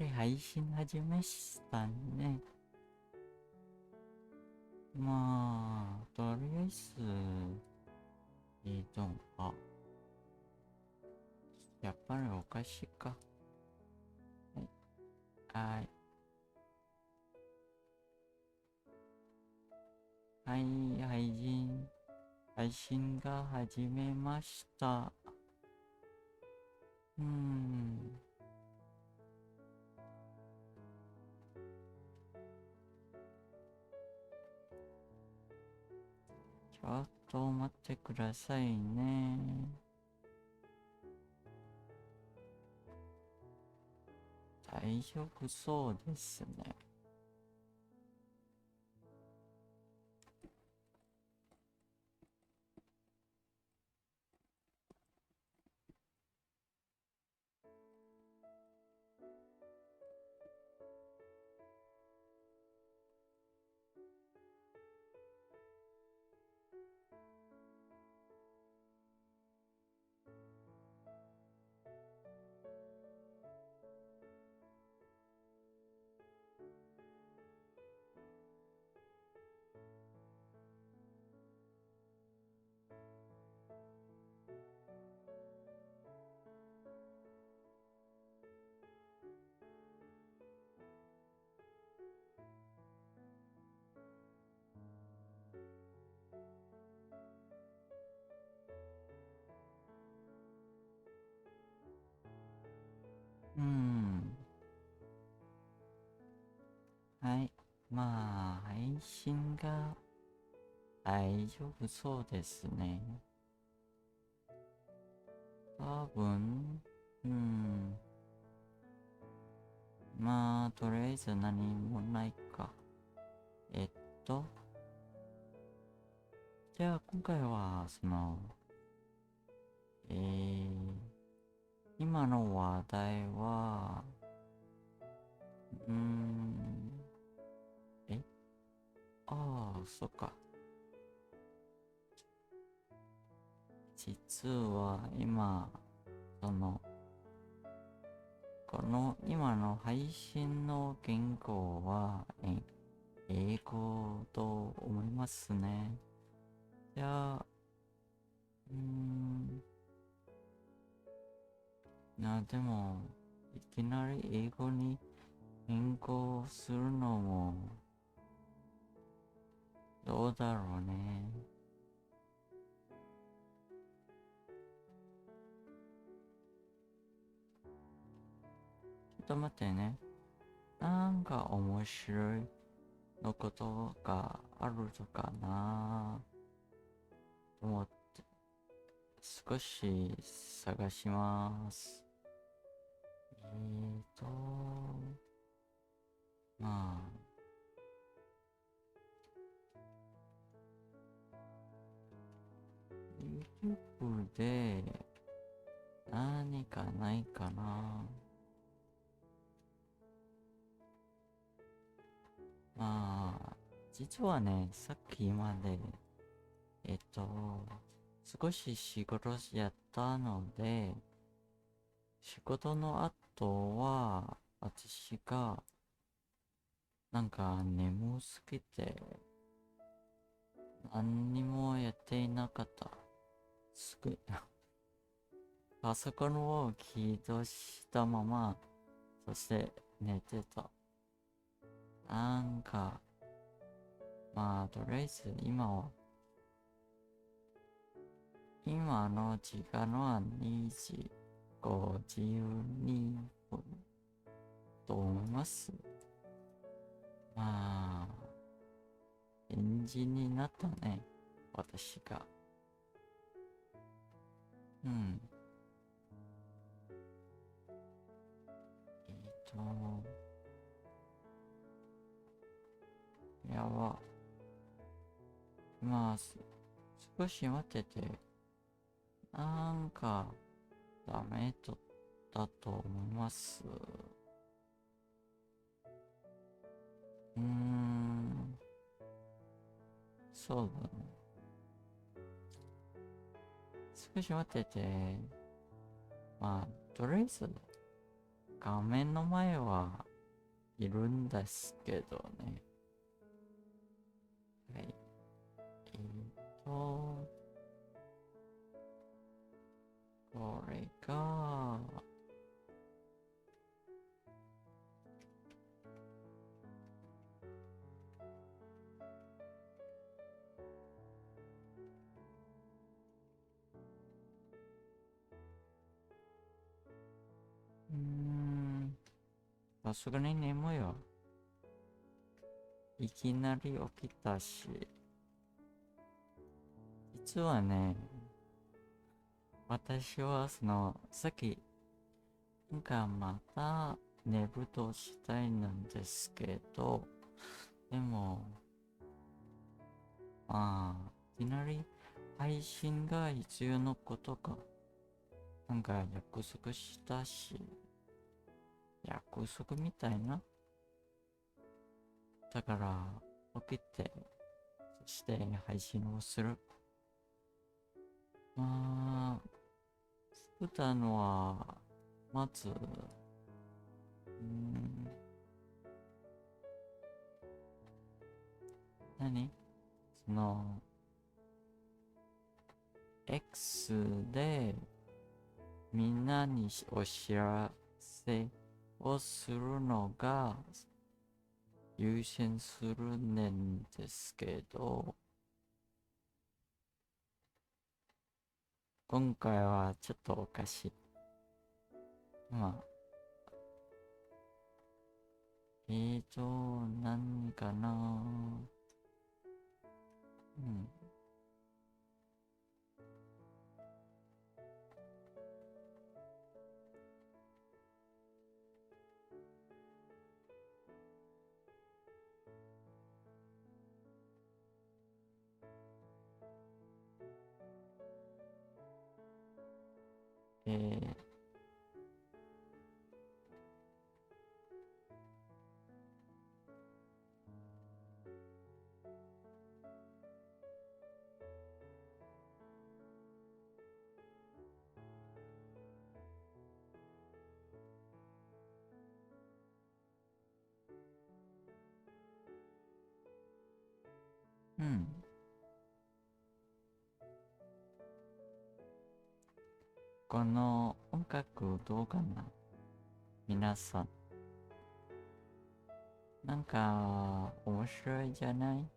り配信始めしたね。まあ、とりあえず、あ、やっぱりおかしいか。はい。はい、配信が始めました。うーん。ちょっと待ってくださいね。大丈夫そうですね。うーん。はい。まあ、配信が大丈夫そうですね。多分、まあ、とりあえず何もないか。えっと、じゃあ今回は、今の話題は、うーん、えああ、そっか。実は今、その、この今の配信の言語は、英語と思いますね。じゃあ、でも、いきなり英語に変更するのも、どうだろうね。ちょっと待ってね。なんか面白いのことがあるのかなと思って少し探します。ーと、まあ、YouTube で何かないかな。まあ、実はね、さっきまで、えっと、少し仕事やったので、仕事の後は、私が、なんか眠すぎて、何にもやっていなかった。すぐ、パソコンを起動したまま、そして寝てた。なんか、まあ、とりあえず今の時間は2時52分と思います。まあ、エンジンになったね、私が。うん。えっと、やば。まあ、少し待ってて、なんか、ダメだと思います。そうだね。少し待ってて、まあ、とりあえず、画面の前はいるんですけどね。はい。と、これが、さすがに眠いよ。いきなり起きたし。実はね、私はさっき、なんかまた寝ぶとしたいなんですけど、でも、まあ、いきなり配信が必要のことか。なんか約束したし、約束みたいな。だから、起きて、そして配信をする。まあ、作ったのは、まず、何その、X でみんなにお知らせをするのが優先するんですけど、今回はちょっとおかしい。まあ、何かな。うん。えー、うん。この音楽動画な皆さん、なんか面白いじゃない？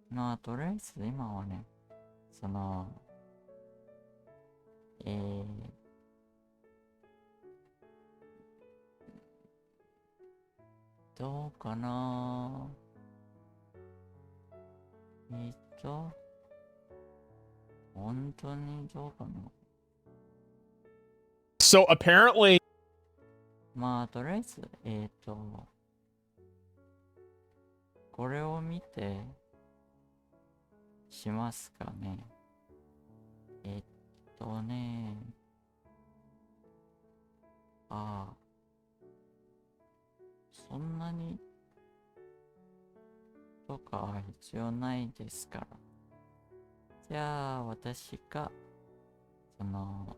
まあ、とりあえず今はね、その、えー、どうかな。えーっと、本当にどうかな。So apparently, まあ、とりあえず、これを見てしますかね。えっね、ああ、そんなにとか必要ないですから。じゃあ、私が、その、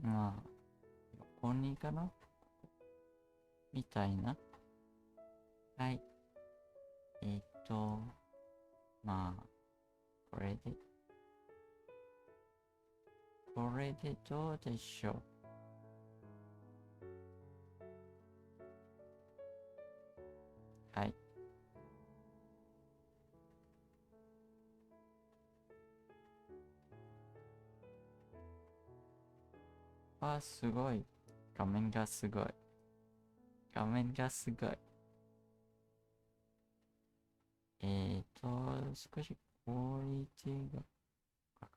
まあ、横にかなみたいな。はい。まあ、これで、これでどうでしょう。はい。あ、すごい。画面がすごい。画面がすごい。少しクオリティが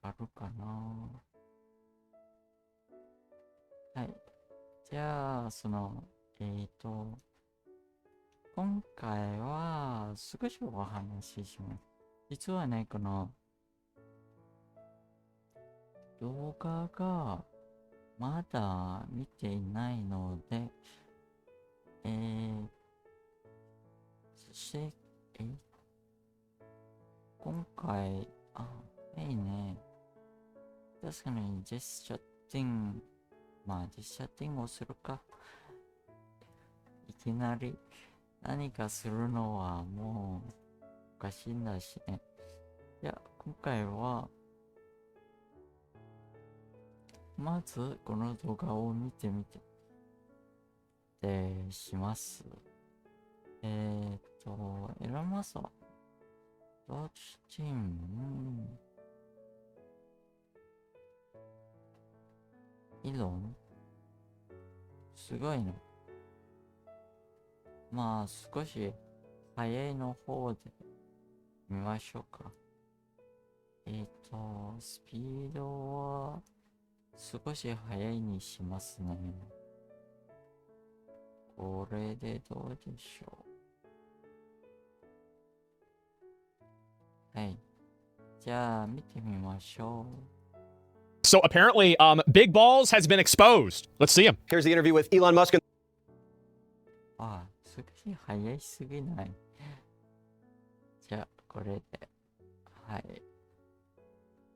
かかるかな。はい。じゃあ、今回は少しお話しします。実はね、この動画がまだ見ていないので、えー、そして、今回、いいね。確かにジェスチャッティング、ジェスチャッティングをするか。いきなり何かするのはもうおかしいんだしね。いや、今回は、まずこの動画を見てみて、します。選びますわ。どっちチーム、イロンすごいね。少し早いの方で見ましょうか。スピードは少し早いにしますね。これでどうでしょう。はい。じゃあ見てみましょう。So apparently, Big Balls has been exposed. Let's see him. Here's the interview with Elon Musk. 少し早いすぎない。じゃあ、これで。はい。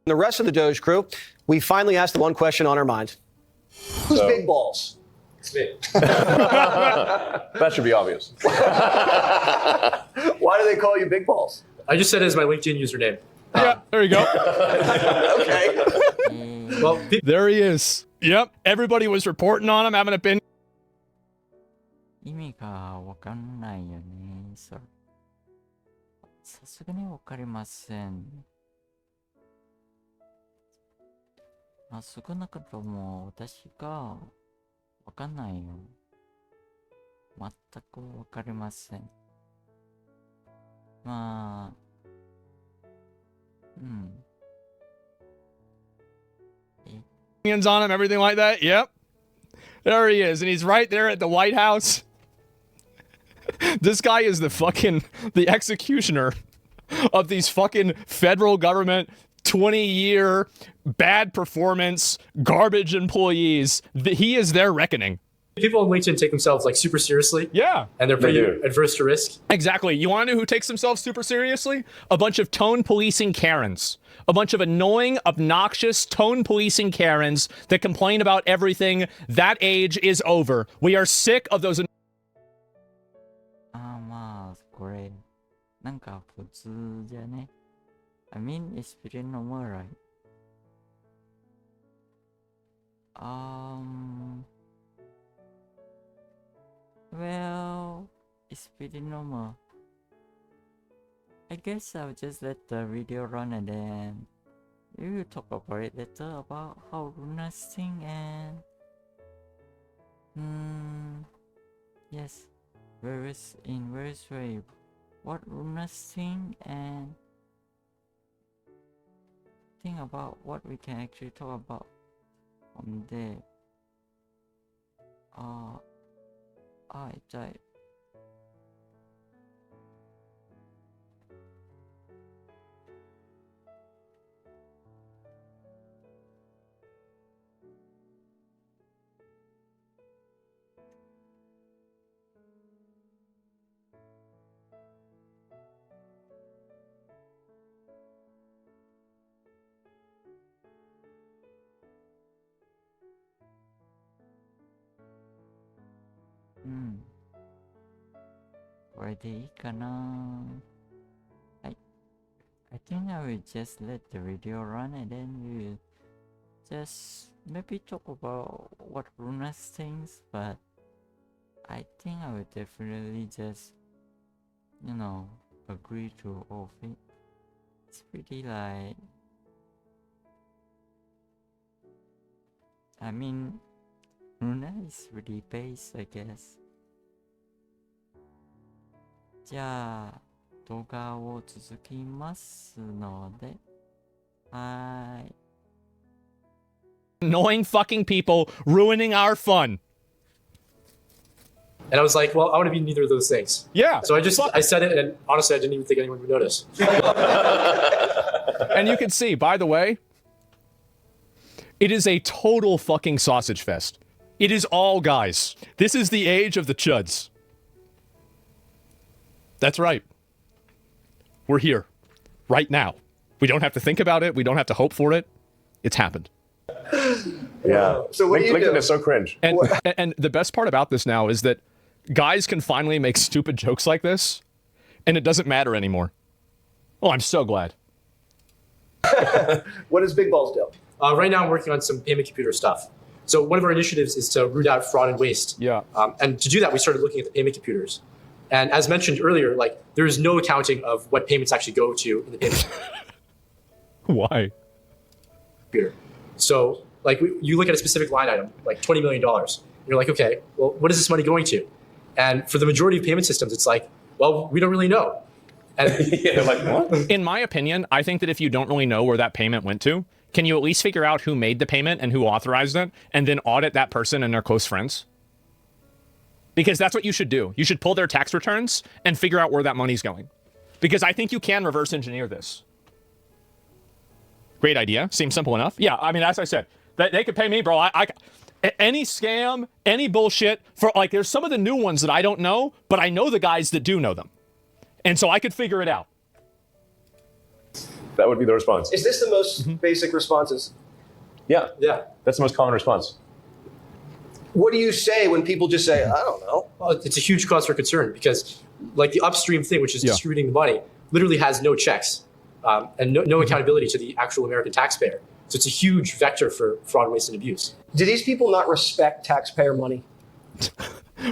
The rest of the Doge crew, we finally asked the one question on our mind. Who's Big Balls? It's me. That should be obvious. Why do they call you Big Balls? I just said it as my LinkedIn username. Yeah, there you go. Okay. Well, There he is. Yep, everybody was reporting on him, having a pin. 意味がわかんないよね。それ。さすがにわかりません。少なくとも私がわかんないよ。全くわかりません。Hands on him, everything like that. Yep. There he is, and he's right there at the White House. This guy is the executioner of these fucking federal government 20-year bad performance garbage employees. He is their reckoning. people on LinkedIn take themselves like super seriously. Yeah. And they're pretty adverse to risk. Exactly. You want to know who takes themselves super seriously? A bunch of tone policing Karens. A bunch of annoying, obnoxious, tone policing Karens that complain about everything. That age is over. We are sick of those. これなんか普通じゃね。I mean, it's pretty normal, right? Well, it's pretty normal. I guess I'll just let the video run and then we will talk about it later about how Runa sing and yes, various way what Runa sing and think about what we can actually talk about on there. 痛い。これでいいかな。はい。I think I will just let the video run and then we'll just maybe talk about what Runa thinks, but I think I will definitely just, agree to all of it. It's pretty like, I mean, Runa is really based, I guess. じゃあ、動画を続きますので、はーい。Annoying fucking people ruining our fun. And I was like, well, I want to be neither of those things. Yeah. So I said it, and honestly, I didn't even think anyone would notice. And you can see, by the way, it is a total fucking sausage fest. It is all guys. This is the age of the chuds. That's right. We're here. right now. We don't have to think about it. We don't have to hope for it. It's happened. Yeah. So what do you LinkedIn do? is so cringe. And the best part about this now is that guys can finally make stupid jokes like this, and it doesn't matter anymore. Oh, I'm so glad. What does Big Balls do? Right now, I'm working on some payment computer stuff. So one of our initiatives is to root out fraud and waste. Yeah. And to do that, we started looking at the payment computers. And as mentioned earlier, like there is no accounting of what payments actually go to in the payment Why? computer. So like you look at a specific line item, like $20 million. And you're like, okay, well, what is this money going to? And for the majority of payment systems, it's like, well, we don't really know. And Yeah, like, what? In my opinion, I think that if you don't really know where that payment went to, can you at least figure out who made the payment and who authorized it, and then audit that person and their close friends? Because that's what you should do. You should pull their tax returns and figure out where that money's going. Because I think you can reverse engineer this. Great idea. Seems simple enough. Yeah, I mean, as I said, they could pay me, bro. Any scam, any bullshit, for like, there's some of the new ones that I don't know, but I know the guys that do know them. And so I could figure it out. That would be the response. Is this the most basic responses? Yeah. yeah, That's the most common response. What do you say when people just say, I don't know? well, it's a huge cause for concern because like the upstream thing, which is Yeah. distributing the money, literally has no checks and no accountability to the actual American taxpayer. So it's a huge vector for fraud, waste, and abuse. Do these people not respect taxpayer money?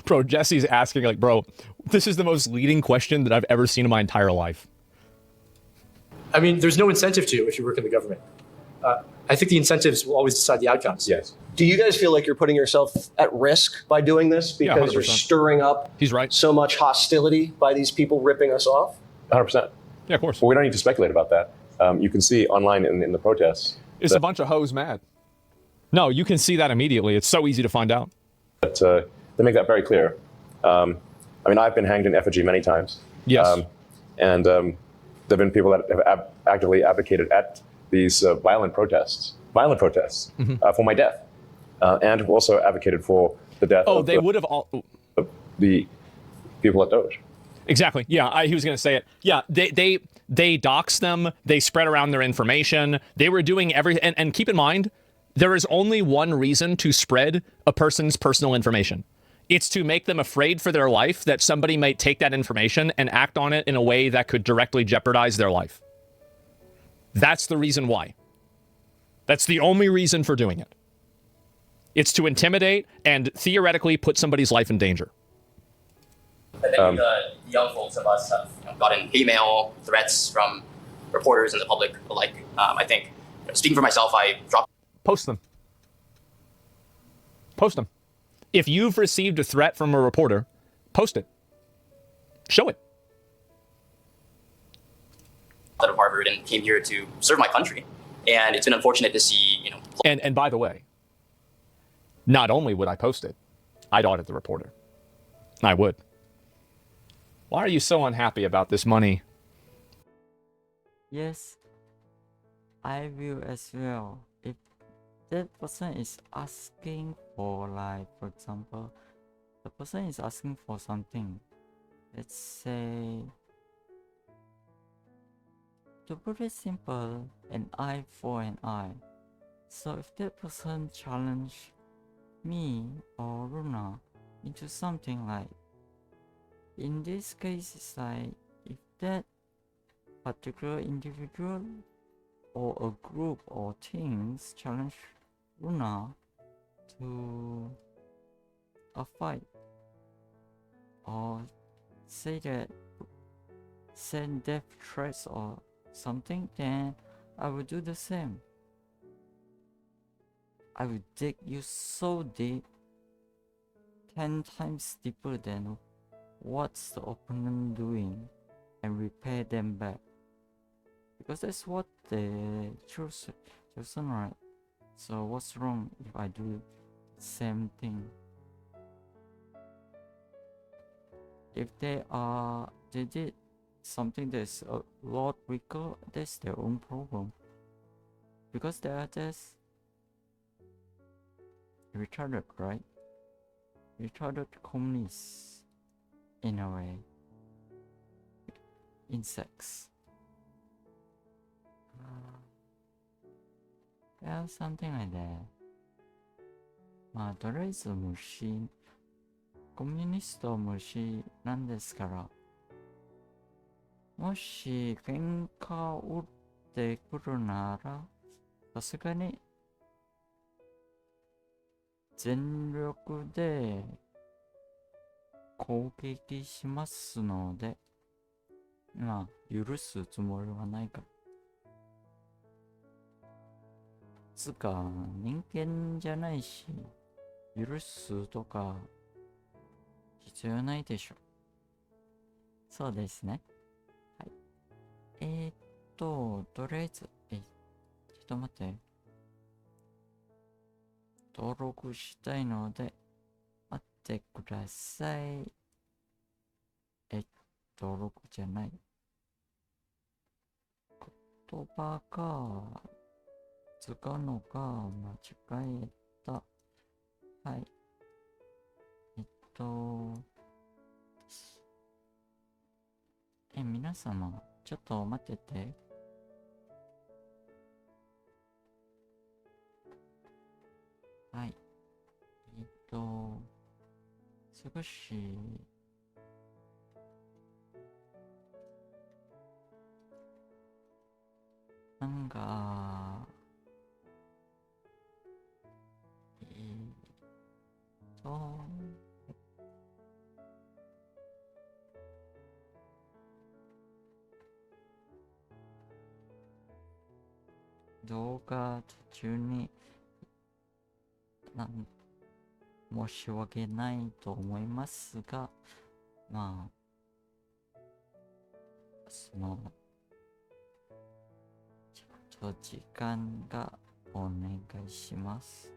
Bro, Jesse's asking, like, bro, this is the most leading question that I've ever seen in my entire life. I mean, there's no incentive to if you work in the government. I think the incentives will always decide the outcomes. Yes. Do you guys feel like you're putting yourself at risk by doing this because you're 100%. stirring up He's right. so much hostility by these people ripping us off? 100%. Yeah, of course. Well, we don't need to speculate about that. You can see online in the protests It's a bunch of hoes mad. No, you can see that immediately. It's so easy to find out. that they make that very clear. I mean, I've been hanged in effigy many times. Yes. And there have been people that have actively advocated at these violent protests for my death, and have also advocated for the death Oh, of they would have all... the people at Doge. Exactly. Yeah, he was going to say it. Yeah, they dox them. They spread around their information. They were doing everything. And keep in mind, there is only one reason to spread a person's personal information. It's to make them afraid for their life that somebody might take that information and act on it in a way that could directly jeopardize their life. That's the reason why. That's the only reason for doing it. It's to intimidate and theoretically put somebody's life in danger. I think the young folks of us have gotten email threats from reporters and the public alike. I think, speaking for myself, I dropped Post them. Post them. If you've received a threat from a reporter, post it. Show it. out of Harvard and came here to serve my country. And it's been unfortunate to see, And by the way, not only would I post it, I'd audit the reporter. I would. Why are you so unhappy about this money? Yes, I will as well. If that person is asking for, like, for example, the person is asking for something, let's say, to put it simple, an eye for an eye. So if that person challenge me or Runa into something, like, in this case, it's like, if that particular individual or a group or teams challenge Runa to a fight, or say that send death threats or something, then I will do the same. I will dig you so deep, 10 times deeper than what's the opponent doing, and repay them back. Because that's what they chosen, right? So what's wrong if I do the same thing? If they did something that's a lot weaker, that's their own problem. Because they are just retarded, right? Retarded communists, in a way. Insects. Yeah, something like that. まあ、とりあえず虫、コミュニスト虫なんですから、もし喧嘩を打ってくるなら、さすがに全力で攻撃しますので、まあ、許すつもりはないから。つか、人間じゃないし、許すとか必要ないでしょ。そうですね。はい。とりあえず、ちょっと待って。登録したいので、待ってください。登録じゃない。言葉が使うのが間違えた。はい。皆様、ちょっと待ってて。はい。少し、なんか、と、動画途中に申し訳ないと思いますが、まあ、ちょっと時間がお願いします。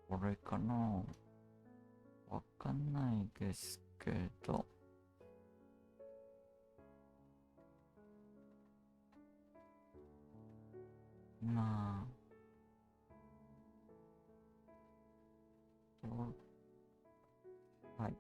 これかな、わかんないですけど。まあ、はい。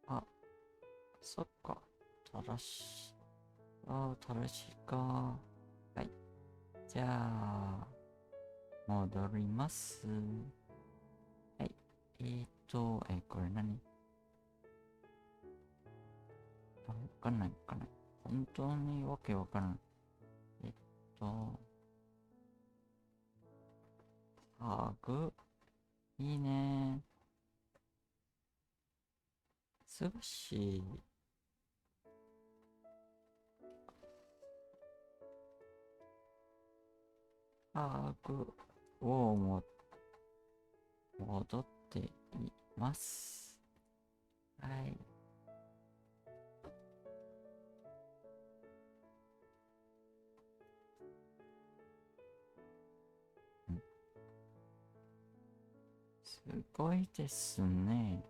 あそっか。正しいか。はい。じゃあ、戻ります。はい。これ何？わかんない。本当にわけわからない。ハグ。いいね。少し、ハグを戻っています。はい。すごいですね。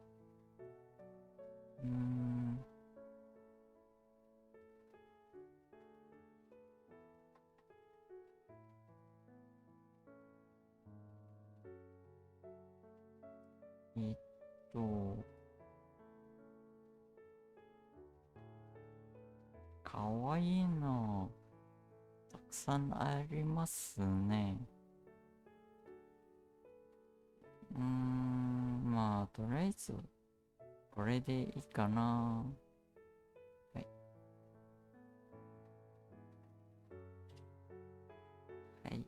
えっと、かわいいの、たくさんありますね。まあ、とりあえず、これでいいかな。はい。はい。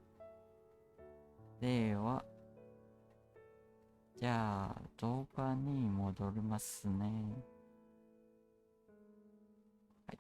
では、じゃあ、動画に戻りますね。はい。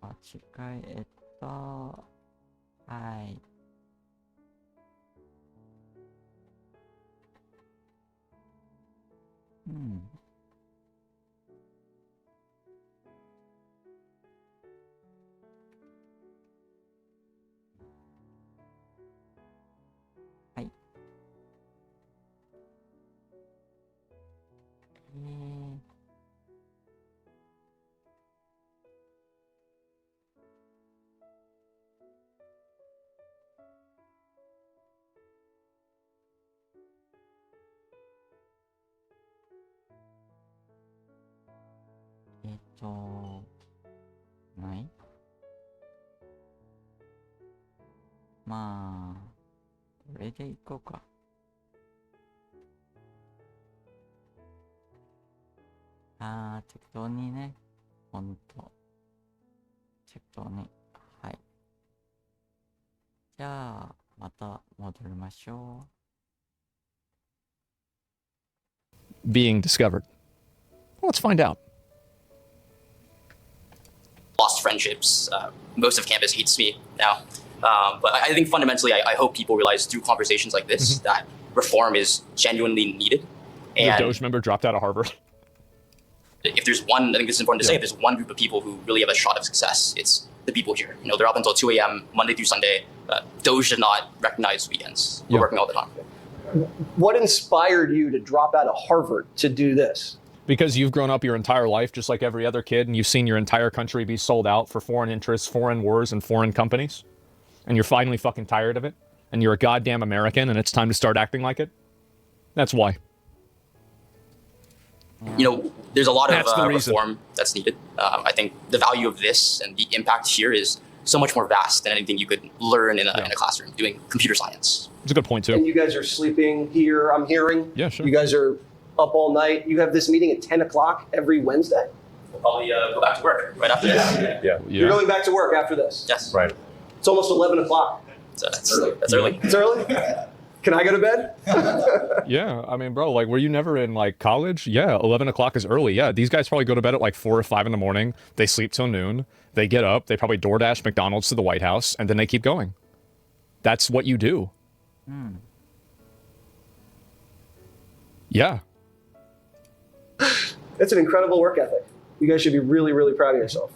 間違えた。はい。うん。はい。ない。まあ、これでいこうか。適当にね。ほんと。適当に。はい。じゃあ、また戻りましょ Being discovered. Well, let's find out. Lost friendships. Most of campus hates me now. But I think fundamentally, I hope people realize through conversations like this that reform is genuinely needed. The And Doge member dropped out of Harvard. if there's one, I think this is important to say, if there's one group of people who really have a shot of success, it's the people here. You know, they're up until 2 a.m. Monday through Sunday. Doge does not recognize weekends. We're working all the time. What inspired you to drop out of Harvard to do this? Because you've grown up your entire life just like every other kid, and you've seen your entire country be sold out for foreign interests, foreign wars, and foreign companies. And you're finally fucking tired of it. And you're a goddamn American, and it's time to start acting like it. That's why. You know, there's a lot of That's the reason. reform that's needed. I think the value of this and the impact here is so much more vast than anything you could learn in a classroom doing computer science. It's a good point, too. And you guys are sleeping here, I'm hearing. Yeah, sure. You guys are up all night. You have this meeting at 10 o'clock every Wednesday? We'll probably go back to work right after this. Yeah. You're going back to work after this? Yes. Right. It's almost 11 o'clock. So that's early. It's early? Can I go to bed? Yeah, I mean, bro, like, were you never in, like, college? Yeah, 11 o'clock is early. Yeah, these guys probably go to bed at, like, 4 or 5 in the morning. They sleep till noon. They get up. They probably DoorDash McDonald's to the White House, and then they keep going. That's what you do. Yeah. It's an incredible work ethic. You guys should be really, really proud of yourself.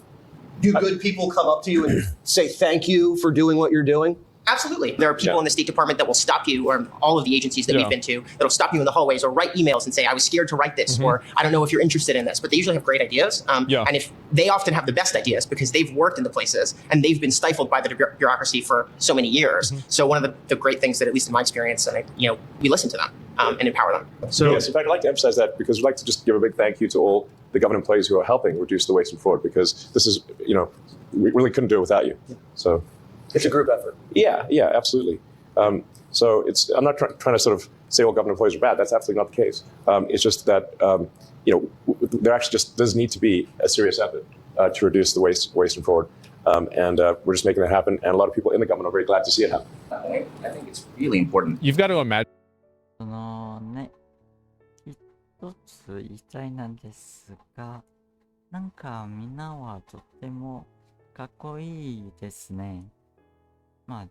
Do good people come up to you and say thank you for doing what you're doing? Absolutely. There are people in the State Department that will stop you, or all of the agencies that we've been to, that'll stop you in the hallways or write emails and say, I was scared to write this, or I don't know if you're interested in this. But they usually have great ideas. And if they often have the best ideas because they've worked in the places and they've been stifled by the bureaucracy for so many years. So one of the great things that, at least in my experience, and we listen to them and empower them. So yes, in fact, I'd like to emphasize that because we'd like to just give a big thank you to all the government employees who are helping reduce the waste and fraud, because this is, we really couldn't do it without you. So it's a group effort. Yeah, absolutely. So it's, I'm not trying to sort of say all government employees are bad. That's absolutely not the case. It's just that, there actually just does need to be a serious effort to reduce the waste and fraud. And we're just making that happen. And a lot of people in the government are very glad to see it happen. I think it's really important. You've got to imagine. そのね、一つ言いたいなんですが、なんかみんなはとってもかっこいいですね。まあ、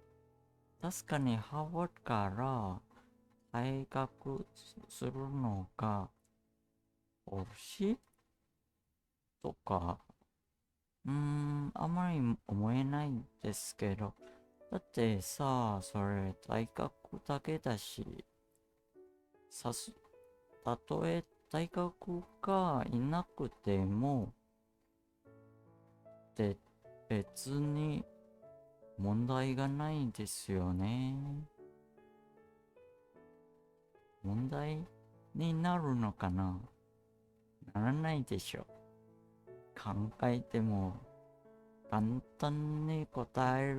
確かにハーバードから退学するのが欲しいとか、あんまり思えないんですけど、だってさ、それ大学だけだし、たとえ大学がいなくても、で、別に問題がないんですよね。問題になるのかな？ならないでしょ。考えても簡単に答え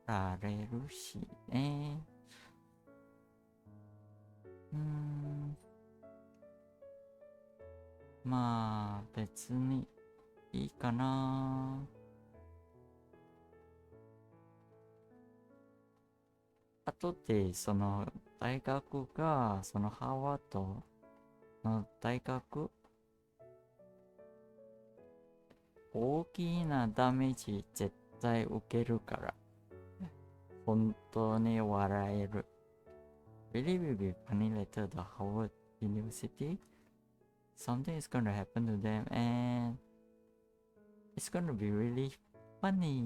られるしね。まあ別にいいかな。あとでその大学がそのハーバードの大学大きなダメージ絶対受けるから。本当に笑える。Really will be funny later the Harvard University. Something is gonna happen to them and it's gonna be really funny.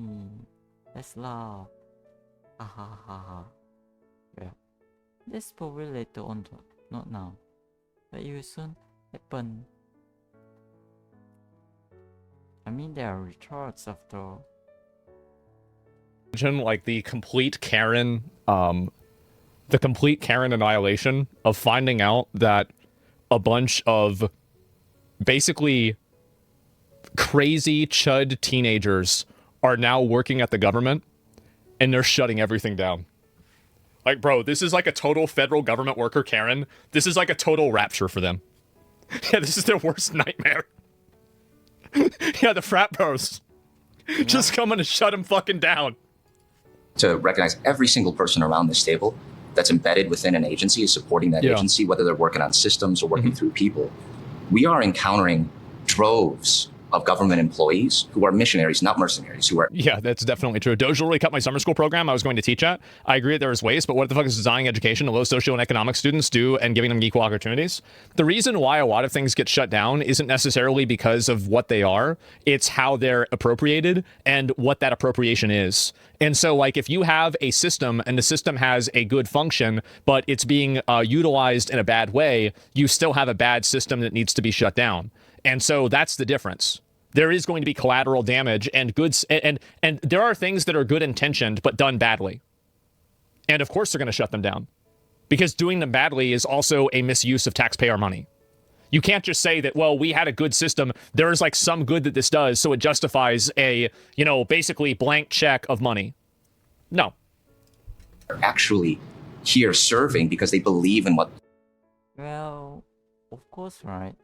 Let's laugh. Ha ha ha ha. Yeah. That's probably later on though, not now. But it will soon happen. I mean there are retards after all. Imagine like the complete Karen annihilation of finding out that a bunch of basically crazy chud teenagers are now working at the government and they're shutting everything down. Like, bro, this is like a total federal government worker Karen. This is like a total rapture for them. Yeah, this is their worst nightmare. Yeah, the frat bros. Just coming to shut them fucking down. To recognize every single person around this table that's embedded within an agency is supporting that agency, whether they're working on systems or working through people. We are encountering droves of government employees who are missionaries, not mercenaries, who are... Yeah, that's definitely true. Doge literally cut my summer school program I was going to teach at. I agree that there is waste, but what the fuck is designing education to low social and economic students do and giving them equal opportunities? The reason why a lot of things get shut down isn't necessarily because of what they are. It's how they're appropriated and what that appropriation is. And so, like, if you have a system and the system has a good function, but it's being utilized in a bad way, you still have a bad system that needs to be shut down. And so that's the difference. There is going to be collateral damage and goods, and there are things that are good intentioned but done badly. And of course they're going to shut them down. Because doing them badly is also a misuse of taxpayer money. You can't just say that, well, we had a good system, there is like some good that this does, so it justifies a, you know, basically blank check of money. No. They're actually here serving because they believe in what... Well, of course, right?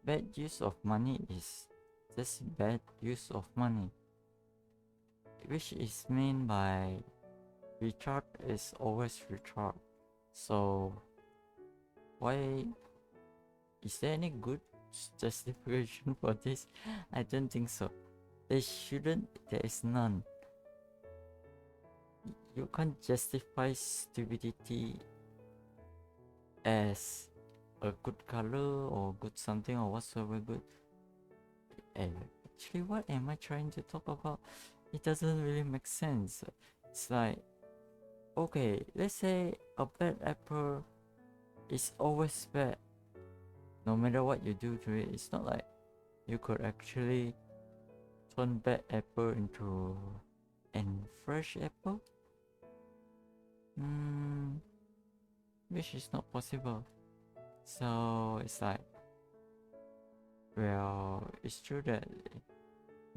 Bad use of money is just bad use of money. Which is meant by retard is always retard. So, why... Is there any good justification for this? I don't think so. There is none. You can't justify stupidity as a good color or good something or whatsoever good. Actually, what am I trying to talk about? It doesn't really make sense. It's like, okay, let's say a bad apple is always bad. No matter what you do to it, it's not like you could actually turn bad apple into a fresh apple. Which is not possible. So it's like, well, it's true that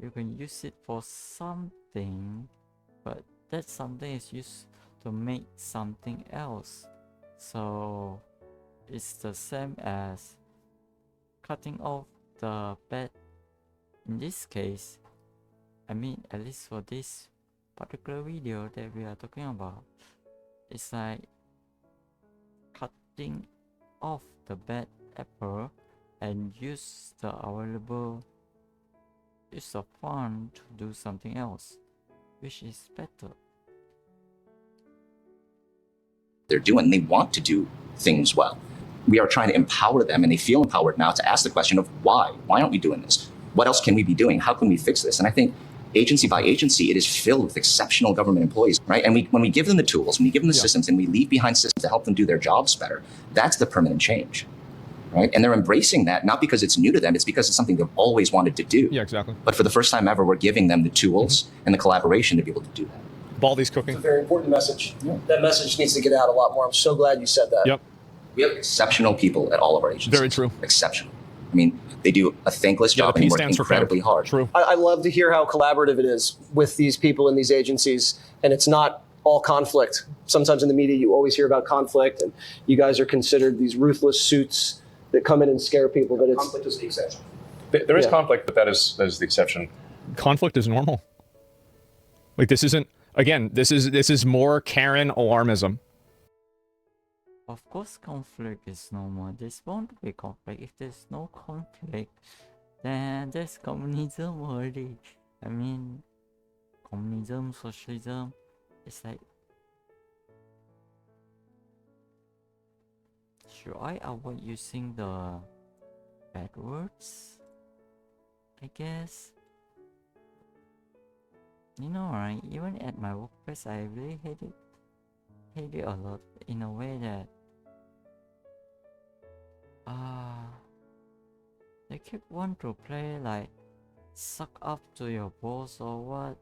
you can use it for something, but that something is used to make something else. So it's the same as cutting off the bad. In this case, I mean, at least for this particular video that we are talking about, it's like cutting off the bad apple and use the available use of fund to do something else, which is better. They're doing, they want to do things well. We are trying to empower them, and they feel empowered now to ask the question of why? Why aren't we doing this? What else can we be doing? How can we fix this? And I think agency by agency, it is filled with exceptional government employees, right? And when we give them the tools, when we give them the systems, and we leave behind systems to help them do their jobs better, that's the permanent change, right? And they're embracing that, not because it's new to them, it's because it's something they've always wanted to do. Yeah, exactly. But for the first time ever, we're giving them the tools and the collaboration to be able to do that. Baldy's cooking. It's a very important message. Yeah. That message needs to get out a lot more. I'm so glad you said that. Yep. We have exceptional people at all of our agencies. Very true. Exceptional. I mean, they do a thankless Yeah, job the and P they work stands for incredibly PAM. hard. True. I love to hear how collaborative it is with these people in these agencies, and it's not all conflict. Sometimes in the media, you always hear about conflict, and you guys are considered these ruthless suits that come in and scare people. But it's Conflict is the exception. There is conflict, but that is the exception. Conflict is normal. Like, this isn't, again, this is more Karen alarmism. Of course conflict is normal. There's bound to be conflict. If there's no conflict, then there's communism already. I mean, communism, socialism, it's like... Should I avoid using the bad words? I guess. You know, right? Even at my workplace, I really hate it a lot, in a way that they keep want to play like suck up to your boss or what.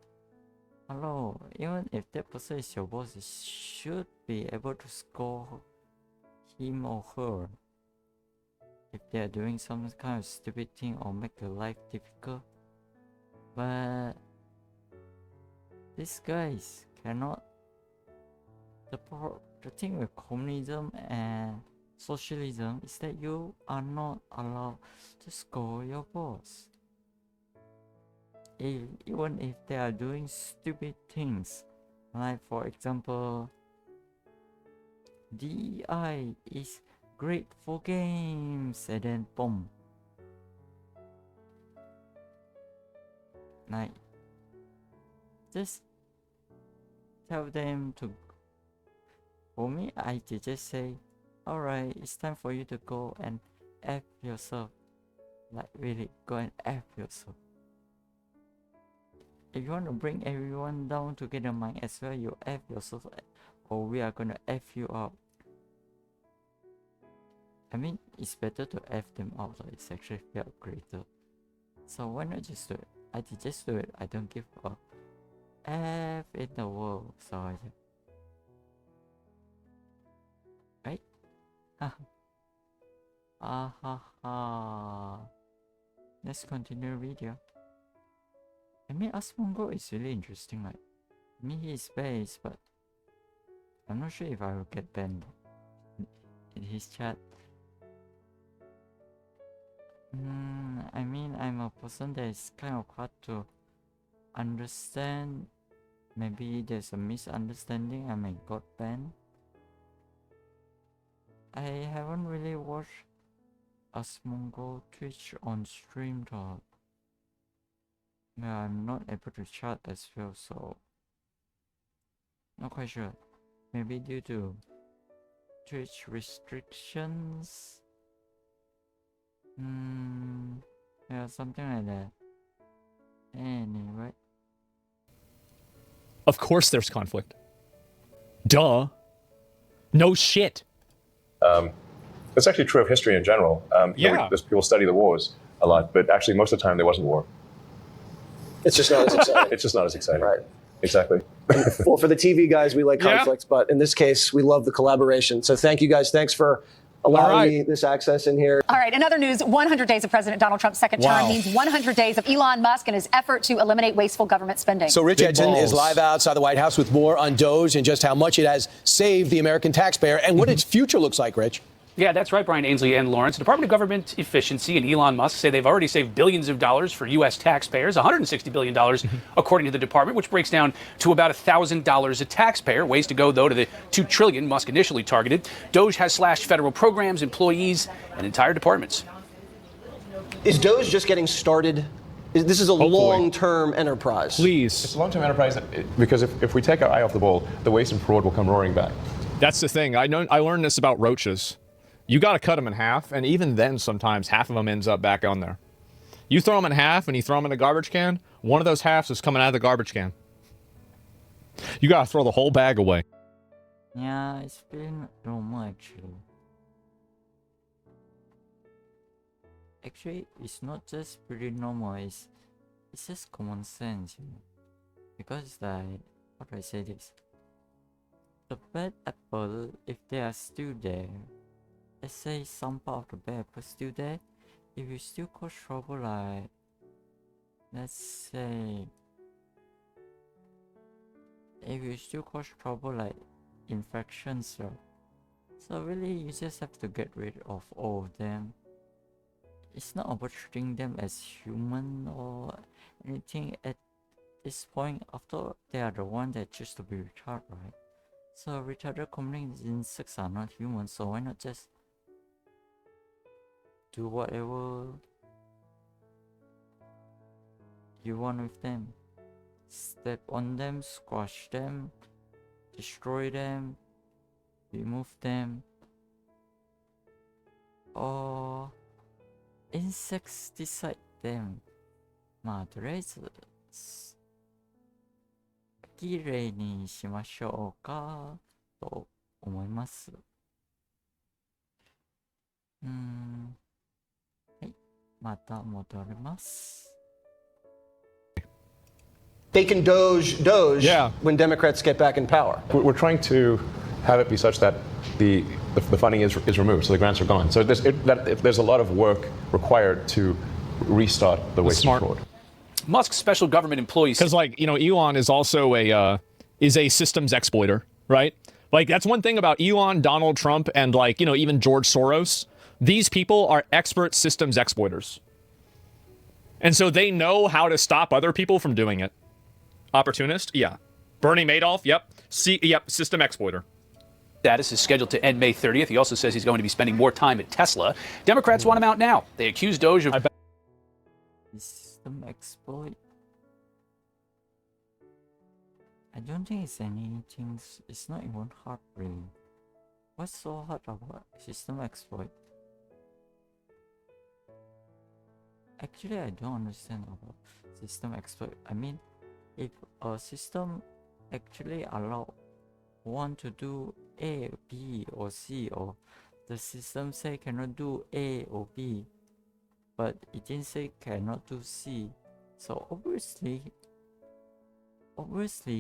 Hello, even if that person is your boss, you should be able to score him or her if they are doing some kind of stupid thing or make your life difficult. But these guys cannot. The thing with communism and socialism is that you are not allowed to score your boss. Even if they are doing stupid things, like for example, DEI is great for games, and then boom. Like, just tell them to. For me, I just say, alright, it's time for you to go and F yourself. Like, really, go and F yourself. If you want to bring everyone down together, might as well you F yourself, or we are gonna F you out. I mean, it's better to F them out, so it's actually felt greater. So why not just do it? I did just do it. I don't give a F in the world. So yeah. Right? Let's continue the video. I mean, asmongold is really interesting. Like, I mean, he is based, but I'm not sure if I will get banned in his chat. I mean, I'm a person that is kind of hard to understand. Maybe there's a misunderstanding. I may got banned. I haven't really watched asmongold Twitch on stream though. Yeah, I'm not able to chat as well, so not quite sure. Maybe due to Twitch restrictions. Yeah, something like that. Anyway. Of course there's conflict. Duh. No shit. That's actually true of history in general. Yeah. People study the wars a lot, but actually most of the time there wasn't war. it's just not as exciting. It's just not as exciting. Right. Exactly. Well, for the TV guys, we like Yeah. conflict, but in this case, we love the collaboration. So thank you guys. Thanks for allowing me this access in here. All right, in other news, 100 days of President Donald Trump's second term means 100 days of Elon Musk and his effort to eliminate wasteful government spending. So Rich Edson is live outside the White House with more on Doge and just how much it has saved the American taxpayer and what its future looks like, Rich. Yeah, that's right, Brian Ainsley and Lawrence. The Department of Government Efficiency and Elon Musk say they've already saved billions of dollars for U.S. taxpayers, $160 billion, according to the department, which breaks down to about $1,000 a taxpayer. Ways to go, though, to the $2 trillion Musk initially targeted. Doge has slashed federal programs, employees, and entire departments. Is Doge just getting started? This is a long-term enterprise. Please. It's a long-term enterprise because if we take our eye off the ball, the waste and fraud will come roaring back. That's the thing. I learned this about roaches. You got to cut them in half, and even then, sometimes half of them ends up back on there. You throw them in half, and you throw them in a garbage can. One of those halves is coming out of the garbage can. You got to throw the whole bag away. Yeah, it's been normal actually. Actually, it's not just pretty normal. It's just common sense, you know. Because like, how do I say this? The bad apple, if they are still there, let's say some part of the bad apple still there, if you still cause trouble, like, let's say, if you still cause trouble like infections, right? So really, you just have to get rid of all of them. It's not about treating them as human or anything at this point. After all, they are the ones that choose to be retarded, right? So retarded community insects are not humans, so why not just do whatever you want with them? Step on them, squash them, destroy them, remove them, or insecticide them. まあとりあえずきれいにしましょうかと思います。はい、また戻ります。They can doge when Democrats get back in power. We're trying to have it be such that the funding is removed, so the grants are gone. So there's a lot of work required to restart the waste and fraud. Musk's special government employees, because like Elon is also a systems exploiter, right? Like that's one thing about Elon, Donald Trump, and like even George Soros. These people are expert systems exploiters, and so they know how to stop other people from doing it. Opportunist, yeah. Bernie Madoff, yep. System exploiter. Status is scheduled to end May 30th. He also says he's going to be spending more time at Tesla. Democrats want him out now. They accuse Doge of system exploit. I don't think it's anything. It's not even hard, really. What's so hard about system exploit? Actually, I don't understand about system exploit. I mean, if a system actually allow one to do A, B, or C, or the system say cannot do A or B, but it didn't say cannot do C, so obviously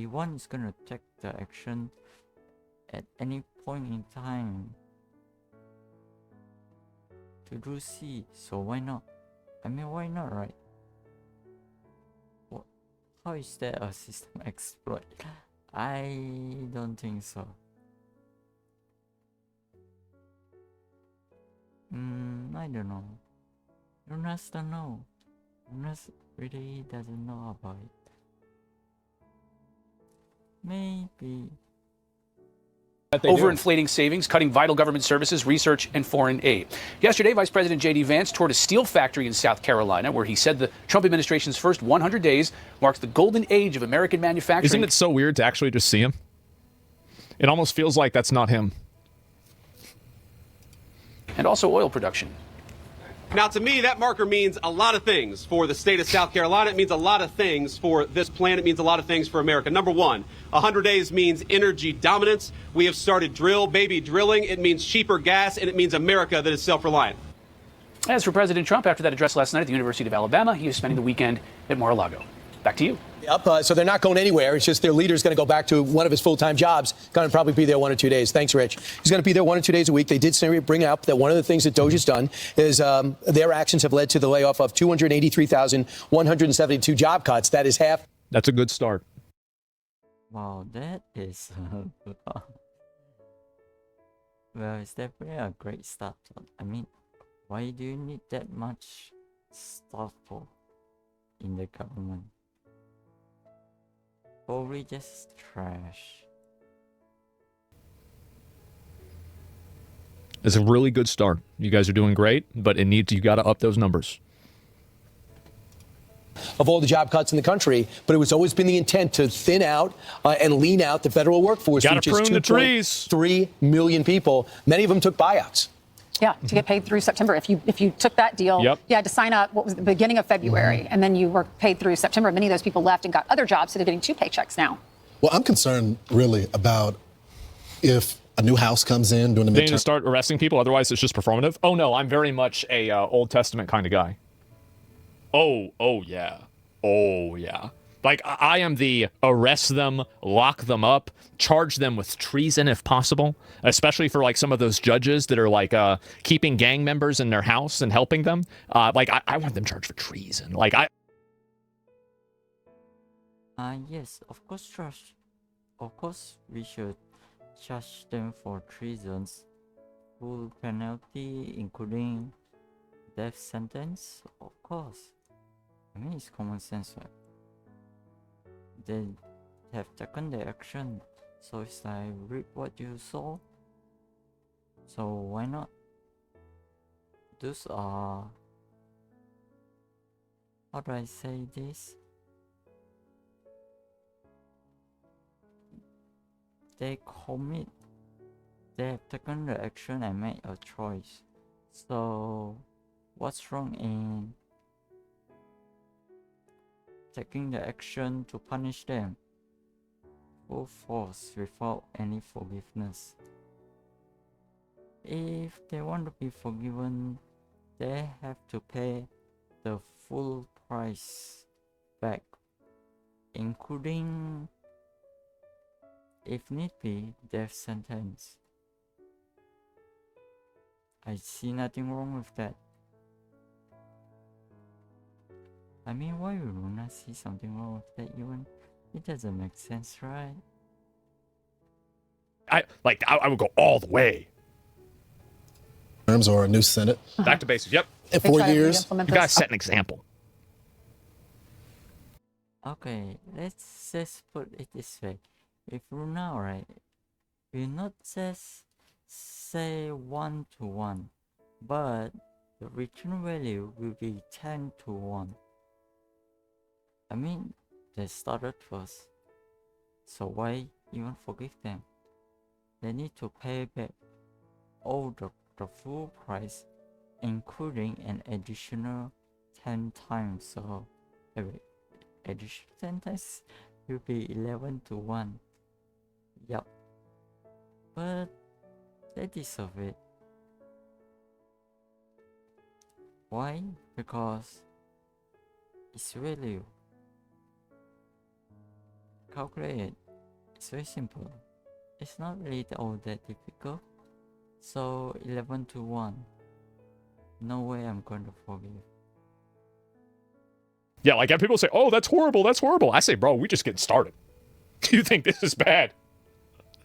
one is gonna take the action at any point in time to do C, so why not? I mean, why not, right? How is that a system exploit? I don't think so. I don't know. Runas don't know. Runas really doesn't know about it. Maybe. overinflating savings, cutting vital government services, research, and foreign aid. Yesterday, Vice President J.D. Vance toured a steel factory in South Carolina, where he said the Trump administration's first 100 days marks the golden age of American manufacturing. Isn't it so weird to actually just see him? It almost feels like that's not him. And also oil production. Now, to me, that marker means a lot of things for the state of South Carolina. It means a lot of things for this plan. It means a lot of things for America. Number one, 100 days means energy dominance. We have started baby drilling. It means cheaper gas, and it means America that is self-reliant. As for President Trump, after that address last night at the University of Alabama, he is spending the weekend at Mar-a-Lago. Back to you. Yep, so they're not going anywhere. It's just their leader's going to go back to one of his full-time jobs. Going to probably be there 1 or 2 days. Thanks, Rich. He's going to be there 1 or 2 days a week. They did bring up that one of the things that Doge has done is their actions have led to the layoff of 283,172 job cuts. That is half. That's a good start. Wow, that is... well, it's definitely a great start. I mean, why do you need that much stuff for in the government? Probably just trash. It's a really good start. You guys are doing great, but you got to up those numbers. Of all the job cuts in the country, but it was always been the intent to thin out and lean out the federal workforce, which is 2.3 million people. Many of them took buyouts. Yeah, to get paid through September. If you took that deal, you had to sign up, what was the beginning of February, and then you were paid through September. Many of those people left and got other jobs, so they're getting 2 paychecks now. Well, I'm concerned really about if a new House comes in during the midterm. They need to start arresting people, otherwise it's just performative. Oh no, I'm very much a Old Testament kind of guy. Oh yeah. Like, I am the arrest them, lock them up, charge them with treason if possible, especially for, like, some of those judges that are, like, keeping gang members in their house and helping them. Like, I want them charged for treason. Like, Yes, of course, we should charge them for treasons. Full penalty, including death sentence, of course. I mean, it's common sense, right? They have taken the action, so it's like reap what you sow. So why not? Those are, how do I say this? They have taken the action and made a choice. So what's wrong in taking the action to punish them full force without any forgiveness? If they want to be forgiven, they have to pay the full price back, including, if need be, death sentence. I see nothing wrong with that. I mean, why would Runa see something wrong with that even? It doesn't make sense, right? I would go all the way. Terms or a new Senate. Back to basics. Yep. In 4 years. You guys set an example. Okay, let's just put it this way. If Runa, right, will not just say 1 to 1, but the return value will be 10 to 1. I mean, they started first, so why even forgive them? They need to pay back all the full price, including an additional 10 times. So, additional 10 times will be 11 to 1. Yup. But they deserve it. Why? Because it's value. Calculate it. It's very simple. It's not really all that difficult. So 11 to 1. No way I'm going to forgive. Yeah, like people say, oh, that's horrible, that's horrible. I say, bro, we just getting started. You think this is bad?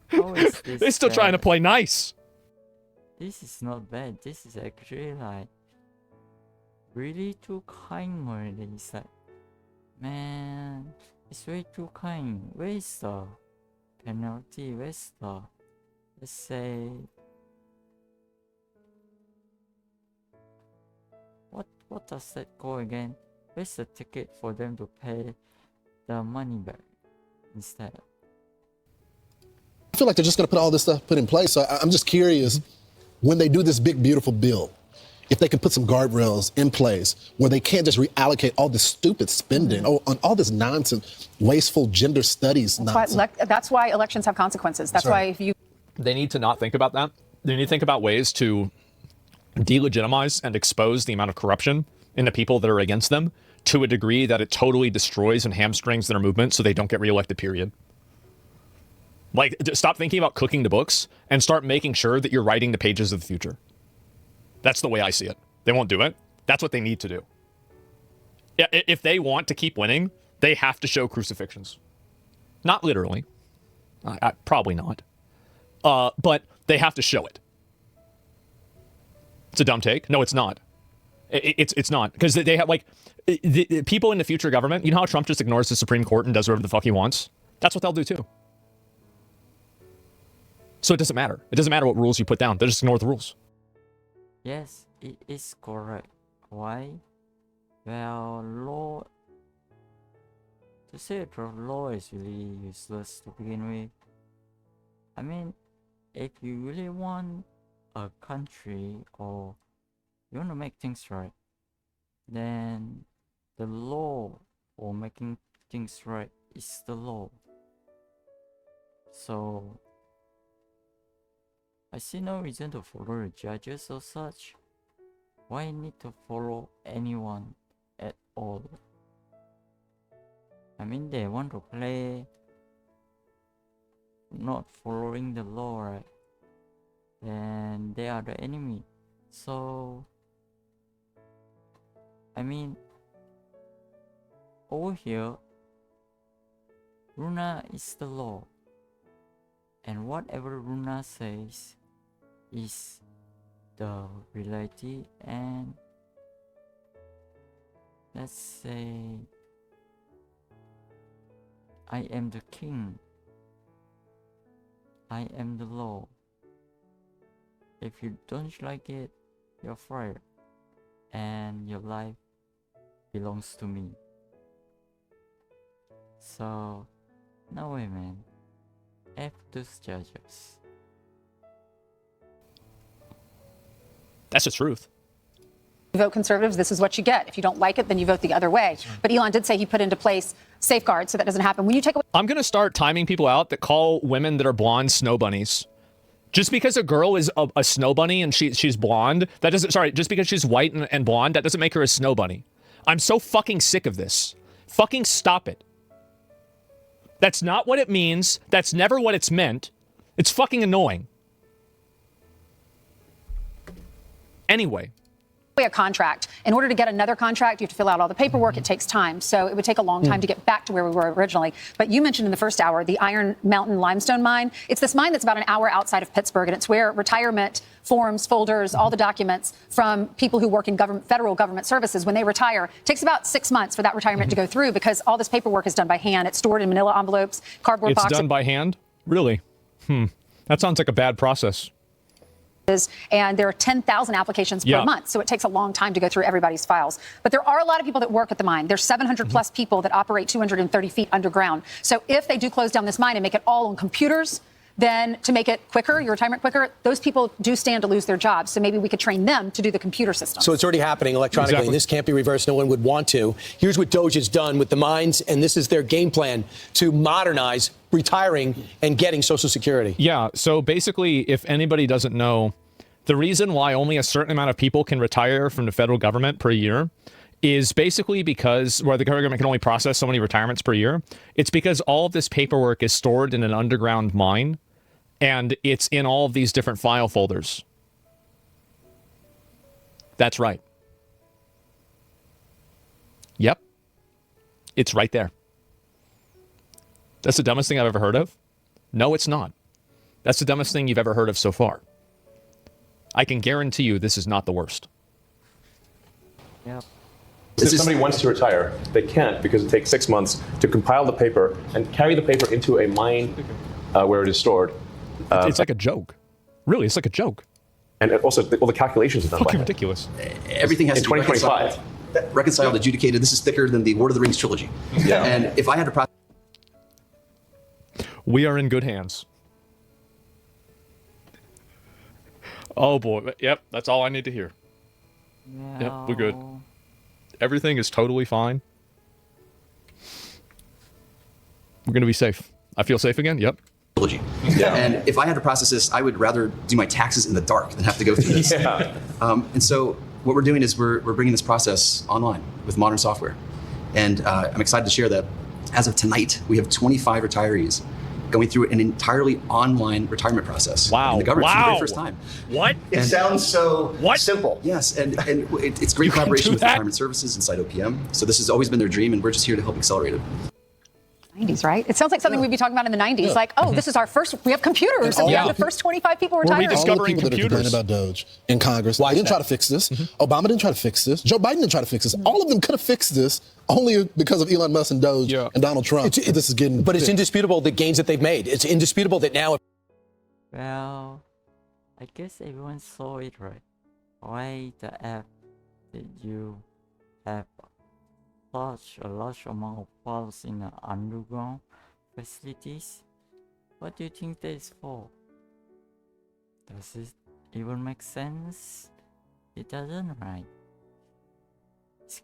How is this They're still bad? trying to play nice. This is not bad. This is actually like really too kind already. It's like, man, it's way too kind. Where's the penalty? Where's the, let's say, what does that go again? Where's the ticket for them to pay the money back instead? I feel like they're just going to put all this stuff put in place. So I'm just curious, when they do this big, beautiful bill, if they can put some guardrails in place where they can't just reallocate all this stupid spending on all this nonsense, wasteful gender studies nonsense. That's why elections have consequences. That's why if you... They need to not think about that. They need to think about ways to delegitimize and expose the amount of corruption in the people that are against them to a degree that it totally destroys and hamstrings their movement so they don't get reelected, period. Like, stop thinking about cooking the books and start making sure that you're writing the pages of the future. That's the way I see it. They won't do it. That's what they need to do. If they want to keep winning, they have to show crucifixions. Not literally. Probably not. But they have to show it. It's a dumb take. No, it's not. It's not. Because they have, like, the people in the future government, you know how Trump just ignores the Supreme Court and does whatever the fuck he wants? That's what they'll do too. So it doesn't matter. It doesn't matter what rules you put down. They just ignore the rules. Yes, it is correct. Why? Well, law... To say the law is really useless to begin with. I mean, if you really want a country or you want to make things right, then the law for making things right is the law. So I see no reason to follow the judges or such. Why need to follow anyone at all? I mean, they want to play not following the law, right? And they are the enemy. So, I mean, over here, Runa is the law. And whatever Runa says is the reality, and let's say I am the king. I am the law. If you don't like it, you're fired. And your life belongs to me. So, no way, man. F those judges. That's the truth. You vote conservatives, this is what you get. If you don't like it, then you vote the other way. But Elon did say he put into place safeguards so that doesn't happen. When you take away, I'm going to start timing people out that call women that are blonde snow bunnies. Just because a girl is a snow bunny and she's blonde, that doesn't, sorry, just because she's white and blonde, that doesn't make her a snow bunny. I'm so fucking sick of this. Fucking stop it. That's not what it means. That's never what it's meant. It's fucking annoying. Anyway. a contract. In order to get another contract, you have to fill out all the paperwork. It takes time. So it would take a long time to get back to where we were originally. But you mentioned in the first hour the Iron Mountain limestone mine. It's this mine that's about an hour outside of Pittsburgh, and it's where retirement forms, folders, all the documents from people who work in federal government services, when they retire, it takes about 6 months for that retirement to go through because all this paperwork is done by hand. It's stored in manila envelopes, cardboard boxes. It's done by hand? Really? That sounds like a bad process. And there are 10,000 applications per month, so it takes a long time to go through everybody's files. But there are a lot of people that work at the mine. There's 700 plus people that operate 230 feet underground. So if they do close down this mine and make it all on computers, then to make it quicker, your retirement quicker, those people do stand to lose their jobs. So maybe we could train them to do the computer system. So it's already happening electronically. Exactly. And this can't be reversed. No one would want to. Here's what Doge has done with the mines, and this is their game plan to modernize retiring and getting Social Security. Yeah, so basically, if anybody doesn't know, the reason why only a certain amount of people can retire from the federal government per year is basically because where the government can only process so many retirements per year. It's because all of this paperwork is stored in an underground mine, and it's in all of these different file folders. That's right. Yep. It's right there. That's the dumbest thing I've ever heard of? No, it's not. That's the dumbest thing you've ever heard of so far. I can guarantee you this is not the worst. Yep. If somebody wants to retire, they can't because it takes 6 months to compile the paper and carry the paper into a mine where it is stored. It's like a joke. Really, it's like a joke. And also, all the calculations are done Fucking by ridiculous. Everything has in to be 2025. reconciled, adjudicated. This is thicker than the Lord of the Rings trilogy. Yeah. And if I had to process... We are in good hands. Oh boy. Yep, that's all I need to hear. Yeah. Yep, we're good. Everything is totally fine. We're going to be safe. I feel safe again? Yep. Yeah. And if I had to process this, I would rather do my taxes in the dark than have to go through this. And so what we're doing is we're bringing this process online with modern software. And I'm excited to share that as of tonight, we have 25 retirees going through an entirely online retirement process. Wow. In the government for the Wow. very first time. What? It sounds so simple. Yes, and it's great collaboration with retirement services inside OPM. So this has always been their dream, and we're just here to help accelerate it. 90s, right? It sounds like something we'd be talking about in the 90s. Like, oh, this is our first, we have computers, and we have the first 25 people retiring. All the people that are complaining about Doge in Congress, they didn't try to fix this. Obama didn't try to fix this. Joe Biden didn't try to fix this. All of them could have fixed this only because of Elon Musk and Doge and Donald Trump. This is getting But it's fixed. indisputable the gains that they've made. It's indisputable that now... Well, I guess everyone saw it, right? Why the app that you have such a large amount of files in the underground facilities? What do you think that is for? Does it even make sense? It doesn't, right? It's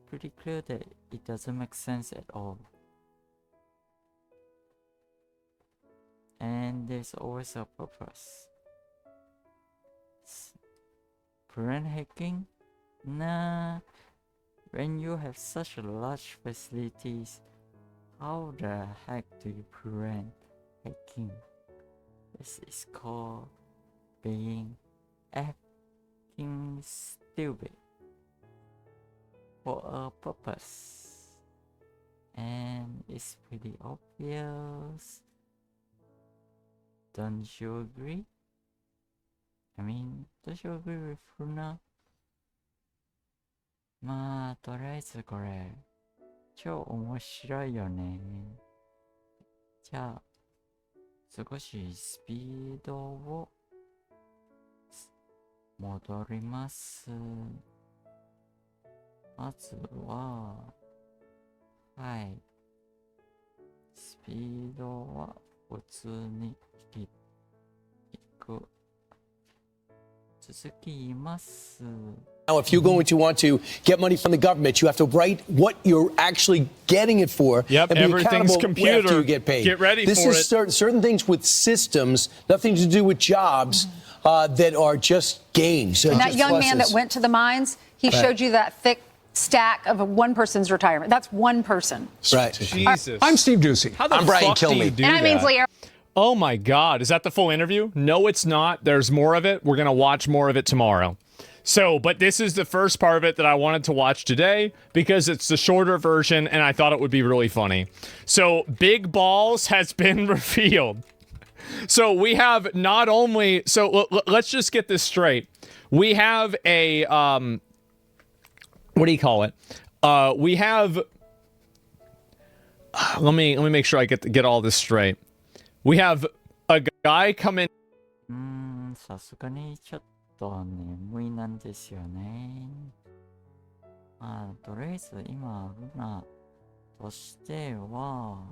pretty clear that it doesn't make sense at all. And there's always a purpose. Prevent hacking? Nah. when you have such large facilities, how the heck do you prevent hacking? This is called being acting stupid for a purpose, and it's pretty obvious. Don't you agree? I mean, don't you agree with Runa? まあ、とりあえずこれ、超面白いよね。じゃあ、少しスピードを戻ります。まずは、はい。スピードは普通にいく。続きます。Now, if you're going to want to get money from the government, you have to write what you're actually getting it for. Yep, and be everything's accountable computer. After you get paid. Get ready this for is it. Certain things with systems, nothing to do with jobs, that are just games. And that just young pluses. man that went to the mines, he showed you that thick stack of one person's retirement. That's one person. Right. Jesus. I'm Steve Ducey. How the I'm Brian fuck do Kilmeade. you do And I mean, that? Lear. Oh my God. Is that the full interview? No, it's not. There's more of it. We're going to watch more of it tomorrow. So, but this is the first part of it that I wanted to watch today because it's the shorter version and I thought it would be really funny. So, Big Balls has been revealed. So, we have not only, so let's just get this straight. We have a, what do you call it? We have, let me make sure I get all this straight. We have a guy come in. さすがにちょっと眠いなんですよね。まあ、とりあえず今、ルナとしては、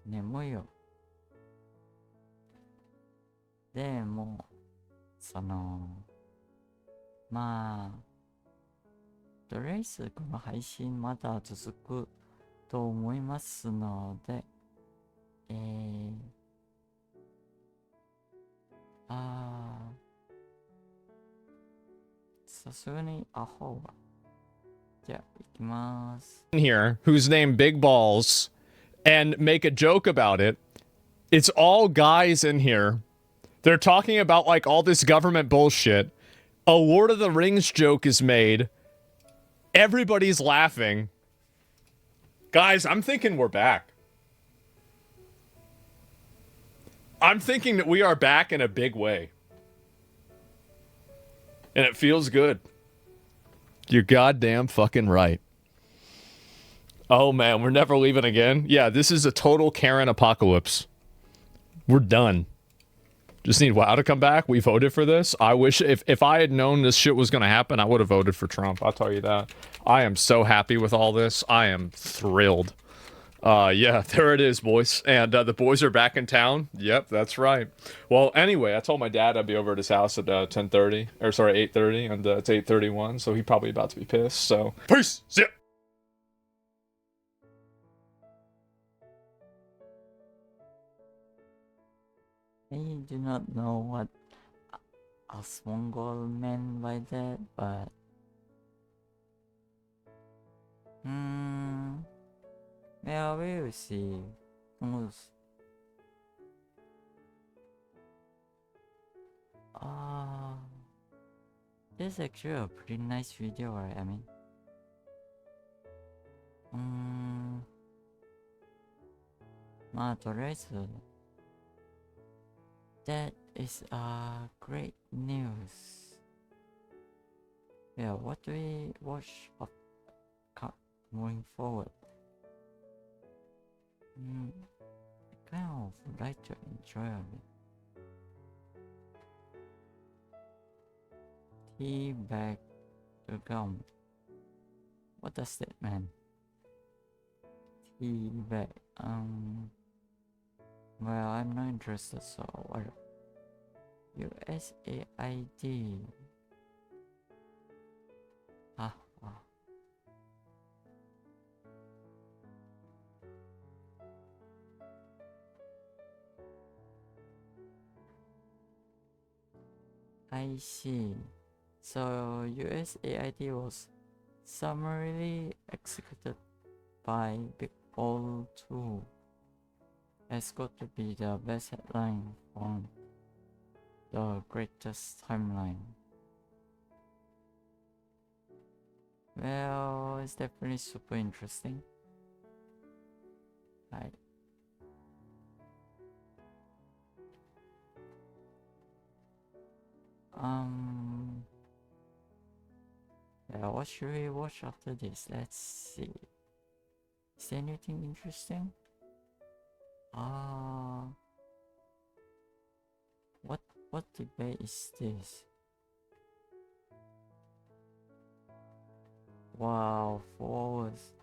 眠いよ。でも、まあ、とりあえずこの配信まだ続くと思いますので、さすがにアホは。じゃあ、行きます。Here, who's named Big Balls, and make a joke about it. It's all guys in here. They're talking about like all this government bullshit. A Lord of the Rings joke is made. Everybody's laughing. Guys, I'm thinking we're back. I'm thinking that we are back in a big way. And it feels good. You're goddamn fucking right. Oh man, we're never leaving again. Yeah, this is a total Karen apocalypse. We're done. Just need WoW to come back. We voted for this. I wish if I had known this shit was going to happen, I would have voted for Trump. I'll tell you that. I am so happy with all this. I am thrilled. Yeah, there it is, boys. And the boys are back in town. Yep, that's right. Well, anyway, I told my dad I'd be over at his house at 10:30, or sorry, 8:30, and it's 8:31, so he's probably about to be pissed. So, peace. See ya. I do not know what asmongold meant by that, but well, we will see. This is actually a pretty nice video, right? I mean, that is great news. Yeah, what do we watch moving forward? I kind of like to enjoy it. Tea bag to gum. What does that mean? Tea bag. Well, I'm not interested, so what? USAID. I see. So USAID was summarily executed by Big Ball 2. Has got to be the best headline on the greatest timeline. Well, it's definitely super interesting. Right. Yeah, what should we watch after this? Let's see. Is there anything interesting? What debate is this? Wow, 4 hours.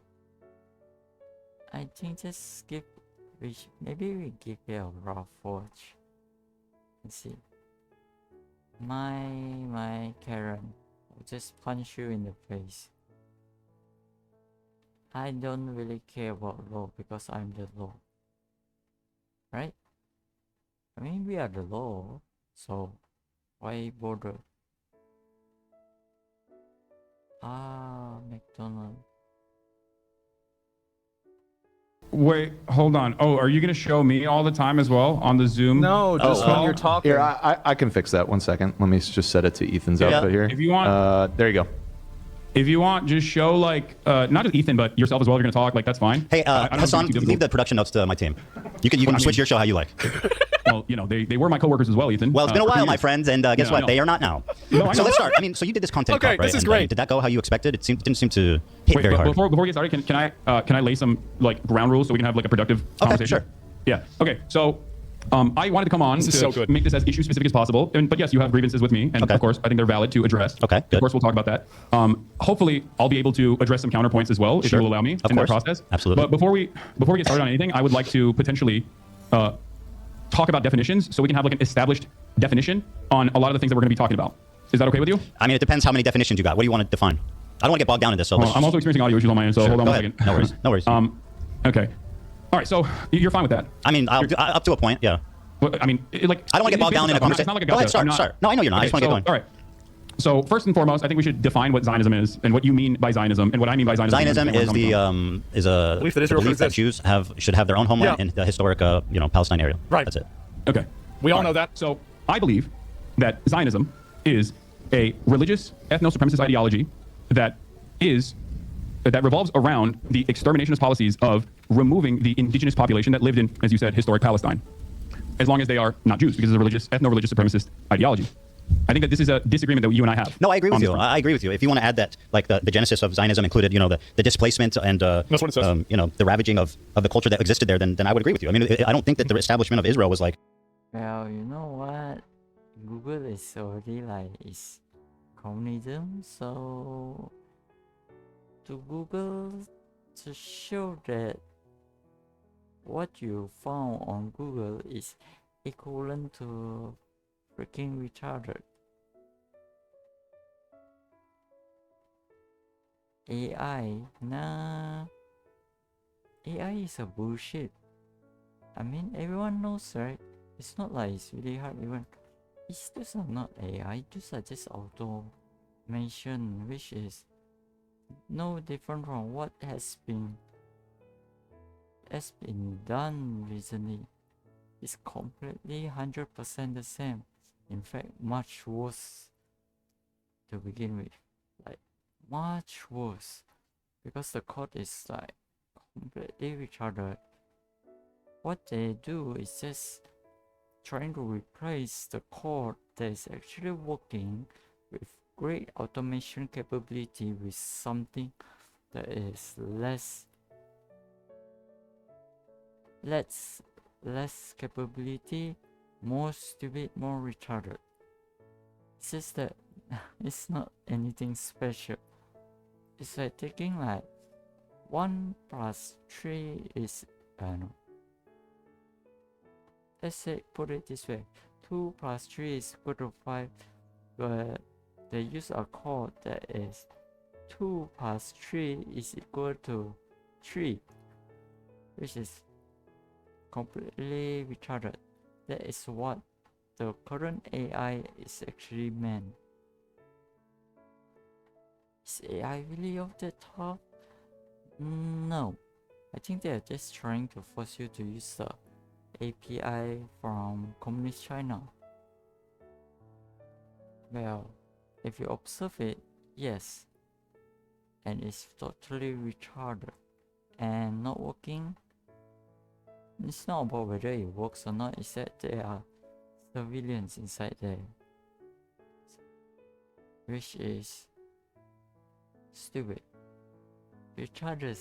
I think just skip. Maybe we give it a rough watch. Let's see. My Karen, I'll just punch you in the face. I don't really care about law because I'm the law. Right? I mean, we are the law, so why bother? McDonald's. Wait, hold on. Oh, are you going to show me all the time as well on the Zoom? No, just when you're talking. Here, I can fix that. 1 second. Let me just set it to Ethan's output here. If you want, there you go. If you want, just show like not just Ethan, but yourself as well. You're going to talk. Like that's fine. Hey, Hassan, leave the production notes to my team. You can switch your show how you like. Well, you know, they were my coworkers as well, Ethan. Well, it's been a while, my friends, and guess what? They are not now. No, so let's start. I mean, so you did this content Okay, call, right? this is And, great. did that go how you expected? It didn't seem to hit very hard. Before we get started, can I lay some like ground rules so we can have like a productive conversation? Sure. Yeah. Okay. So. I wanted to come on to make this as issue specific as possible. But yes, you have grievances with me. And of course, I think they're valid to address. Okay, good. Of course, we'll talk about that. Hopefully, I'll be able to address some counterpoints as well, if you will allow me in that process. Absolutely. But before we get started on anything, I would like to potentially talk about definitions so we can have like an established definition on a lot of the things that we're going to be talking about. Is that okay with you? I mean, it depends how many definitions you got. What do you want to define? I don't want to get bogged down in this. So I'm also experiencing audio issues on my end, so hold on Go 1 ahead. second. No worries. No worries. Okay. All right, so you're fine with that? I mean, up to a point, yeah. Well, I mean, like I don't want to get bogged down in a conversation. It's not like a Go ahead, gotcha. start. No, I know you're not. I just want to get going. All right. So first and foremost, I think we should define what Zionism is and what you mean by Zionism and what I mean by Zionism. Zionism is a belief that Jews should have their own homeland in the historic Palestine area. Right. That's it. Okay. We all know that. So I believe that Zionism is a religious ethno-supremacist ideology that revolves around the exterminationist policies of removing the indigenous population that lived in, as you said, historic Palestine, as long as they are not Jews, because it's a religious, ethno-religious supremacist ideology. I think that this is a disagreement that you and I have. No, I agree with you. I agree with you. If you want to add that, like the genesis of Zionism included, the displacement and that's what it says. The ravaging of the culture that existed there, then I would agree with you. I mean, I don't think that the establishment of Israel was like. Well, you know what? Google is already like is communism, so to Google to show that what you found on Google is equivalent to freaking retarded. AI, nah. AI is a bullshit. I mean, everyone knows, right? It's not like it's really hard even. Those are not AI, those are just automation, which is no different from what has been done recently. It's completely 100% the same. In fact, much worse to begin with. Like, much worse. Because the code is like completely retarded. What they do is just trying to replace the code that is actually working with great automation capability with something that is less capability, more stupid, more retarded. It's just that it's not anything special. It's like taking like 1 plus 3 is let's say put it this way, 2 plus 3 is equal to 5, but they use a code that is 2 plus 3 is equal to 3, which is completely retarded. That is what the current AI is actually meant. Is AI really off the top? No. I think they're just trying to force you to use the API from Communist China. Well, if you observe it, yes. And it's totally retarded and not working. It's not about whether it works or not, it's that there are civilians inside there. Which is stupid. Retarded.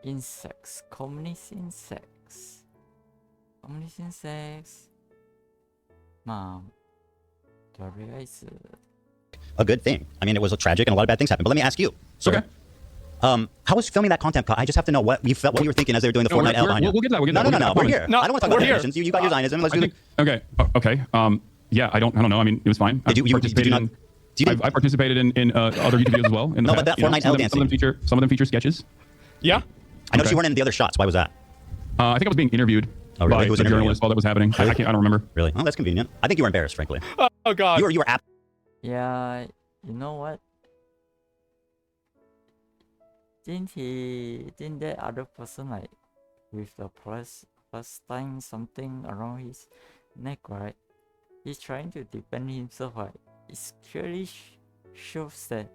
Insects. Communist insects. Communist insects. Mom. Daria is a good thing. I mean, it was tragic and a lot of bad things happened. But let me ask you. Sir, how was filming that content? I just have to know what you were thinking as they were doing the Fortnite L behind you. We'll get that. No. We're here. No, I don't want to talk about Zionism. You got your Zionism. Let's do it. Okay. Okay. Yeah, I don't know. I mean, it was fine. I participated in other YouTube videos as well. No, but that Fortnite L dancing. Some of them feature sketches. Yeah. I noticed you weren't in the other shots. Why was that? I think I was being interviewed by a journalist while that was happening. I don't remember. Really? Oh, that's convenient. I think you were embarrassed, frankly. Oh God. You were apt. Yeah, you know what? Didn't that other person like with the plus sign something around his neck, right? He's trying to defend himself, right? It clearly shows that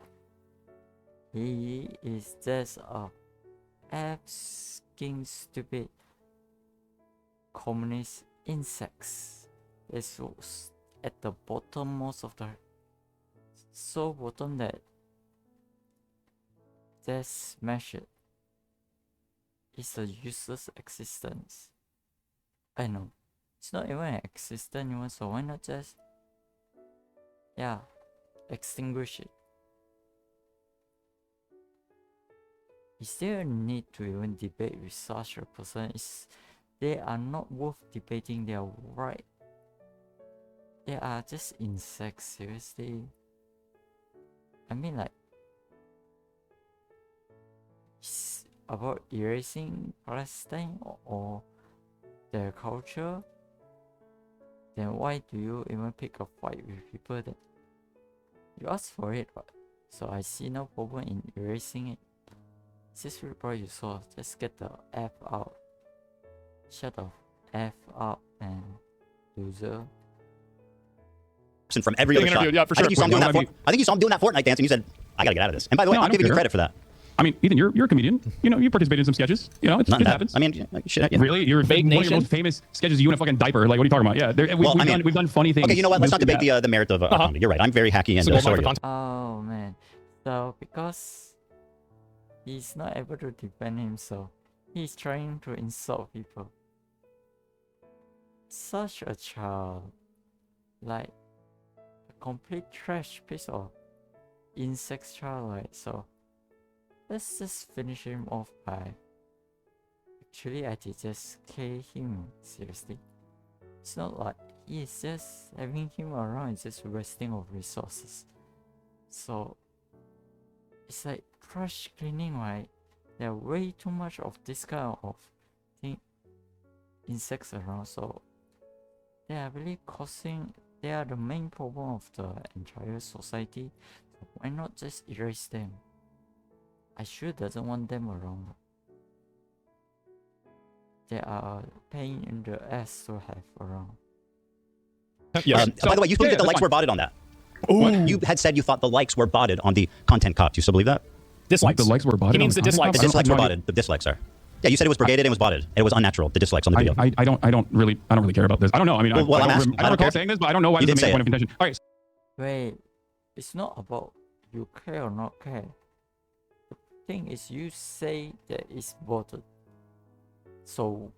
he is just a asking stupid communist insects. It's at the bottom most of the so bottom that just smash it. It's a useless existence. I know. It's not even an existent even, so why not just extinguish it? Is there a need to even debate with such a person? They are not worth debating, they are right. They are just insects, seriously. I mean, like, it's about erasing Palestine or their culture. Then why do you even pick a fight with people that you asked for it, right? So I see no problem in erasing it. This report you saw, just get the F out. Shut the F up and loser. From every other shot. Yeah, for sure. I think you saw him doing that Fortnite dance and you said, I gotta get out of this. And by the way, I'm giving you credit for that. I mean, Ethan, you're a comedian. You know, you participated in some sketches. You know, it happens. I mean, really, you're Fake one of Nation? your most famous sketches. You in a fucking diaper. Like, what are you talking about? Yeah, we've done funny things. Okay, you know what? Let's not debate the merit of comedy. You're right. I'm very hacky and so are you. Oh man. So because he's not able to defend himself, he's trying to insult people. Such a child. Like a complete trash piece of insect child, right? So let's just finish him off by... Actually, I did just kill him, seriously. It's not like he's just having him around, it's just wasting of resources. So, it's like trash cleaning, right? There are way too much of this kind of insects around, so they are really causing... They are the main problem of the entire society. So why not just erase them? I sure doesn't want them around. They are a pain in the ass to have around. Yes. By the way, you think that the likes were botted on that? What? You had said you thought the likes were botted on the content cop. Do you still believe that? Dislikes. The likes were botted. He means the dislikes. The dislikes were botted. The dislikes are. Yeah, you said it was brigaded and it was botted. It was unnatural. The dislikes on the video. I don't really care about this. I don't know. I mean, I don't recall saying this, but I don't know why this is a main point of contention. All right. Wait, it's not about you care or not care. The thing is, you say that it's botted. So,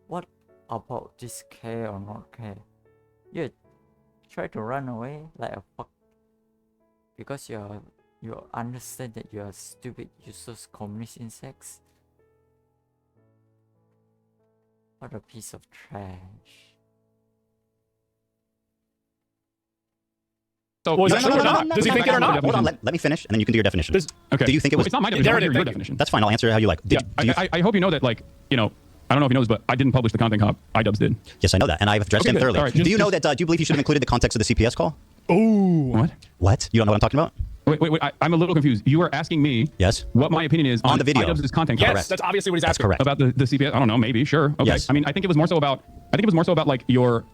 what about this care or not care? You try to run away like a fuck because you understand that you are stupid, useless communist insects. What a piece of trash. So, does he think it or not? Hold on, let me finish, and then you can do your definition. Okay. Do you think it was? It's not my definition. Your definition. That's fine. I'll answer how you like. I hope you know that, like, you know, I don't know if you know this, but I didn't publish the content cop. iDubbbz did. Yes, I know that, and I've addressed him thoroughly. Right, do you know that? Do you believe he should have included the context of the CPS call? Oh. What? What? You don't know what I'm talking about? Wait. I'm a little confused. You are asking me Yes. what my opinion is on the video. iDubbbz' content. Yes, Correct. that's obviously what he's That's asking. correct. About the CPS. I don't know. Maybe. Sure. Okay. Yes. I mean, I think it was more so about like your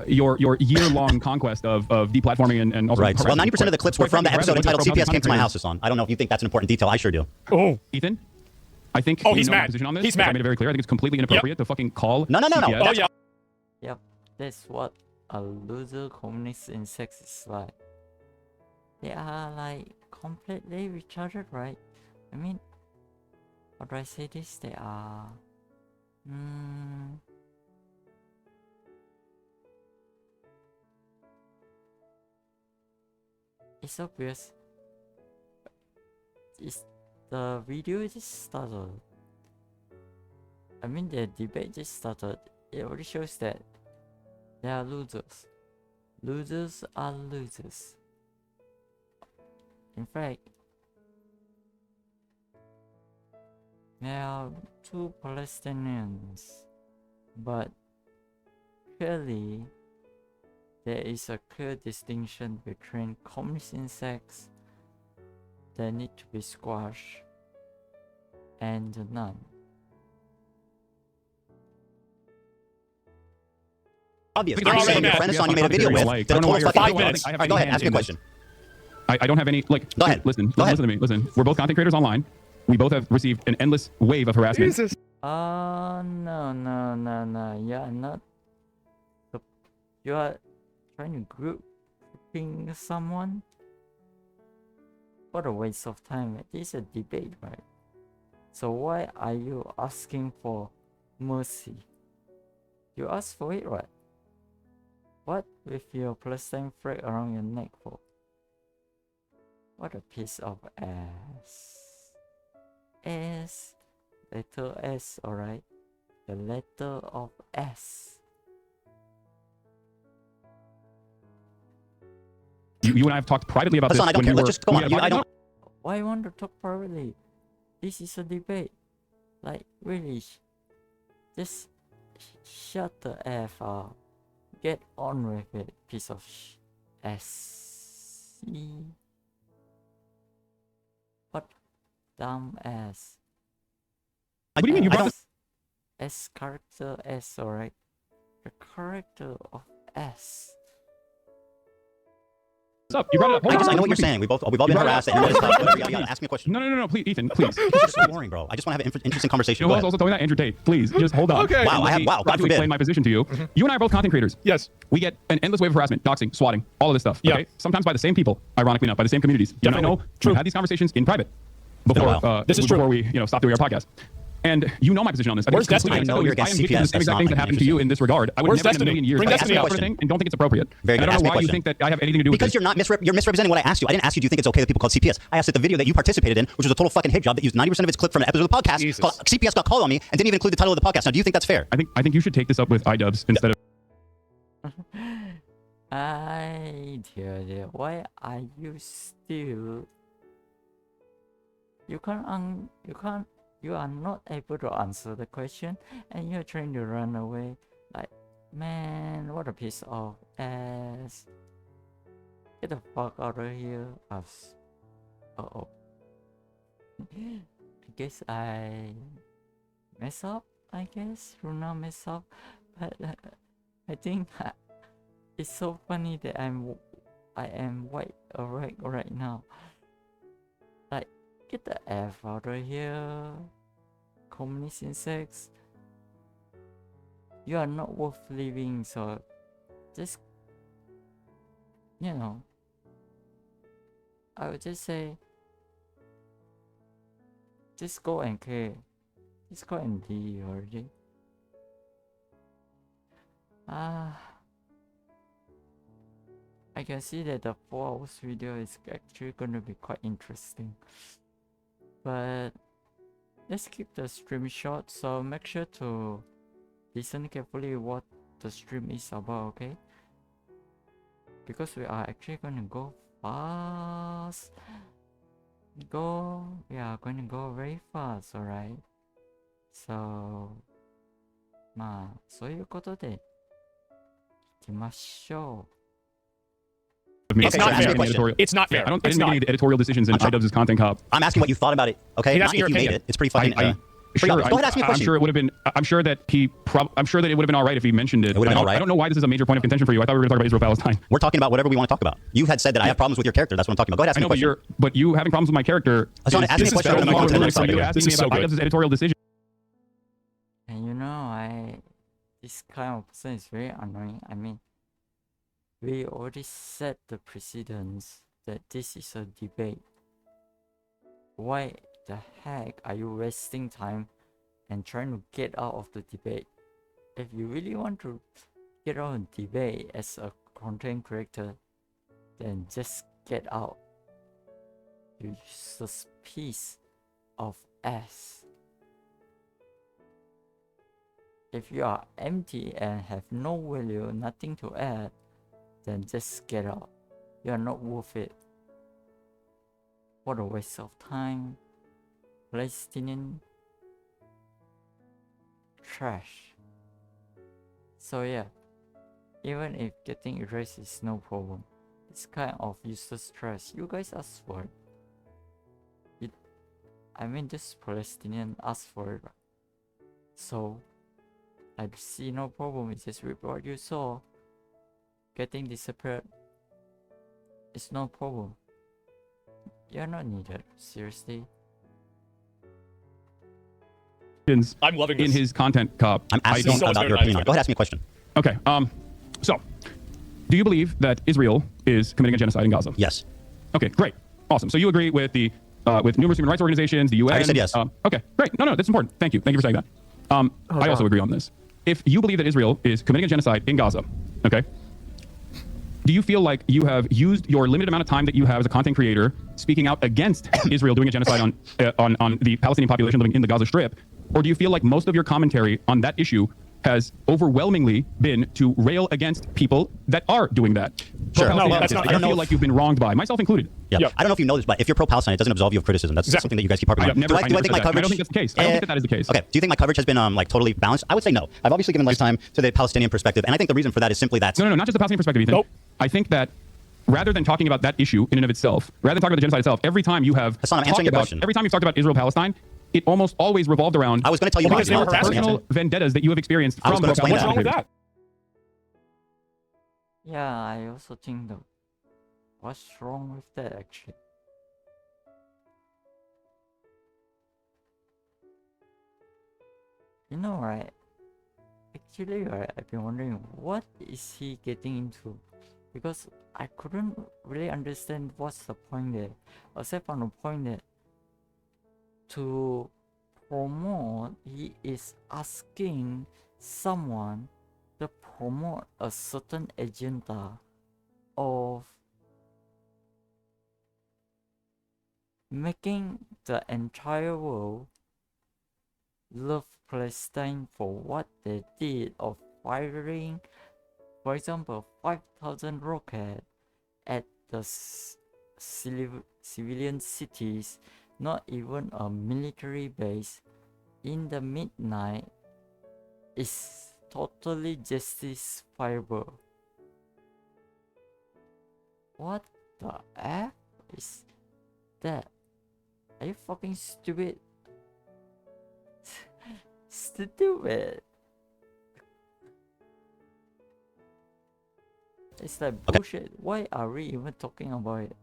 year-long conquest of deplatforming and also Right. Well, harassment. 90% of the clips were from the episode entitled "CPS Came to My House" is on. I don't know if you think that's an important detail. I sure do. Oh, Ethan, I think Oh, you he's know my mad. position on this. He's I mad. made it very clear. I think it's completely inappropriate to fucking call. No. CPS. oh yeah. Yep, that's what a loser communist insect is like. They are like completely retarded, right? I mean, how do I say this? They are. It's obvious. The video just started. I mean, the debate just started. It already shows that they are losers. Losers are losers. In fact, there are two Palestinians, but clearly there is a clear distinction between communist insects that need to be squashed and none. Obvious. They're I'm already saying your mad. friend is on you made a video with. Like, That I don't know total why fucking you're- 5 minutes. I have All right, go any ahead. hand Ask me a in this. question. I don't have any like. Go ahead. Listen. Go ahead. Listen to me. Listen. We're both content creators online. We both have received an endless wave of harassment. Jesus. No. You are not. You are trying to grouping someone. What a waste of time. This is a debate, right? So why are you asking for mercy? You asked for it, right? What with your Palestine flag around your neck for? What a piece of ass. S. Letter S, alright? The letter of S. You and I have talked privately about Hassan, this. I don't when care. we Let's were- just go on. Yeah, I don't. Why you want to talk privately? This is a debate. Like, really. Just shut the F up. Get on with it, piece of S. What dumb ass. What do you mean? You brought up S character S, alright? The character of S. What's up? You brought it up. Hold I on. know what you're saying. We've all been You brought it harassed. up. And whatever, yada, yada. Ask me a question. No. Please, Ethan, please. You're so boring, bro. I just want to have an interesting conversation. You Go know ahead. who's also telling that? Andrew Tate. Please, just hold on. Okay. Wow, Let me God properly forbid. explain my position to you. You and I are both content creators. Yes. We get an endless wave of harassment, doxing, swatting, all of this stuff. Yeah. Okay? Sometimes by the same people, ironically enough, by the same communities. You and I know True. we've had these conversations in private before. Been a while. This is true. Before we, stop doing our podcast. And you know my position on this. I think Where's it's completely Destiny? I know you're acceptable. against I am guilty of the same CPS. exact things that That's happened to you in this regard. I would Where's never in a Destiny? million years Bring ask Destiny that up. sort of thing and don't think it's appropriate. Very And good. I don't Ask me know a why you question. think that I have anything to do with Because this. you're misrepresenting what I asked you. I didn't ask you, do you think it's okay that people call CPS? I asked that the video that you participated in, which was a total fucking hit job that used 90% of its clip from an episode of the podcast, Jesus. called CPS got called on me and didn't even include the title of the podcast. Now, do you think that's fair? I think you should take this up with iDubbbz instead of. Dear, why are you still? You are not able to answer the question, and you're trying to run away. Like, man, what a piece of ass! Get the fuck out of here, us. Uh-oh. I guess I mess up. I guess Runa mess up, but I think it's so funny that I am white awake right now. Like, get the F out of here, communist insects. You are not worth living, so just, I would just say, just go and clear. Just go and D already. I can see that the 4 hours video is actually going to be quite interesting. But let's keep the stream short, so make sure to listen carefully what the stream is about, okay? Because we are actually going to go fast. We are going to go very fast, alright? So, そういうことで、行きましょう。me. It's not fair. It's not fair. I didn't make any editorial decisions in iDubbbz's content cop. I'm asking what you thought about it. Okay, He's not asking if your you made opinion. it. It's pretty fucking. Sure, Go ahead, ask me a question. I'm sure it would have been. I'm sure that I'm sure that it would have been all right if he mentioned it. It would have been all right. I don't know why this is a major point of contention for you. I thought we were going to talk about Israel-Palestine. We're talking about whatever we want to talk about. You had said that I have problems with your character. That's what I'm talking about. Go ahead, ask me a question. But you having problems with my character. Ask me a question. You asking me about iDubbbz's editorial decision. And you know, this kind of person is very annoying. I mean, we already set the precedence that this is a debate. Why the heck are you wasting time and trying to get out of the debate? If you really want to get out of the debate as a content creator, then just get out. You useless piece of ass. If you are empty and have no value, nothing to add, then just get out. You are not worth it. What a waste of time. Palestinian trash. So yeah, even if getting erased is no problem, this kind of useless trash, you guys asked for it. I mean, this Palestinian asked for it. So I see no problem with this report you saw. Getting disappeared is no problem. You're not needed, seriously. I'm loving this. In his content cop. I'm asking about your opinion. Go ahead, ask me a question. Okay. So, do you believe that Israel is committing a genocide in Gaza? Yes. Okay, great. Awesome. So you agree with the with numerous human rights organizations, the UN? I already said yes. Okay, great. No, that's important. Thank you. Thank you for saying that. I also agree on this. If you believe that Israel is committing a genocide in Gaza, okay, do you feel like you have used your limited amount of time that you have as a content creator speaking out against Israel doing a genocide on the Palestinian population living in the Gaza Strip? Or do you feel like most of your commentary on that issue has overwhelmingly been to rail against people that are doing that? Sure. No, that's not. I feel like you've been wronged by, myself included. Yeah. Yep. I don't know if you know this, but if you're pro-Palestine, it doesn't absolve you of criticism. That's something that you guys keep harping on. Do I think my coverage? I don't think that's the case. I don't think that is the case. Okay. Do you think my coverage has been like totally balanced? I would say no. I've obviously given less time to the Palestinian perspective, and I think the reason for that is simply that. No, not just the Palestinian perspective, Ethan. Nope. I think that rather than talking about that issue in and of itself, rather than talking about the genocide itself, every time you have every time you've talked about Israel-Palestine, it almost always revolved around. I was going to tell you personal vendettas that you have experienced from what's wrong with that? Yeah, I also think that. What's wrong with that actually? You know, right? Actually, right, I've been wondering what is he getting into, because I couldn't really understand what's the point there, except from the point that to promote, he is asking someone to promote a certain agenda of making the entire world love Palestine for what they did of firing, for example, 5,000 rockets at the civilian cities, not even a military base, in the midnight, is totally justifiable. What the F is that? Are you fucking stupid? Stupid. It's like bullshit. Why are we even talking about it?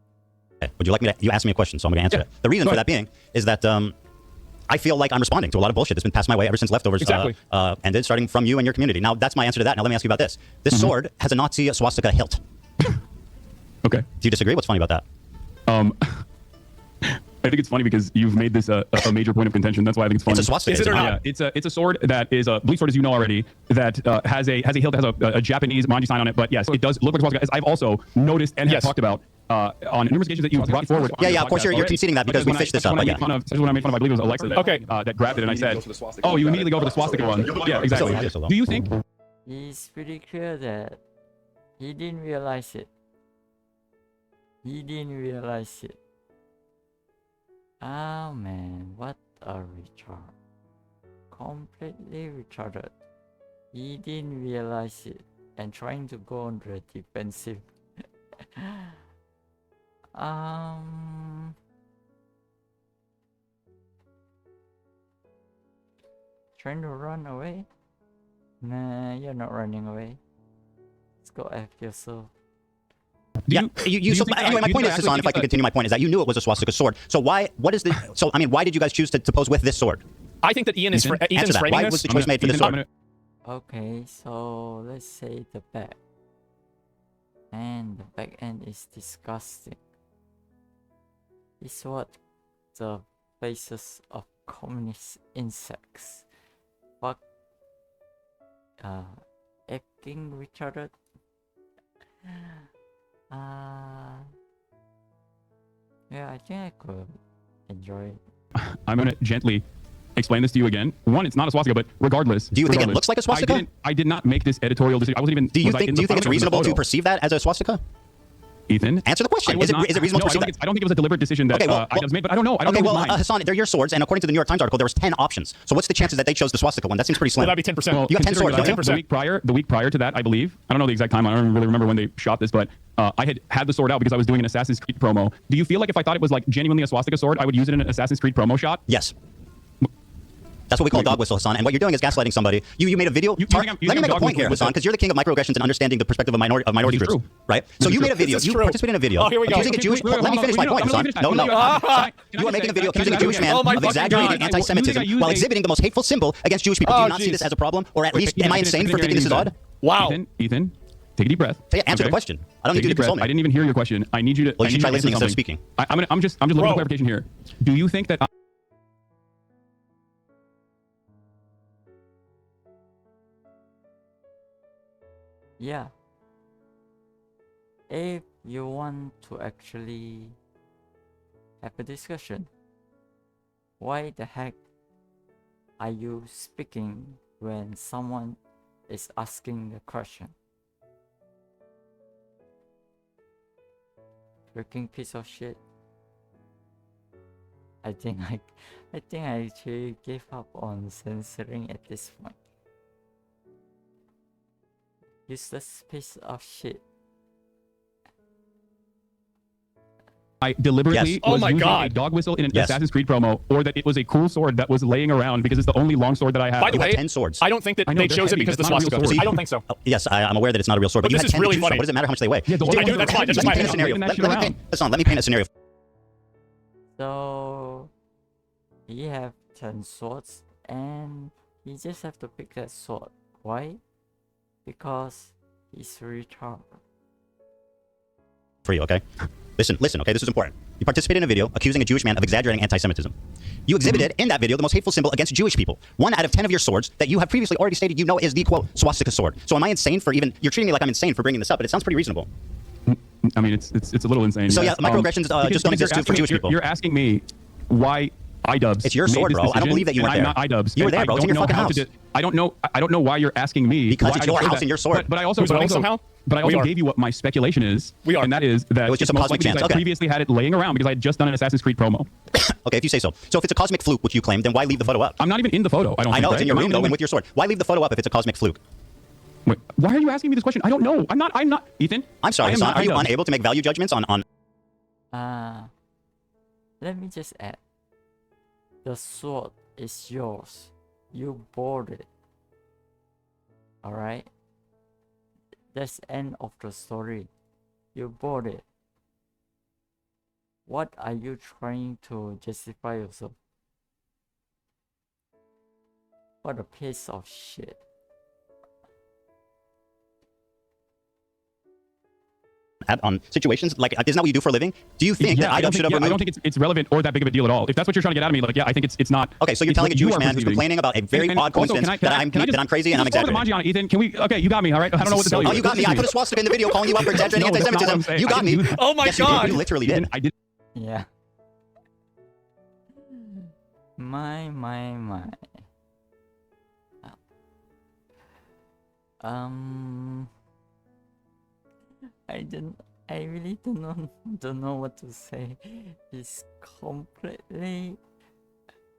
Okay. Would you like me to? You asked me a question, so I'm going to answer it. The reason for that being is that I feel like I'm responding to a lot of bullshit that's been passed my way ever since leftovers ended, starting from you and your community. Now, that's my answer to that. Now, let me ask you about this. This sword has a Nazi swastika hilt. Okay. Do you disagree? What's funny about that? I think it's funny because you've made this a major point of contention. That's why I think it's funny. It's a swastika. Is it or not? Yeah, it's a sword that is a bleach sword, as you know already, that has a hilt that has a Japanese manji sign on it. But yes, it does look like a swastika, as I've also noticed and have talked about on numerous occasions that you brought forward. Yeah, of course you're conceding that because we fished this up. But yeah. When I made fun of, I believe it was Alexa that grabbed it, and I said, "Oh, you immediately go for the swastika one." Yeah, exactly. Do you think? It's pretty clear that he didn't realize it. He didn't realize it. Oh man, what a retard. Completely retarded. He didn't realize it and trying to go on the defensive. Trying to run away? Nah, you're not running away. Let's go F yourself. Anyway, my point is, Hassan, if I can continue my point, is that you knew it was a swastika sword. So why did you guys choose to pose with this sword? I think that Ian's framing this. Why was the choice made for this sword? Okay, so let's say the back. And the back end is disgusting. It's what the faces of communist insects. Fuck. Acting retarded. Yeah, I think I could enjoy it. I'm gonna gently explain this to you again. One, it's not a swastika, but regardless. Do you think it looks like a swastika? I did not make this editorial decision. I wasn't even. Do you think it's reasonable to perceive that as a swastika? Ethan, answer the question. Is it reasonable to perceive that? I don't think it was a deliberate decision that IDubbbz made, but I don't know. I don't know. Hassan, they're your swords, and according to the New York Times article, there was 10 options. So what's the chances that they chose the swastika one? That seems pretty slim. Well, that'd be 10%. Well, you got 10 swords, don't you? The week prior to that, I believe. I don't know the exact time. I don't really remember when they shot this, but I had the sword out because I was doing an Assassin's Creed promo. Do you feel like if I thought it was like genuinely a swastika sword, I would use it in an Assassin's Creed promo shot? Yes. That's what we call dog whistle, Hassan. And what you're doing is gaslighting somebody. You made a video. Let me make a point here, Hassan, because you're the king of microaggressions and understanding the perspective of minority groups, right? So you made a video. You participated in a video. Oh, here we go. Accusing a Jewish. Let me finish my point, Hassan. No. You are making a video accusing a Jewish man of exaggerating anti-Semitism while exhibiting the most hateful symbol against Jewish people. Do you not see this as a problem, or at least am I insane for thinking this is odd? Wow. Ethan, take a deep breath. Answer the question. I don't need you to consult me. I didn't even hear your question. I need you to. Well, you should try listening instead of speaking. I'm just looking for clarification here. Do you think that? Yeah. If you want to actually have a discussion, why the heck are you speaking when someone is asking the question? Freaking piece of shit. I think I actually gave up on censoring at this point. Useless piece of shit. I deliberately was using a dog whistle in an Assassin's Creed promo, or that it was a cool sword that was laying around because it's the only long sword that I have. By the way, 10 swords. I don't think that they chose it because the swastika. I don't think so. Yes, I'm aware that it's not a real sword, but you this had is 10 really to choose from. funny. What does it matter how much they weigh? Yeah, that's fine. Let me paint a scenario. Let me paint a scenario. So he have 10 swords and he just have to pick that sword. Why? Because he's retarded. For you, okay? Listen, okay? This is important. You participated in a video accusing a Jewish man of exaggerating anti-Semitism. You exhibited in that video the most hateful symbol against Jewish people. 1 out of 10 of your swords that you have previously already stated you know is the, quote, swastika sword. So am I insane for even... You're treating me like I'm insane for bringing this up, but it sounds pretty reasonable. I mean, it's a little insane. So yeah, microaggressions just don't exist for Jewish people. You're asking me why IDubbbz. It's your sword, bro. I don't believe that you were there. I'm not IDubbbz. You were there, bro. It's in your fucking house. I don't know why you're asking me. Because it's your house and your sword. But I also gave you what my speculation is. And that is that it was just a cosmic chance. I previously had it laying around because I had just done an Assassin's Creed promo. Okay, if you say so. So if it's a cosmic fluke, which you claim, then why leave the photo up? I'm not even in the photo. I know it's in your room though, and with your sword. Why leave the photo up if it's a cosmic fluke? Wait, why are you asking me this question? I don't know. I'm not. Ethan. I'm sorry, Hassan. Are you unable to make value judgments on? Let me just add. The sword is yours. You bought it. Alright? That's the end of the story. You bought it. What are you trying to justify yourself? What a piece of shit. On situations like, isn't that what you do for a living? Do you think that IDubbbz should have removed? I don't think it's relevant or that big of a deal at all. If that's what you're trying to get out of me, like, yeah, I think it's not. Okay, so you're telling a Jewish man who's complaining about a very odd coincidence that I'm crazy and I'm exaggerating. Ethan, can we? Okay, you got me. All right, I don't know what to tell you. Oh, you got me. I put a swastika in the video calling you out for exaggerating anti-Semitism. You got me. Oh my God! You literally did. I did. Yeah. My. I really don't know what to say. He's completely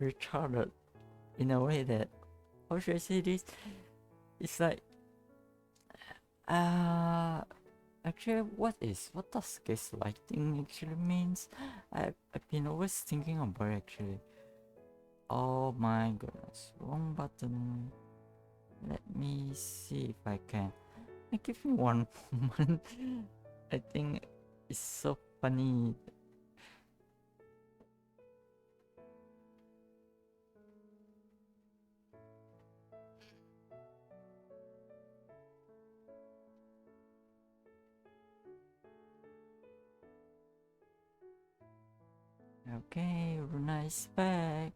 retarded in a way that, how should I say this? It's like Actually, what does gaslighting actually means? I've been always thinking about it actually. Oh my goodness, wrong button. Let me see if I can. Give me one moment. I think it's so funny. Okay, Runa is back.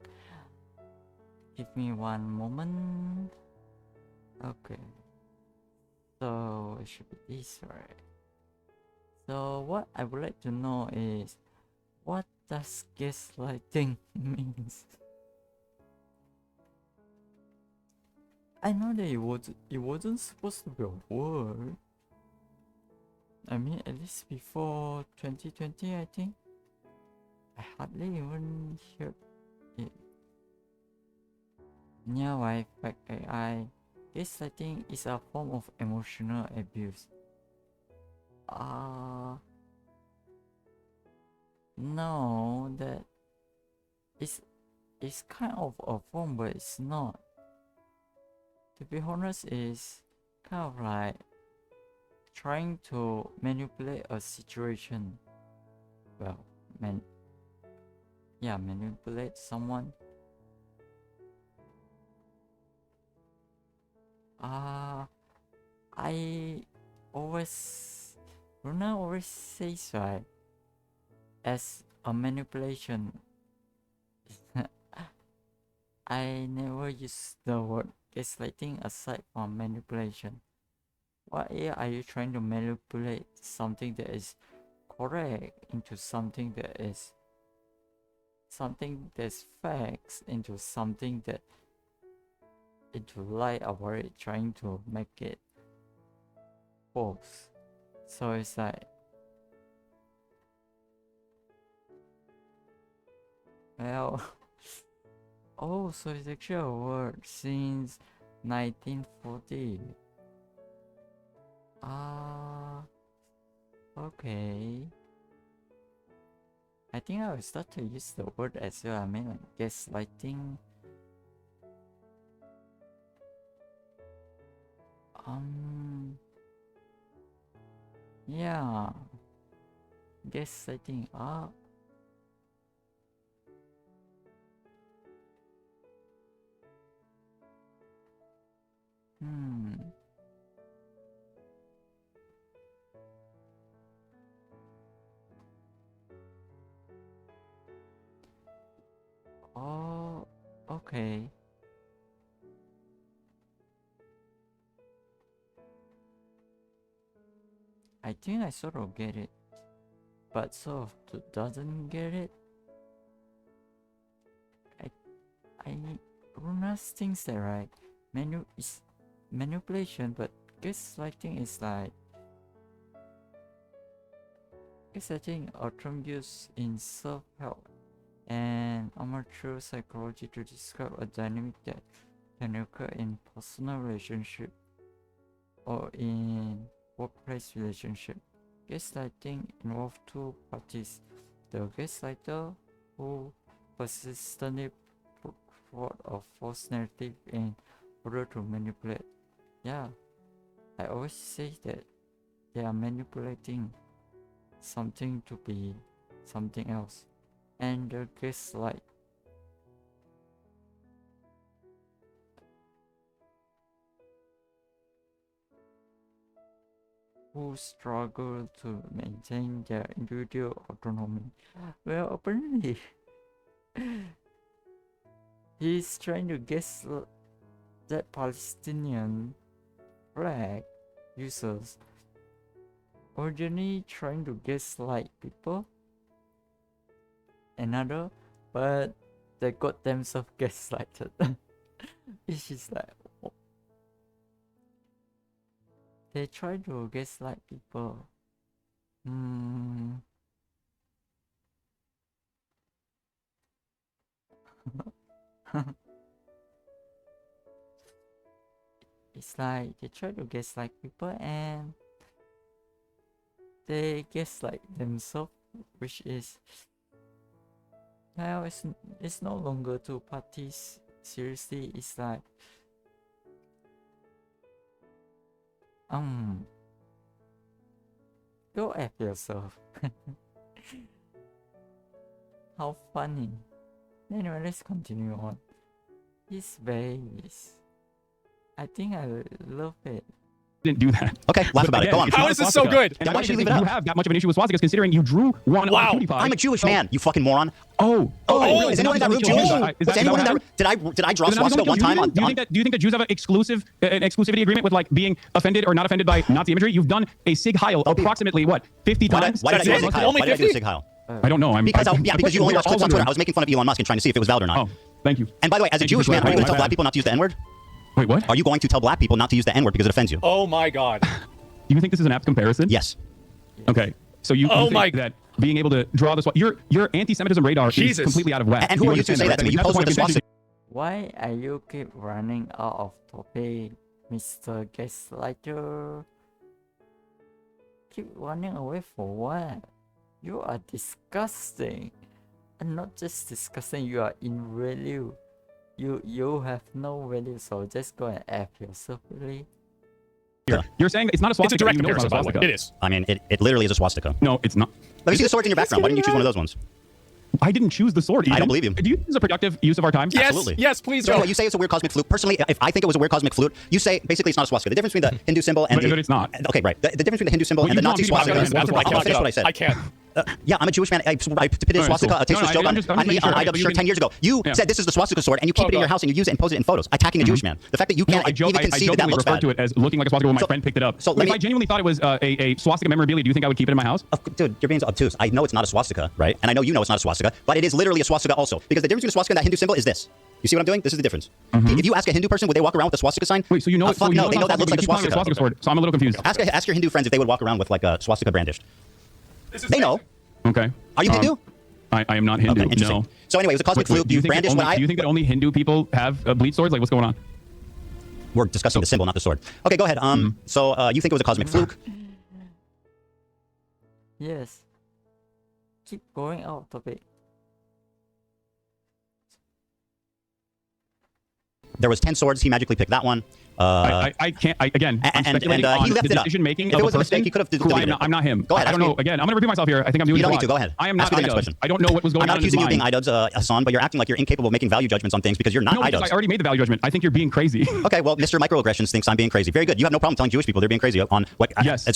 Give me one moment. Okay. So it should be this, right? So what I would like to know is, what does gaslighting means? I know that it wasn't supposed to be a word. I mean, at least before 2020, I think. I hardly even heard it. Now I fact AI. Gaslighting is a form of emotional abuse. No, that it's kind of a form, but it's not. To be honest, it's kind of like trying to manipulate a situation. Well, manipulate someone. Runa always says, right, as a manipulation. I never use the word gaslighting aside from manipulation. Why are you trying to manipulate something that is correct into something that's facts into something that into lie about it, trying to make it false? So it's like, well, oh, so it's actually a word since 1940. Okay. I think I will start to use the word as well. I mean, like gaslighting. Yeah. Gaslighting. Oh, okay. I think I sort of get it, but sort of doesn't get it. Runa thinks that, right, is manipulation, but gaslighting is like gaslighting a term used in self-help and amateur psychology to describe a dynamic that can occur in personal relationship or in workplace relationship. Gaslighting involves two parties: the gaslighter, who persistently put forward a false narrative in order to manipulate. Yeah, I always say that they are manipulating something to be something else. And the gaslight, who struggle to maintain their individual autonomy. Well, apparently, he's trying to guess that Palestinian flag users originally trying to gaslight people, another, but they got themselves gaslighted. It's just like, they try to gaslight people. It's like they try to gaslight people, and they gaslight themselves, which is now it's no longer two parties. Seriously, it's like go F yourself. How funny. Anyway, let's continue on. His base. I think I love it. Didn't do that. Okay, laugh about it. Go on. How is this so good? And why should you have that much of an issue with swastikas considering you drew one on PewDiePie? I'm a Jewish man, you fucking moron. Really? Is anyone in that room Jewish? Is anyone in that room? Did I draw swastika one time on? Do you think that Jews have an exclusivity agreement with like being offended or not offended by Nazi imagery? You've done a Sig Heil approximately what 50 times? Why did I do a Sig Heil? Why did I do a Sig Heil? I don't know. Because you only watch clips on Twitter. I was making fun of Elon Musk and trying to see if it was valid or not. Oh, thank you. And by the way, as a Jewish man, are you going to tell black people not to use the N-word? Wait, what? Are you going to tell black people not to use the N-word because it offends you? Oh my God. Do you think this is an apt comparison? Yes. Okay. So you think that being able to draw this, your anti-Semitism radar is completely out of whack. And who are you to say that to me? You posted the swastika. Why are you keep running out of topic, Mr. Gaslighter? Keep running away for what? You are disgusting. And not just disgusting, you are in value. You have no value, so just go and F yourself, really. You're saying it's not a swastika. It's a direct comparison, by the way. It is. I mean, it literally is a swastika. No, it's not. Let me see the swords in your background. Why didn't you choose one of those ones? I didn't choose the sword. I don't believe you. Do you think it's a productive use of our time? Yes, Absolutely. yes, please. So you say it's a weird cosmic flute. Personally, if I think it was a weird cosmic flute, you say basically it's not a swastika. The difference between the Hindu symbol and but it's not. Okay, right. The difference between the Hindu symbol and the Nazi swastika. I'll finish what I said. I can't. Yeah, I'm a Jewish man. I did a swastika, a tasteless joke on IW shirt 10 years ago. You said this is the swastika sword, and you keep it in your house and you use it and pose it in photos, attacking a Jewish man. The fact that you can't even concede that looks bad. I jokingly referred to it as looking like a swastika when my friend picked it up. So if I genuinely thought it was a swastika memorabilia, do you think I would keep it in my house? Dude, you're being obtuse. I know it's not a swastika, right? And I know you know it's not a swastika, but it is literally a swastika also. Because the difference between a swastika and that Hindu symbol is this. You see what I'm doing? This is the difference. If you ask a Hindu person, would they walk around with a swastika sign? Wait, so you know fuck no, they know that looks like a swastika. Sword. So I'm a little confused. Ask your Hindu friends if they would walk around with like a swastika brandished. They know. Okay. Are you Hindu? I am not Hindu. Okay, no. So anyway, it was a cosmic flute. Do you think that only Hindu people have bleed swords? Like, what's going on? We're discussing the symbol, not the sword. Okay, go ahead. So you think it was a cosmic fluke? Yes. Keep going out of topic. There was 10 swords. He magically picked that one. I can't. Again, I'm speculating on he left the decision making of a person. He could have deleted it. I'm not him. Go ahead. I don't know. Again, I'm going to repeat myself here. I think I'm doing. You don't it need to. Go ahead. I am not Ask me the next question. I don't know what was going on. I'm not accusing you of being IDubs, Hassan, but you're acting like you're incapable of making value judgments on things because you're not no, IDubs. I already made the value judgment. I think you're being crazy. Okay, well, Mr. Microaggressions thinks I'm being crazy. Very good. You have no problem telling Jewish people they're being crazy on what. Yes.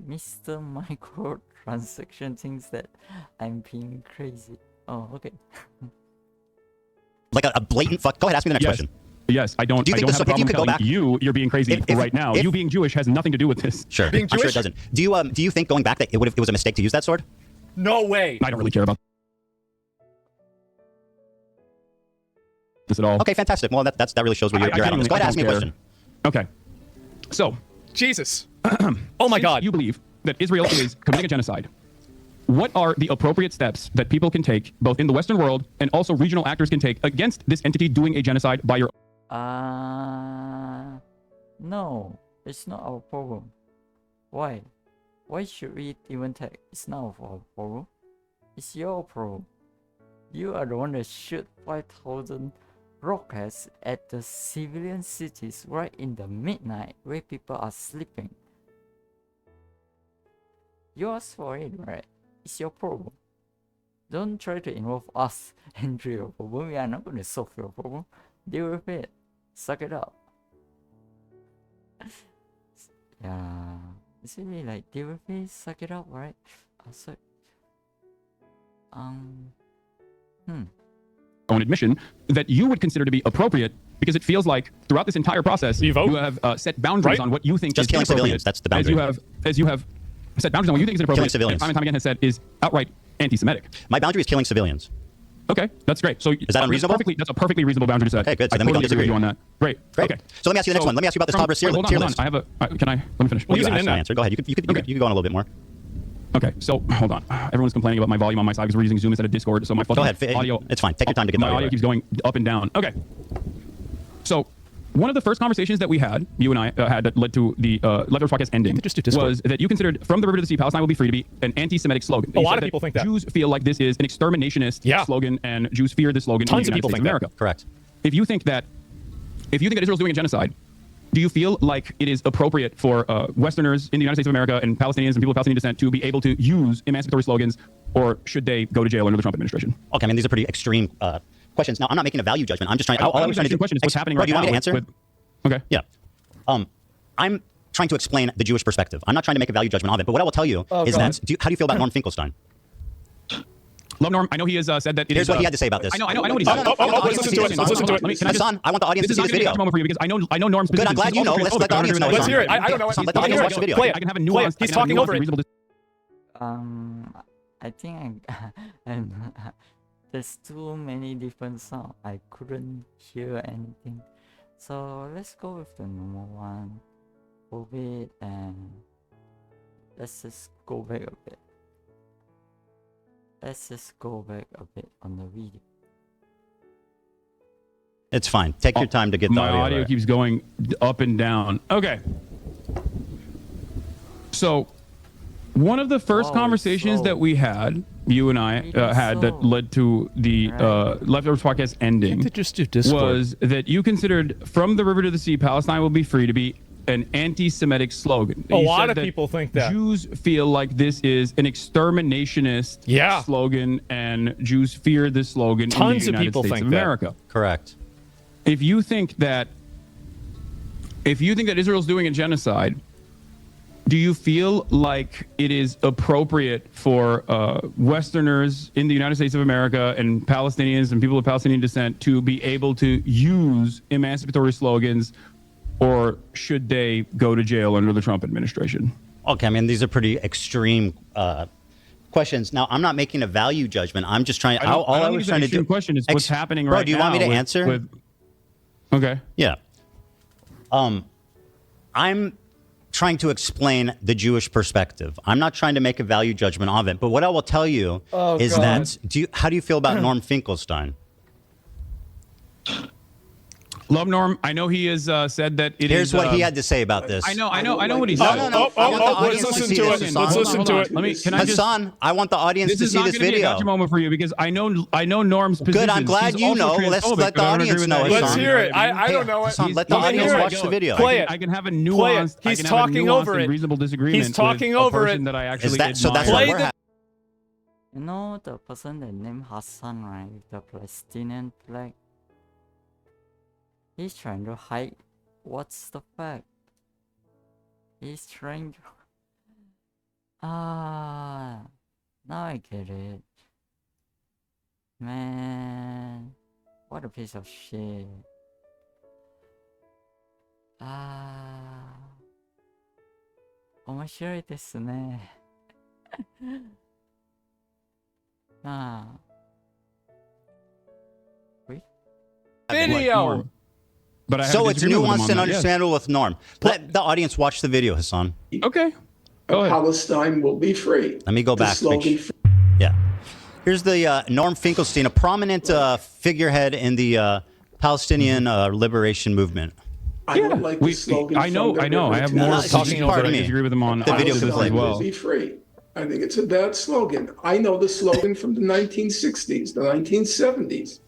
Mr. Microtransaction thinks that I'm being crazy. Oh, okay. Like a blatant fuck. Go ahead, ask me the next question. Yes, I don't. Do you think I don't have a problem telling back? you're being crazy right now. You being Jewish has nothing to do with this. Sure, I'm sure it doesn't. Do you think going back that it was a mistake to use that sword? No way. I don't really care about this at all. Okay, fantastic. Well, that really shows where you're at on this. Go ahead, ask me a question. Okay, so Jesus. Oh my God. You believe that Israel is committing a genocide. What are the appropriate steps that people can take, both in the Western world and also regional actors can take against this entity doing a genocide by your? No, it's not our problem. Why? Why should we even take? It's not our problem. It's your problem. You are the one that shoot 5,000 rockets at the civilian cities right in the midnight where people are sleeping. You asked for it, right? It's your problem. Don't try to involve us into your problem. We are not going to solve your problem. Deal with it. Suck it up. Yeah. It's really like, deal with it, suck it up, right? Also, own admission that you would consider to be appropriate because it feels like throughout this entire process you have set boundaries on what you think just is killing inappropriate. Civilians. That's the boundary. As you have set boundaries on what you think is inappropriate. Killing civilians. And time and time again has said is outright anti-Semitic. My boundary is killing civilians. Okay, that's great. So is that unreasonable? That's a perfectly reasonable boundary to set. Okay, good. So I then we don't totally agree disagree with you on that. Great. Okay. So let me ask you the next one. Let me ask you about this Taliban Hold on. list. I have a. Can I? Let me finish. Well, you can answer. Go ahead. You could go on a little bit more. Okay, so hold on. Everyone's complaining about my volume on my side because we're using Zoom instead of Discord. So my Go ahead. audio. It's fine. Take your time to get my the audio keeps going up and down. Okay. So one of the first conversations that we had, you and I had, that led to the Leftovers podcast ending, was that you considered "From the River to the Sea, Palestine will be free" to be an anti-Semitic slogan. A lot of people think that. Jews feel like this is an exterminationist slogan, and Jews fear this slogan. Tons in the of people United States think of America. that. Correct. If you think that Israel's doing a genocide, do you feel like it is appropriate for Westerners in the United States of America and Palestinians and people of Palestinian descent to be able to use emancipatory slogans, or should they go to jail under the Trump administration? Okay, I mean, these are pretty extreme questions. Now, I'm not making a value judgment. I'm just trying. All I was trying to do question is what's happening right do you now. want me to answer? Okay. Yeah. I'm trying to explain the Jewish perspective. I'm not trying to make a value judgment of it. But what I will tell you is that how do you feel about Norm Finkelstein? Love Norm. I know he has said that. Here's what he had to say about this. I know what he said. Let's listen to it. Hassan, I want the audience to see this video. Moment for you because I know Norm's Good. I'm glad you know. Let's let the audience know. Let's hear it. I don't know. Let the audience watch the video. Play it. I can have a nuance. He's talking over it. I think there's too many different songs. I couldn't hear anything. So let's go with the number one. COVID, and let's just go back a bit. Let's just go back a bit on the video. It's fine. Take your time to get the my audio. audio right. keeps going up and down. Okay. So, one of the first conversations that we had, you and I had, that led to the Leftovers podcast ending was that you considered "From the River to the Sea, Palestine will be free" to be an anti-Semitic slogan. A lot of people think that. Jews feel like this is an exterminationist slogan, and Jews fear this slogan Tons in the of United people States think of that. America. Correct. If you think that Israel's doing a genocide, do you feel like it is appropriate for Westerners in the United States of America and Palestinians and people of Palestinian descent to be able to use emancipatory slogans, or should they go to jail under the Trump administration? Okay, I mean, these are pretty extreme questions. Now, I'm not making a value judgment. I'm just trying. All I was trying to do. Question is what's happening right now. Bro, do you want me to answer? Okay. Yeah. I'm trying to explain the Jewish perspective. I'm not trying to make a value judgment of it. But what I will tell you is that how do you feel about Norm Finkelstein? Love Norm. I know he has said that it Here's is. what he had to say about this. I know what he said. Let's listen to it. Let's listen to it. Hassan, I want the audience to see this This is not going to be a video. gotcha moment for you because I know Norm's position. Good, I'm glad you know. Let's let the audience know. Let's hear it. I don't know it. Hassan, let the audience watch the video. Play it. I can have a nuanced. He's talking over it. Reasonable disagreement. He's talking over it. That I actually Is that so? That's what we're having. You know the person that named Hassan, right? The Palestinian flag. He's trying to hide what's the fact. He's trying to... now I get it. Man, what a piece of shit. Omoshiroi desu ne. Video! But So it's nuanced and understandable with Norm. Let the audience watch the video, Hassan. Okay. Go ahead. Palestine will be free. Let me go back. Yeah. Here's the Norm Finkelstein, a prominent figurehead in the Palestinian liberation movement. I don't like the slogan. I know. I have more talking over. I disagree with him on the video as well. Be free. I think it's a bad slogan. I know the slogan from the 1960s, the 1970s.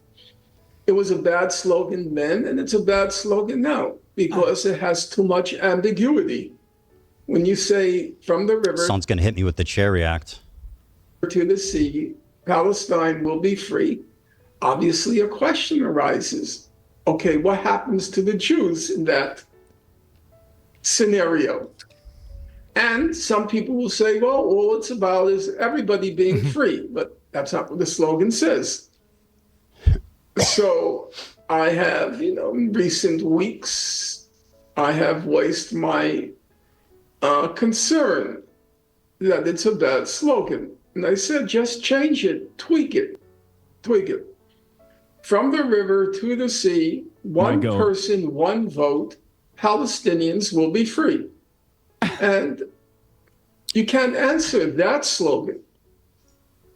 It was a bad slogan then, and it's a bad slogan now because it has too much ambiguity. When you say from the river Someone's going to hit me with the Cherry Act. to the sea, Palestine will be free. Obviously, a question arises. Okay, what happens to the Jews in that scenario? And some people will say, well, all it's about is everybody being free, but that's not what the slogan says. So I have, in recent weeks, I have voiced my concern that it's a bad slogan. And I said, just change it, tweak it twig it. From the river to the sea, one God. person, one vote, Palestinians will be free. And you can't answer that slogan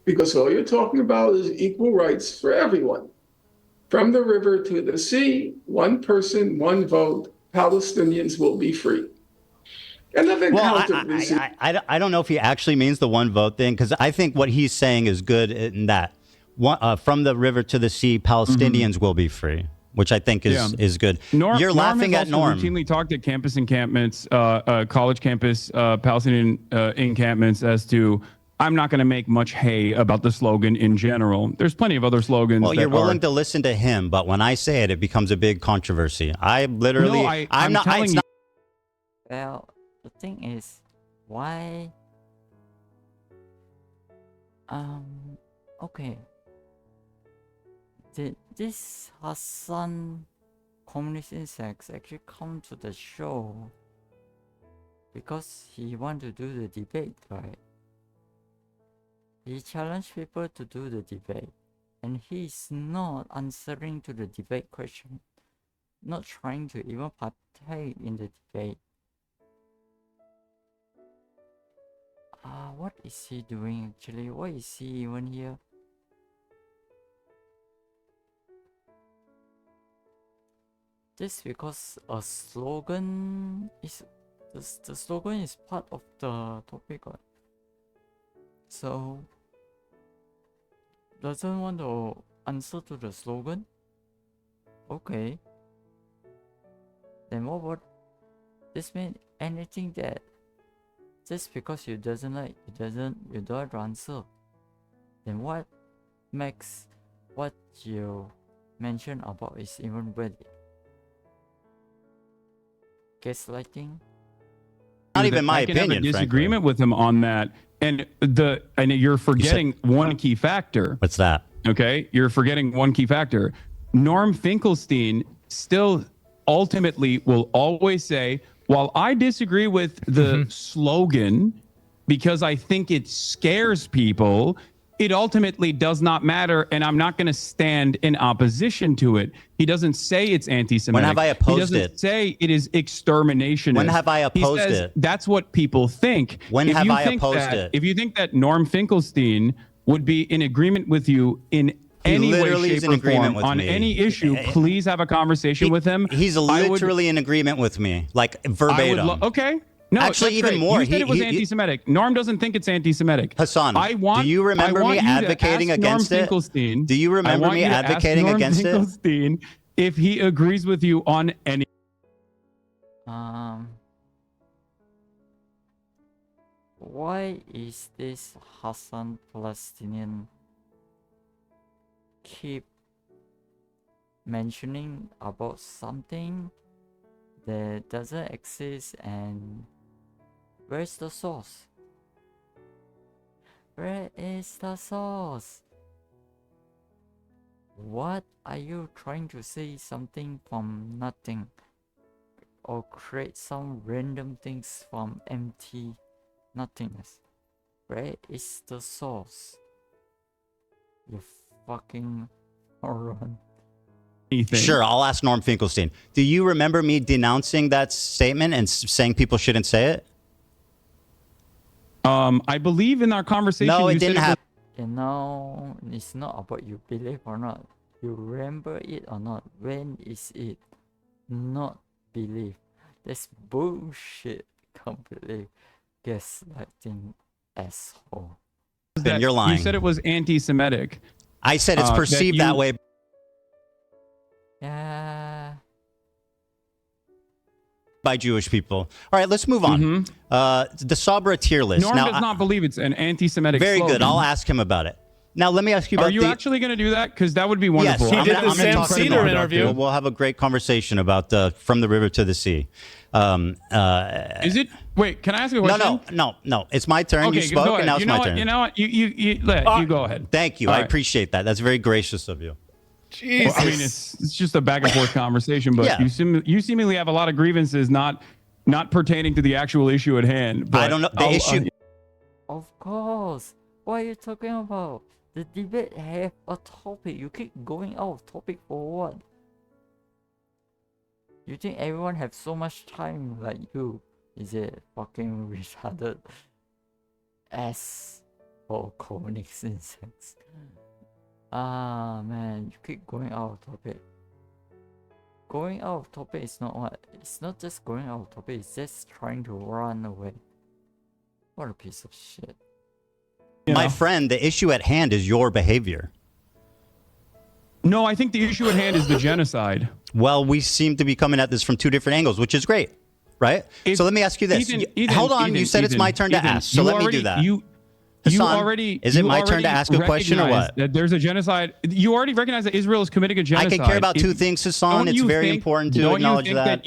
because all you're talking about is equal rights for everyone. From the river to the sea, one person, one vote, Palestinians will be free. And I've encountered this. I don't know if he actually means the one vote thing, because I think what he's saying is good in that. From the river to the sea, Palestinians will be free, which I think is good. You're laughing at Norm. Routinely talked at campus encampments, college campus, Palestinian encampments as to, I'm not going to make much hay about the slogan in general. There's plenty of other slogans. Well, you're willing to listen to him, but when I say it, it becomes a big controversy. I literally, No, I'm not. telling you. Well, the thing is, why? Okay. Did this Hassan communist insects actually come to the show because he want to do the debate, right? He challenged people to do the debate, and he's not answering to the debate question, not trying to even partake in the debate. What is he doing actually? Why is he even here? Just because a slogan is the slogan is part of the topic, right? So doesn't want to answer to the slogan. Okay. Then what would this mean? Anything that just because you doesn't like, you don't have to answer. Then what makes what you mention about is even better? Gaslighting? Not even my I can have opinion, a disagreement with him on that, and you're forgetting one key factor. What's that? Okay, you're forgetting one key factor. Norm Finkelstein still ultimately will always say, while I disagree with the slogan because I think it scares people, it ultimately does not matter, and I'm not going to stand in opposition to it. He doesn't say it's anti-Semitic. When have I opposed He doesn't it? say it is exterminationist. When have I opposed He says it? That's what people think. When If have you I think opposed that- it? If you think that Norm Finkelstein would be in agreement with you in any way, literally is shape, in or agreement form with on me. any issue, please have a conversation with him. He's I would- literally in agreement with me, like I would verbatim. okay. No, Actually, that's even great. more. You said it was anti-Semitic. Norm doesn't think it's anti-Semitic. Hassan, do you remember I want me you to advocating ask against Norm it? Finkelstein, Do you remember I want me you to ask advocating Norm against it? Finkelstein if he agrees with you on any. Why is this Hassan Palestinian keep mentioning about something that doesn't exist, and where's the source? Where is the source? What are you trying to say something from nothing, or create some random things from empty nothingness? Where is the source? You fucking moron. Sure, I'll ask Norm Finkelstein. Do you remember me denouncing that statement and saying people shouldn't say it? I believe in our conversation. No, it you said didn't happen. You know, it's not about you believe or not. You remember it or not. When is it? Not believe. That's bullshit. Completely gaslighting, asshole. Then you're lying. You said it was anti-Semitic. I said it's perceived that way. Yeah. By Jewish people. All right, let's move on. The Sabra tier list. Norm now, does not believe it's an anti-Semitic Very slogan. good. I'll ask him about it. Now, let me ask you about Are you actually going to do that? Because that would be Yes, wonderful. I'm gonna talk to Norm. interview. We'll have a great conversation about From the River to the Sea. Is it? Wait, can I ask you a question? No. It's my turn. Okay, You spoke, go and now ahead. it's my turn. You know what? You go ahead. Thank you. All I right. appreciate that. That's very gracious of you. Well, I mean, it's just a back and forth conversation, but Yeah. you seemingly have a lot of grievances not pertaining to the actual issue at hand. But I don't know. The issue. Of course. What are you talking about? The debate have a topic. You keep going out of topic for what? You think everyone have so much time like you? Is it fucking retarded? S for Coenix insects. Ah man, you keep going out of topic. Going out of topic is not what? It's not just going out of topic, it's just trying to run away. What a piece of shit. My friend, the issue at hand is your behavior. No, I think the issue at hand is the genocide. Well, we seem to be coming at this from two different angles, which is great, right? So let me ask you this. Hold on, you said it's my turn to ask, so let me do that. Hassan, is it my turn to ask a question or what? That there's a genocide. You already recognize that Israel is committing a genocide. I can care about two things, Hassan. It's very important to acknowledge that.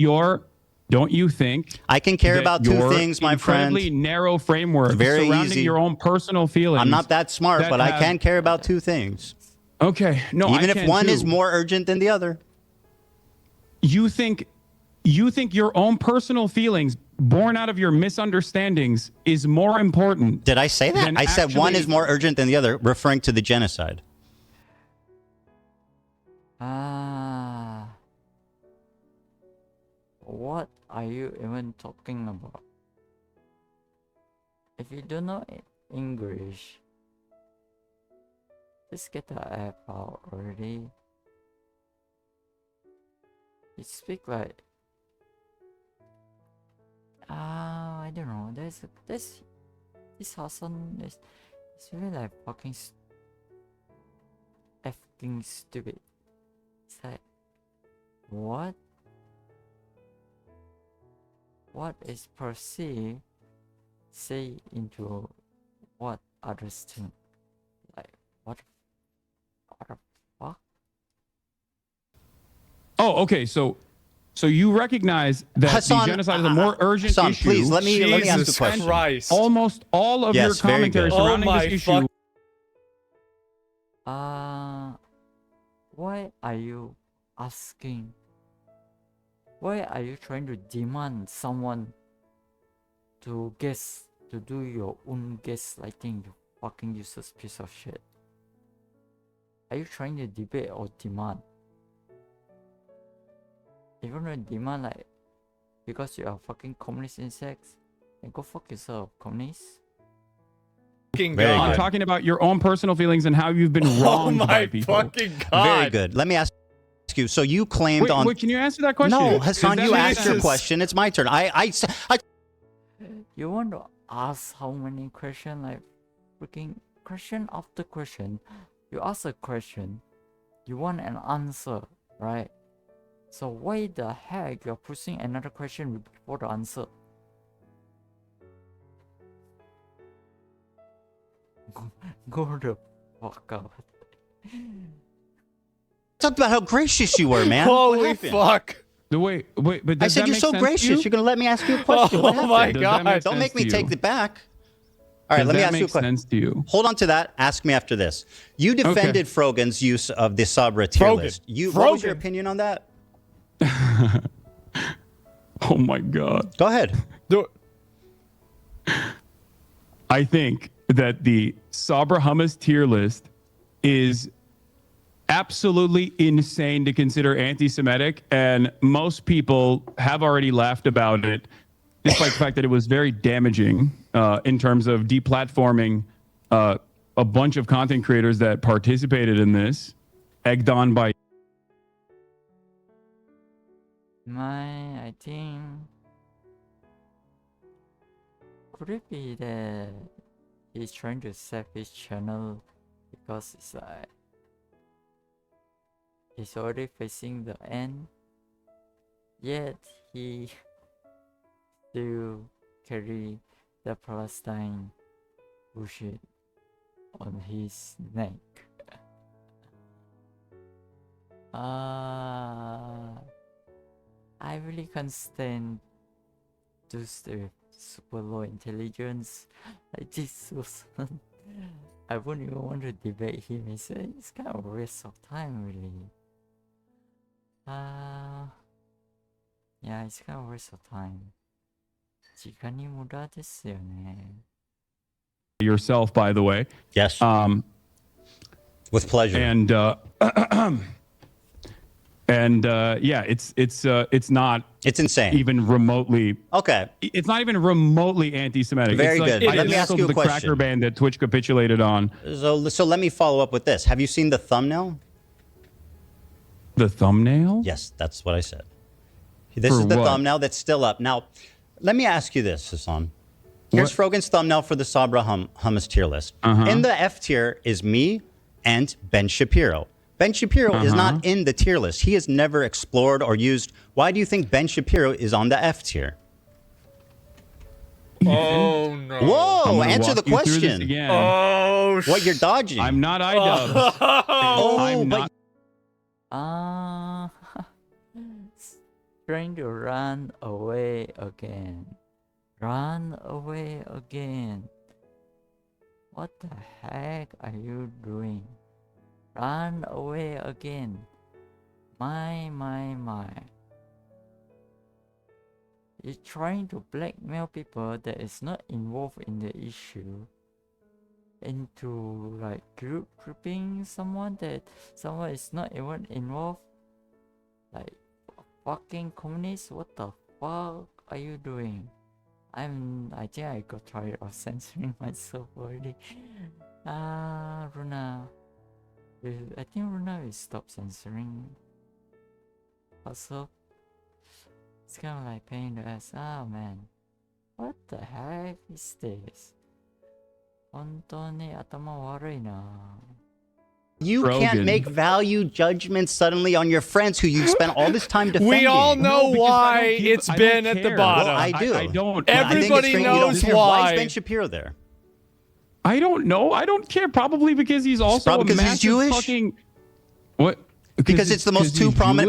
Don't you think? I can care about two things, my friend. Incredibly narrow framework very surrounding easy. Your own personal feelings. I'm not that smart, but I can care about two things. Okay, no, even if one too. is more urgent than the other. You think your own personal feelings, born out of your misunderstandings, is more important? Did I say that? I said one is more urgent than the other, referring to the genocide. What are you even talking about? If you don't know English, just get the app out already. You speak like I don't know. This Hassan is really like fucking stupid. It's like what is perceived say into what others think. Like what the fuck? Oh, okay. So you recognize that Hassan, the genocide is a more urgent Hassan, issue. please let me ask a question. Christ. Almost all of your commentary surrounding this issue. Why are you asking? Why are you trying to demand someone to do your own gaslighting, you fucking useless piece of shit? Are you trying to debate or demand? If you want to demand like because you are fucking communist insects, then go fuck yourself, communist. I'm talking about your own personal feelings and how you've been wronged by people. Fucking God. Very good. Let me ask you. So you claimed Wait, can you answer that question? No, Hassan, you asked your question. It's my turn. I You want to ask how many questions, like freaking question after question. You ask a question, you want an answer, right? So why the heck you're pushing another question before the answer? Go the fuck out. Talked about how gracious you were, man. Holy fuck. Wait, but I said you're so gracious. You're gonna let me ask you a question. Oh my God. Don't make me take it back. All right, let me ask you a question. Sense to you? Hold on to that. Ask me after this. You defended Frogan's use of the Sabra tier list. What was your opinion on that? Oh my God. Go ahead. I think that the Sabra hummus tier list is absolutely insane to consider anti-Semitic, and most people have already laughed about it, despite the fact that it was very damaging in terms of deplatforming a bunch of content creators that participated in this, egged on by. I think could it be that he's trying to save his channel because it's like he's already facing the end, yet he still carry the Palestine bullshit on his neck. I really can't stand those super low intelligence like this person. I wouldn't even want to debate him. It's kind of a waste of time, really. Yeah, it's kind of a waste of time. 時間に無駄ですよね。 Yourself, by the way. Yes. With pleasure. And yeah, it's not. It's insane. Even remotely. Okay. It's not even remotely anti-Semitic. Very it's like, good. Let me ask you a the question. Cracker Band that Twitch capitulated on. So let me follow up with this. Have you seen the thumbnail? The thumbnail? Yes, that's what I said. This For is the what? thumbnail that's still up. Now, let me ask you this, Hassan. Here's Frogan's thumbnail for the Sabra hummus tier list. In the F tier is me and Ben Shapiro. Ben Shapiro is not in the tier list. He has never explored or used. Why do you think Ben Shapiro is on the F tier? Oh no! Whoa! Answer the walk you through this question. again. Oh, what you're dodging? I'm not iDubbbz. I'm not. Trying to run away again. Run away again. What the heck are you doing? Run away again. My. You're trying to blackmail people that is not involved in the issue into like grouping someone that someone is not even involved. Like fucking communist, what the fuck are you doing? I think I got tired of censoring myself already. Runa. I think Runa will stop censoring. Also, it's kind of like pain in the ass. Oh man. What the heck is this? 本当に頭悪いな. You can't make value judgments suddenly on your friends who you've spent all this time defending. We all know why it's been at the bottom. Well, I do. I don't. Everybody knows why. Why is Ben Shapiro there? I don't know. I don't care. Probably because he's also Probably a because he's massive Jewish? fucking. What? Because it's the most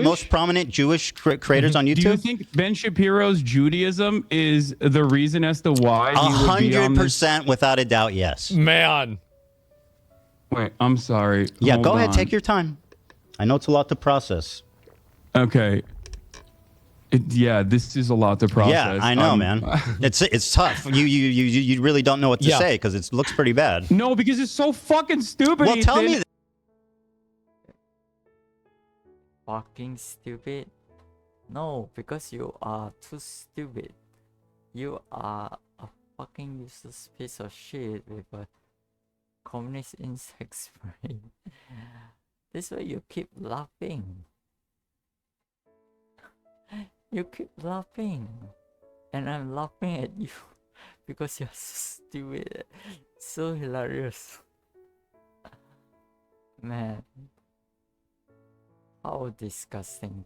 most prominent Jewish creators on YouTube. Do you think Ben Shapiro's Judaism is the reason as to why he would be on this? 100% without a doubt, yes. Man. Wait, I'm sorry. Yeah, Hold go ahead. on. Take your time. I know it's a lot to process. Okay. Yeah, this is a lot to process. Yeah, I know, man. It's tough. You really don't know what to say because it looks pretty bad. No, because it's so fucking stupid. Well, tell me. Fucking stupid? No, because you are too stupid. You are a fucking useless piece of shit with a communist insect brain. This way you keep laughing. You keep laughing. And I'm laughing at you because you're so stupid. So hilarious. Man. How disgusting.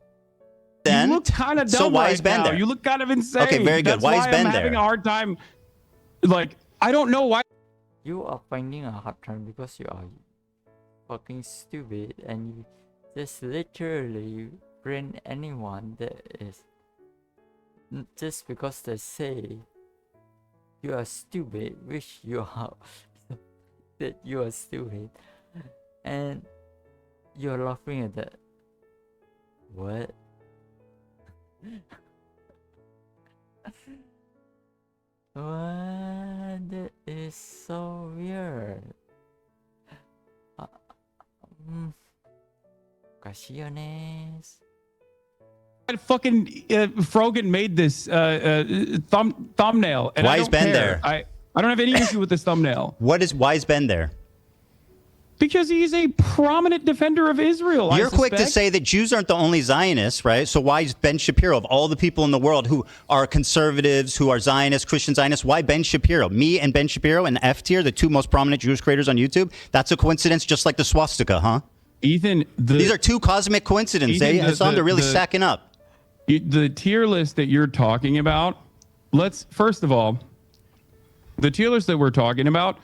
Then, you look kind of dumb so why right is Ben now. there? You look kind of insane. Okay, very good. That's Why is Ben I'm there? having a hard time. Like, I don't know why. You are finding a hard time because you are fucking stupid and you just literally bring anyone that is just because they say you are stupid, which you are that you are stupid, and you're laughing at that. What? What? That is so weird. おかしいよね。 Fucking Frogan made this thumbnail. And Why I is don't Ben care. there? I don't have any issue with this thumbnail. Why is Ben there? Because he's a prominent defender of Israel. You're quick to say that Jews aren't the only Zionists, right? So why is Ben Shapiro, of all the people in the world who are conservatives, who are Zionists, Christian Zionists, why Ben Shapiro? Me and Ben Shapiro in the F tier, the two most prominent Jewish creators on YouTube? That's a coincidence, just like the swastika, huh? Ethan, these are two cosmic coincidences. They're really stacking up. The tier list that you're talking about, first of all, the tier list that we're talking about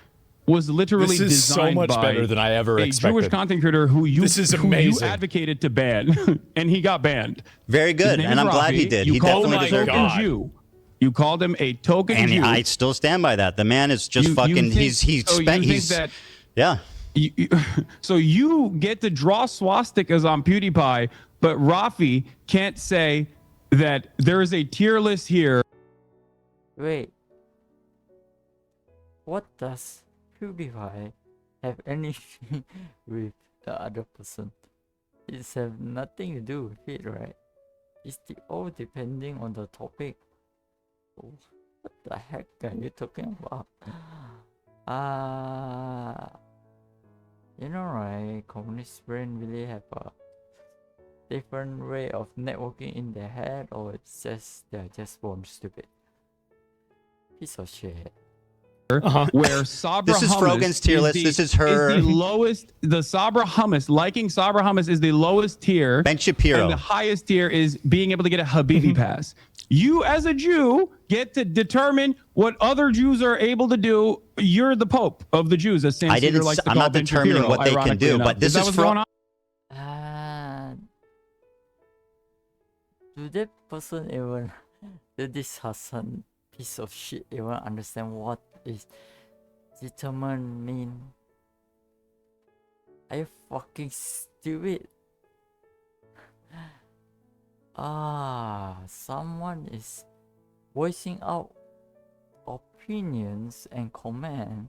was literally This is so designed much by better than I ever a expected. Jewish content creator who you advocated to ban, and he got banned. Very good, and I'm glad he did. He definitely deserved it. Jew. You called him a token and Jew. I still stand by that. The man is just fucking. Yeah. So you get to draw swastikas on PewDiePie, but Rafi can't say that there is a tier list here. Wait. What does PewDiePie have anything with the other person. It's have nothing to do with it, right? It's all depending on the topic. What the heck are you talking about? You know, right? Communist brain really have a different way of networking in their head, or it's just they're just born stupid. Piece of shit. Where Sabra This is hummus Frogan's tier list. This is her. Is the lowest. The Sabra hummus, liking Sabra hummus is the lowest tier. Ben Shapiro. And the highest tier is being able to get a Habibi pass. You, as a Jew, get to determine what other Jews are able to do. You're the Pope of the Jews, as Sam I Cedar didn't. likes to I'm call not Ben determining Shapiro, what they can ironically do, enough. but this that is what's going on? Do that person even, did this Hassan piece of shit even understand what is determined mean? Are you fucking stupid? Someone is voicing out opinions and comment,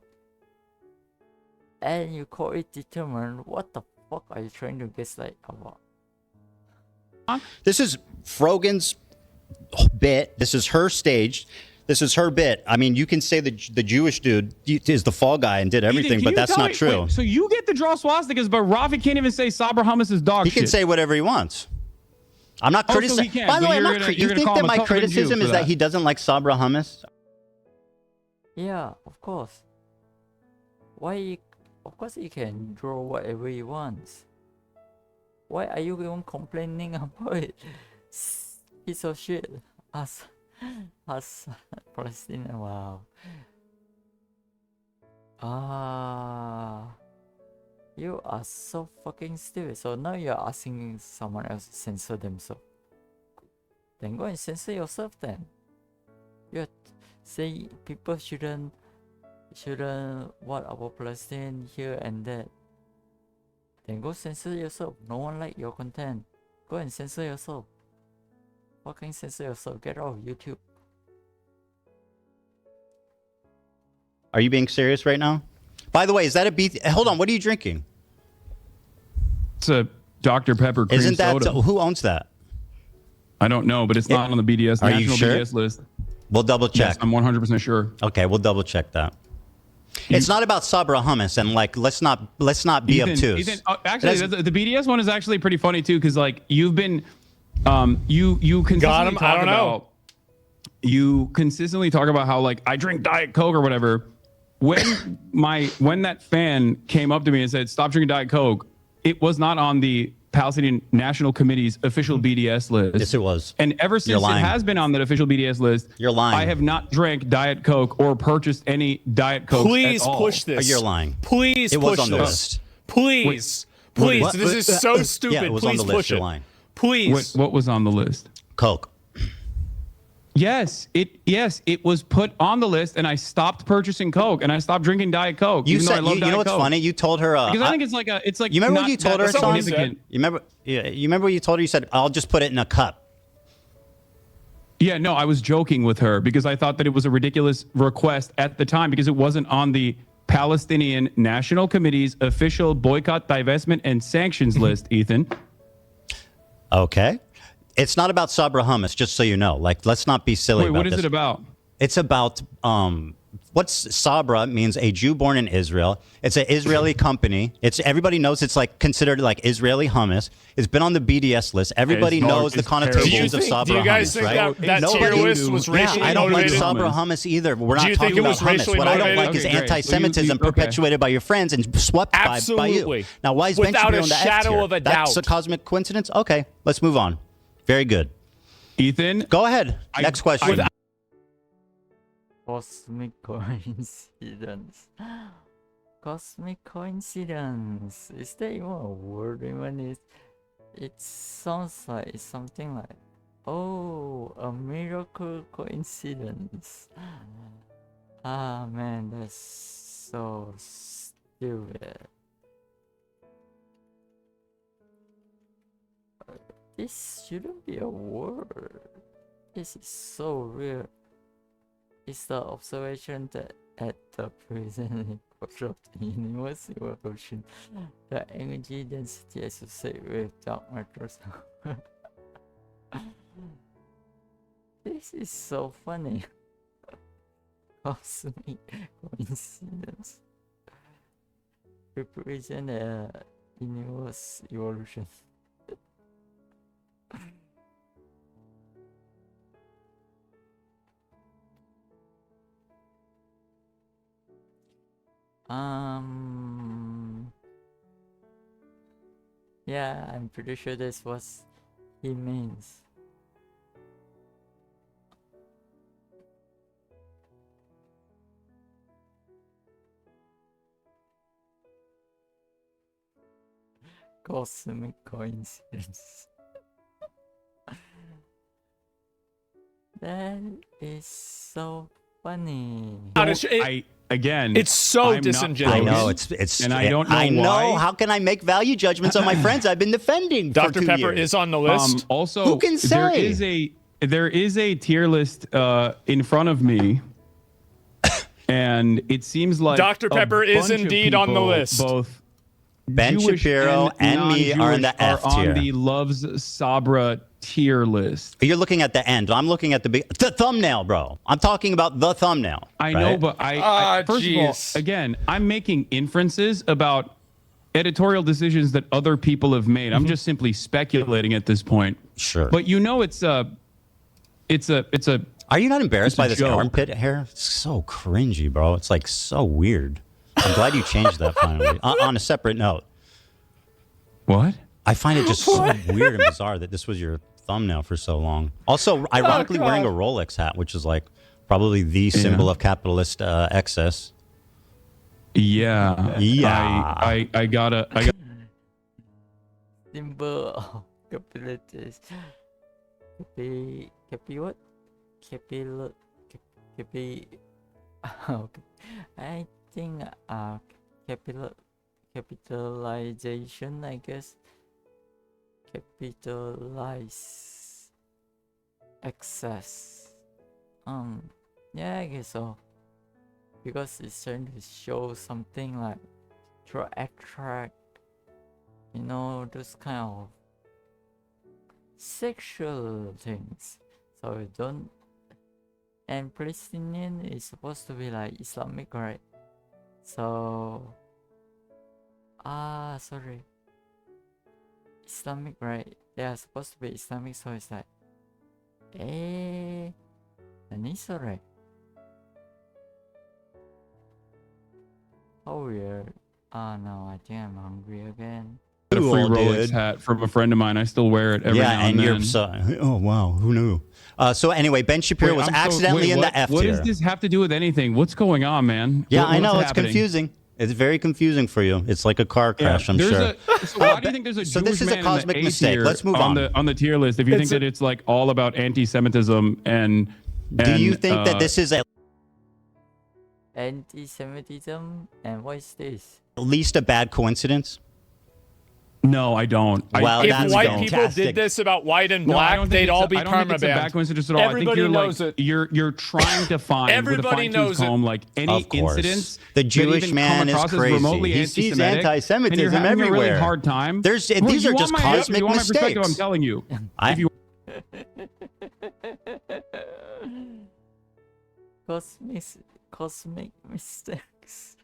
and you call it determined. What the fuck are you trying to gaslight about? This is Frogan's bit. This is her stage. This is her bit. I mean, you can say the Jewish dude is the fall guy and did everything, but that's not true. Wait, so you get to draw swastikas, but Rafi can't even say Sabra hummus is dog He shit. can say whatever he wants. I'm not criticizing. By the way, you think that my criticism is that he doesn't like Sabra hummus? Yeah, of course. Of course he can draw whatever he wants. Why are you even complaining about it? Piece of shit. Us Palestinian, wow. You are so fucking stupid. So now you're asking someone else to censor themselves. Then go and censor yourself then. You say people shouldn't what about Palestine here and that. Then go censor yourself. No one like your content. Go and censor yourself. Fucking censor yourself. Get off YouTube. Are you being serious right now? By the way, is that a beef? Hold on, what are you drinking? It's a Dr. Pepper cream Isn't that soda. who owns that? I don't know, but it's not on the BDS Are national you sure? BDS list. We'll double check. Yes, I'm 100% sure. Okay, we'll double check that. It's not about Sabra hummus, and like let's not be obtuse. Ethan, actually, the BDS one is actually pretty funny too, because like you've been, you consistently talk about, you consistently talk about how like I drink Diet Coke or whatever. When that fan came up to me and said stop drinking Diet Coke, it was not on the Palestinian National Committee's official BDS list. Yes, it was. And ever since it has been on that official BDS list, you're lying. I have not drank Diet Coke or purchased any Diet Coke. Please at all. push this. You're lying. Please it push was on the this. list. Please. Please. What? This is so stupid. Yeah, it was Please on the push list. You're it. lying. Please. What was on the list? Coke. Yes, it was put on the list, and I stopped purchasing Coke, and I stopped drinking Diet Coke. You even though said I love you Diet know what's Coke. funny? You told her because I think it's like you remember not when you told her that something? significant. You remember what you told her? You said I'll just put it in a cup. Yeah, no, I was joking with her because I thought that it was a ridiculous request at the time because it wasn't on the Palestinian National Committee's official boycott, divestment, and sanctions list, Ethan. Okay. It's not about Sabra hummus, just so you know. Like, let's not be silly Wait, about what is this. it about? It's about what's Sabra means a Jew born in Israel. It's an Israeli company. It's everybody knows it's like considered like Israeli hummus. It's been on the BDS list. Everybody knows the connotations of Sabra do you guys hummus, think right? that tier list was racially I don't like motivated? Sabra hummus either. We're Do not you think talking it about was hummus. racially What I don't motivated? like is Okay, great. anti-Semitism perpetuated by your friends and swept by Absolutely. you. Now, why is Ben Without Shapiro a on the F shadow tier? of a That's doubt. a cosmic coincidence? Okay, let's move on. Very good. Ethan? Go ahead. Next question. Cosmic coincidence. Cosmic coincidence. Is there even a word? Even it sounds like it's something like, oh, a miracle coincidence. Ah man, that's so stupid. This shouldn't be a word. This is so real. It's the observation that at the prison corrupt universe evolution. The energy density associated with dark matter. This is so funny. Cosmic coincidence. Represent a universe evolution. Yeah, I'm pretty sure that's what he means. Cosmic coincidence. That is so funny. It's so disingenuous. I know it's and I don't know I know. why. How can I make value judgments on my friends I've been defending? Dr. For 2 Pepper years? is on the list. Also, who can say? there is a tier list in front of me, and it seems like Dr. Pepper is bunch of indeed on the people, list. Both Ben Jewish Shapiro and me are in the non-Jewish F tier. on the Loves Sabra tier list. You're looking at the end. I'm looking at the thumbnail, bro. I'm talking about the thumbnail. I right? know, but I first of all, again, I'm making inferences about editorial decisions that other people have made. I'm just simply speculating at this point. Sure. But you know, it's a. Are you not embarrassed by this joke. armpit hair? It's so cringy, bro. It's like so weird. I'm glad you changed that finally. On a separate note. What? I find it just so weird and bizarre that this was your thumbnail for so long. Also, ironically, wearing a Rolex hat, which is like probably the symbol of capitalist excess. Yeah. Yeah. I got Symbol of capitalists. Capi what? Capi. Okay. I think capitalization, I guess. Capitalize excess. Yeah, I guess so. Because it's trying to show something like to attract, you know, those kind of sexual things. So you don't. And Palestinian is supposed to be like Islamic, right? So sorry, Islamic, right? They are supposed to be Islamic, so it's like nani sore? How weird. No, I think I'm hungry again. a free Cool, Rolex dude. hat from a friend of mine. I still wear it every now and then. Oh wow, who knew? So anyway, Ben Shapiro was accidentally in the F What tier. does this have to do with anything? What's going on, man? Yeah, What's I know it's happening? confusing. It's very confusing for you. It's like a car crash, I'm There's sure. So why do you think there's a So Jewish this is a man cosmic in the A mistake. tier Let's move on. the tier list. If you think that it's like all about anti-Semitism and Do you think that this is at Anti-Semitism, and what is this? least a bad coincidence? No, I don't. Well, if that's white fantastic. people did this about white and No, I black, don't think they'd it's all a- be I don't think it's a bad permabanned. coincidence at all. I think Everybody you're knows like, it. You're trying to find Everybody with a fine-tooth knows it. comb like any Of course. incidents The that Jewish even man come is across as crazy. remotely He sees anti-Semitic, anti-Semitism and you're having a everywhere. really hard time. These Well, are you just want my answer, cosmic you want my perspective, mistakes. I'm telling you. I- If you Cosmic mistakes.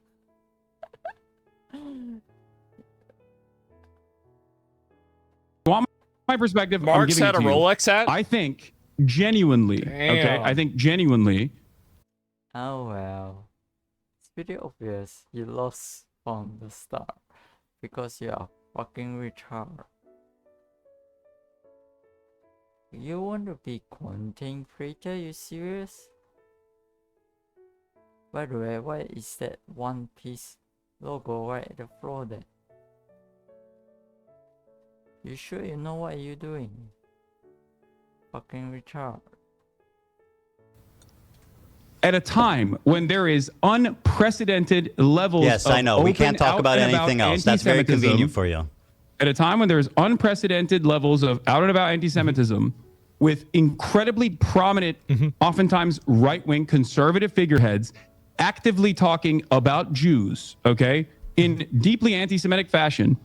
want my perspective, I'm Mark's giving had it a to you. Rolex hat? I think genuinely, okay, Damn. I think genuinely, Oh well. It's pretty obvious you lost from the start because you are fucking retarded. You want to be content creator? You serious? By the way, why is that One Piece logo right at the floor there? You sure you know what you're doing? Fucking retard. at a time when there is unprecedented levels Yes, of I know. We open, can't talk out about and anything else. That's very anti-Semitism, convenient for you. At a time when there's unprecedented levels of out and about anti-Semitism with incredibly prominent, oftentimes right-wing conservative figureheads actively talking about Jews, okay, in deeply anti-Semitic fashion,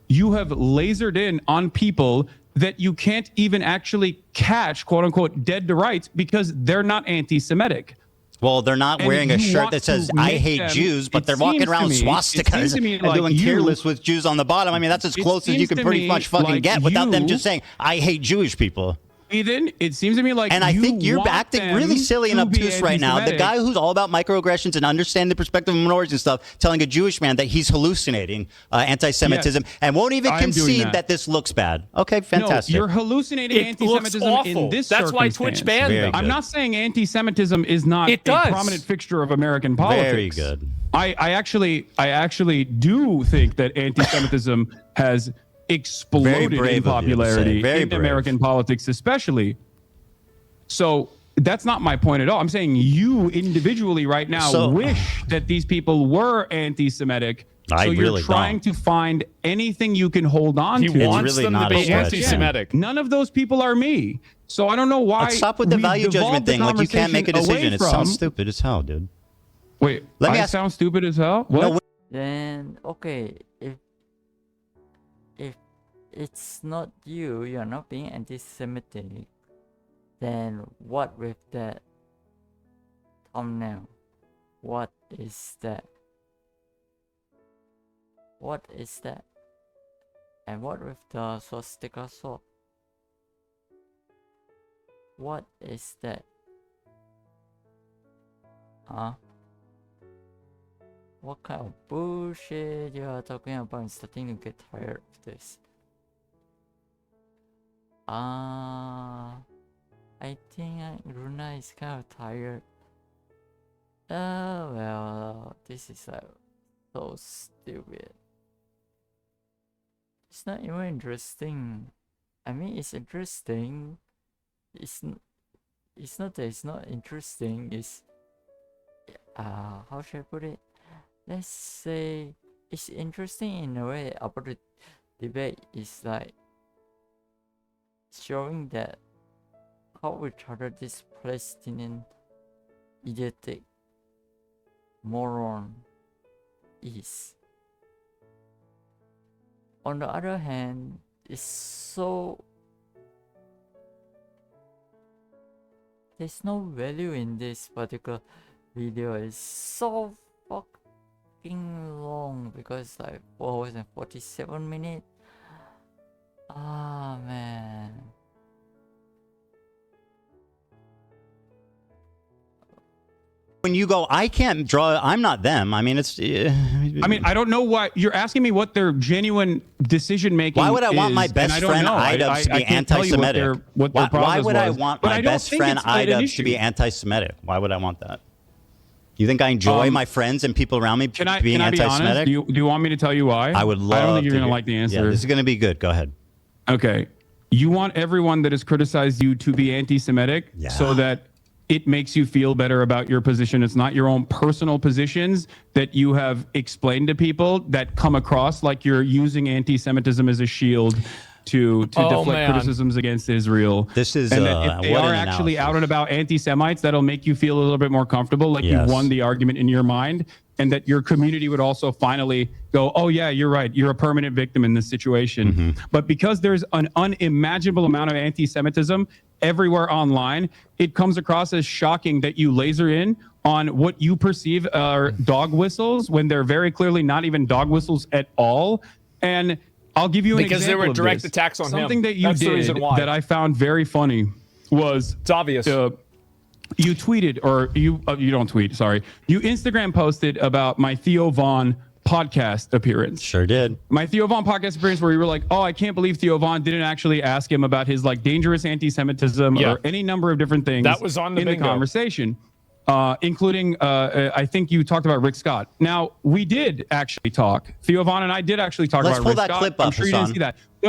you have lasered in on people that you can't even actually catch, quote unquote, dead to rights because they're not anti-Semitic. Well, they're not And wearing a you shirt want that to says "I make hate them- Jews," but it they're walking seems to around me- it swastikas seems to me and like doing you- careless with Jews on the bottom. I mean, that's as It close as you seems can to pretty me much fucking like get without them you- just saying "I hate Jewish people." Ethan, it seems to me like And I you think you're want acting them really silly and to be obtuse right now. The anti-Semitic. guy who's all about microaggressions and understanding the perspective of minorities and stuff, telling a Jewish man that he's hallucinating anti-Semitism and won't even I am doing concede that. that this looks bad. Okay, fantastic. No, you're hallucinating It looks anti-Semitism awful. in this That's why circumstance. Twitch banned them. I'm not saying anti-Semitism is not It a does. prominent fixture of American politics. Very good. I actually do think that anti-Semitism has exploded brave in of you to say. popularity Very in brave. American politics, especially. So that's not my point at all. I'm saying you individually right now So- wish that these people were anti-Semitic. I So you're really trying to find anything you can hold on He to. wants really them to not a be stretch. anti-Semitic. None of those people are me. So I don't know why. Let's stop with the we've value judgment devolved the thing. Like you can't make a conversation away decision. It from- sounds stupid as hell, dude. Wait, Let me I ask- sound stupid as hell? What? No, Then okay, if it's not you, you're not being anti-Semitic, then what with that thumbnail? What is that? What is that? And what with the swastika sword? What is that? Huh? What kind of bullshit you are talking about? I'm starting to get tired of this. I think Runa is kind of tired. Well, this is like so stupid. It's not even interesting. I mean, it's interesting. It's not that it's not interesting. It's how should I put it? Let's say it's interesting in a way about the debate is like showing that how retarded this Palestinian idiotic moron is. On the other hand, it's so there's no value in this particular video. It's so fucking long because like 4 hours and 47 minutes. Ah man. When you go, I can't draw. I'm not them. I mean, it's. I mean, I don't know why you're asking me what their genuine decision making. Why would I want my is, best and I don't friend know. Ida to be I can't tell you what anti-Semitic? their Why process would I was. want But my I don't best think friend it's an Ida to issue. be anti-Semitic? Why would I want that? You think I enjoy my friends and people around me being Can I be anti-Semitic? honest? Do you want me to tell you why? I would love. I don't think you're to gonna hear- like the answer. Yeah, this is gonna be good. Go ahead. Okay. You want everyone that has criticized you to be anti-Semitic so that it makes you feel better about your position. It's not your own personal positions that you have explained to people that come across like you're using anti-Semitism as a shield to Oh, deflect man. criticisms against Israel. This is and that if they what are an actually analysis. out and about anti-Semites, that'll make you feel a little bit more comfortable, like Yes. you won the argument in your mind, and that your community would also finally go, oh yeah, you're right, you're a permanent victim in this situation. Mm-hmm. But because there's an unimaginable amount of anti-Semitism everywhere online, it comes across as shocking that you laser in on what you perceive are dog whistles when they're very clearly not even dog whistles at all. And I'll give you an Because they example were of direct this. attacks on him. Something that you That's the did reason why. that I found very funny was It's obvious. you tweeted, or you don't tweet, sorry. You Instagram posted about my Theo Vaughn podcast appearance. Sure did. My Theo Vaughn podcast appearance where you were like, oh, I can't believe Theo Vaughn didn't actually ask him about his like dangerous anti-Semitism Yeah. or any number of different things That was on the in bingo. the conversation. Including, I think you talked about Rick Scott. Now, we did actually talk. Theo Vaughn and I did actually talk Let's about pull Rick that Scott. clip I'm up, sure you didn't Hassan. see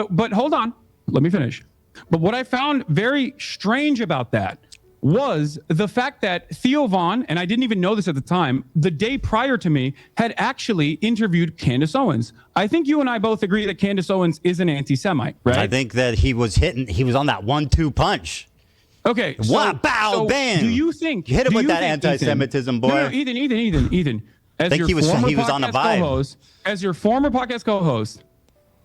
that. But hold on. Let me finish. But what I found very strange about that was the fact that Theo Vaughn, and I didn't even know this at the time, the day prior to me, had actually interviewed Candace Owens. I think you and I both agree that Candace Owens is an anti-Semite, right? I think that he was on that 1-2 punch. Okay. So, wow, bam. Do you think hit him with that think, anti-Semitism, boy? No, Ethan. As think your he was former on a podcast vibe. co-host, as your former podcast co-host,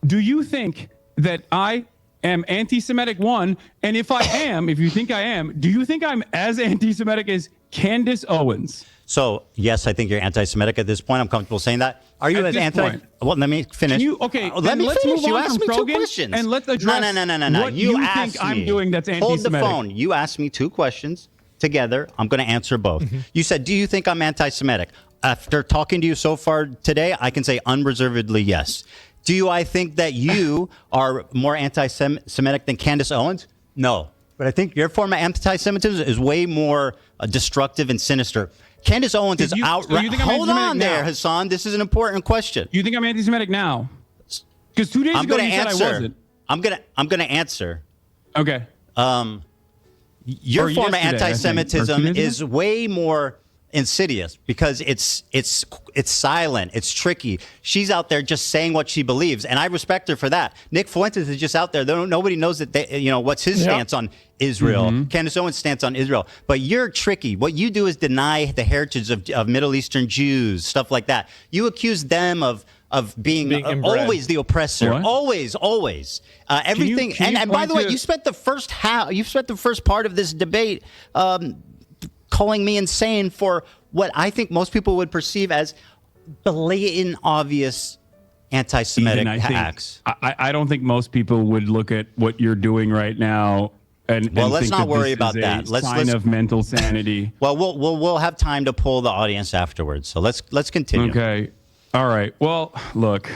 do you think that I am anti-Semitic? One, and if I am, if you think I am, do you think I'm as anti-Semitic as Candace Owens? So yes, I think you're anti-Semitic at this point. I'm comfortable saying that. Are you At as this anti? point. Well, let me finish. Let me finish. You asked me 2 questions. And let's address No. what you asked think I'm me. doing that's Hold the anti-Semitic. phone. You asked me 2 questions together. I'm going to answer both. You said, "Do you think I'm anti-Semitic?" After talking to you so far today, I can say unreservedly yes. I think that you are more anti-Semitic than Candace Owens? No. But I think your form of anti-Semitism is way more destructive and sinister. Candace Owens is outright. you think I'm Hold anti-Semitic on there, now? Hassan. This is an important question. You think I'm anti-Semitic now? Because 2 days I'm ago gonna you said I answer. wasn't. I'm gonna answer. Okay. Your Or form of yesterday, I think. Or 2 anti-Semitism days ago? is way more insidious because it's silent, it's tricky. She's out there just saying what she believes, and I respect her for that. Nick Fuentes is just out there. Nobody knows that what's his stance on Israel. Candace Owens' stance on Israel. But you're tricky. What you do is deny the heritage of Middle Eastern Jews, stuff like that. You accuse them of being inbred. always the oppressor. What? Always. Everything. can you and by point the way, to- you spent the first part of this debate calling me insane for what I think most people would perceive as blatant, obvious anti-Semitic Ethan, I think- acts. I don't think most people would look at what you're doing right now and Let's think not that worry this about is that. a Let's sign of mental sanity. Well, we'll have time to poll the audience afterwards. So let's continue. Okay. All right. Well, look.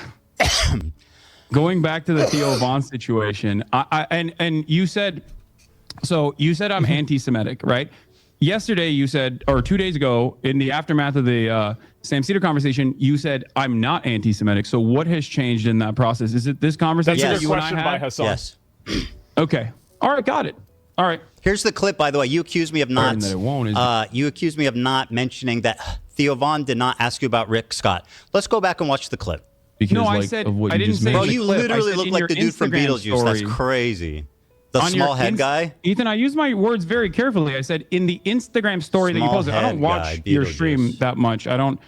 Going back to the Theo Vaughn situation, and you said I'm anti-Semitic, right? Yesterday you said, or 2 days ago, in the aftermath of the Sam Cedar conversation, you said I'm not anti-Semitic. So what has changed in that process? Is it this conversation That's that a good you and I question had? by Hassan. Yes. Okay. All right. Got it. All right. Here's the clip, by the way. You accused me of not. That it won't, is it? You accused me of not mentioning that Theo Vaughn did not ask you about Rick Scott. Let's go back and watch the clip. Because no, I said I didn't say. Bro, the you clip. I literally said look in like your the dude from Instagram Beetlejuice. That's story. crazy. The On your small head guy. Ethan, I use my words very carefully. I said in the Instagram story that you Small posted. I head don't watch guy, your Beetlejuice. stream that much. I only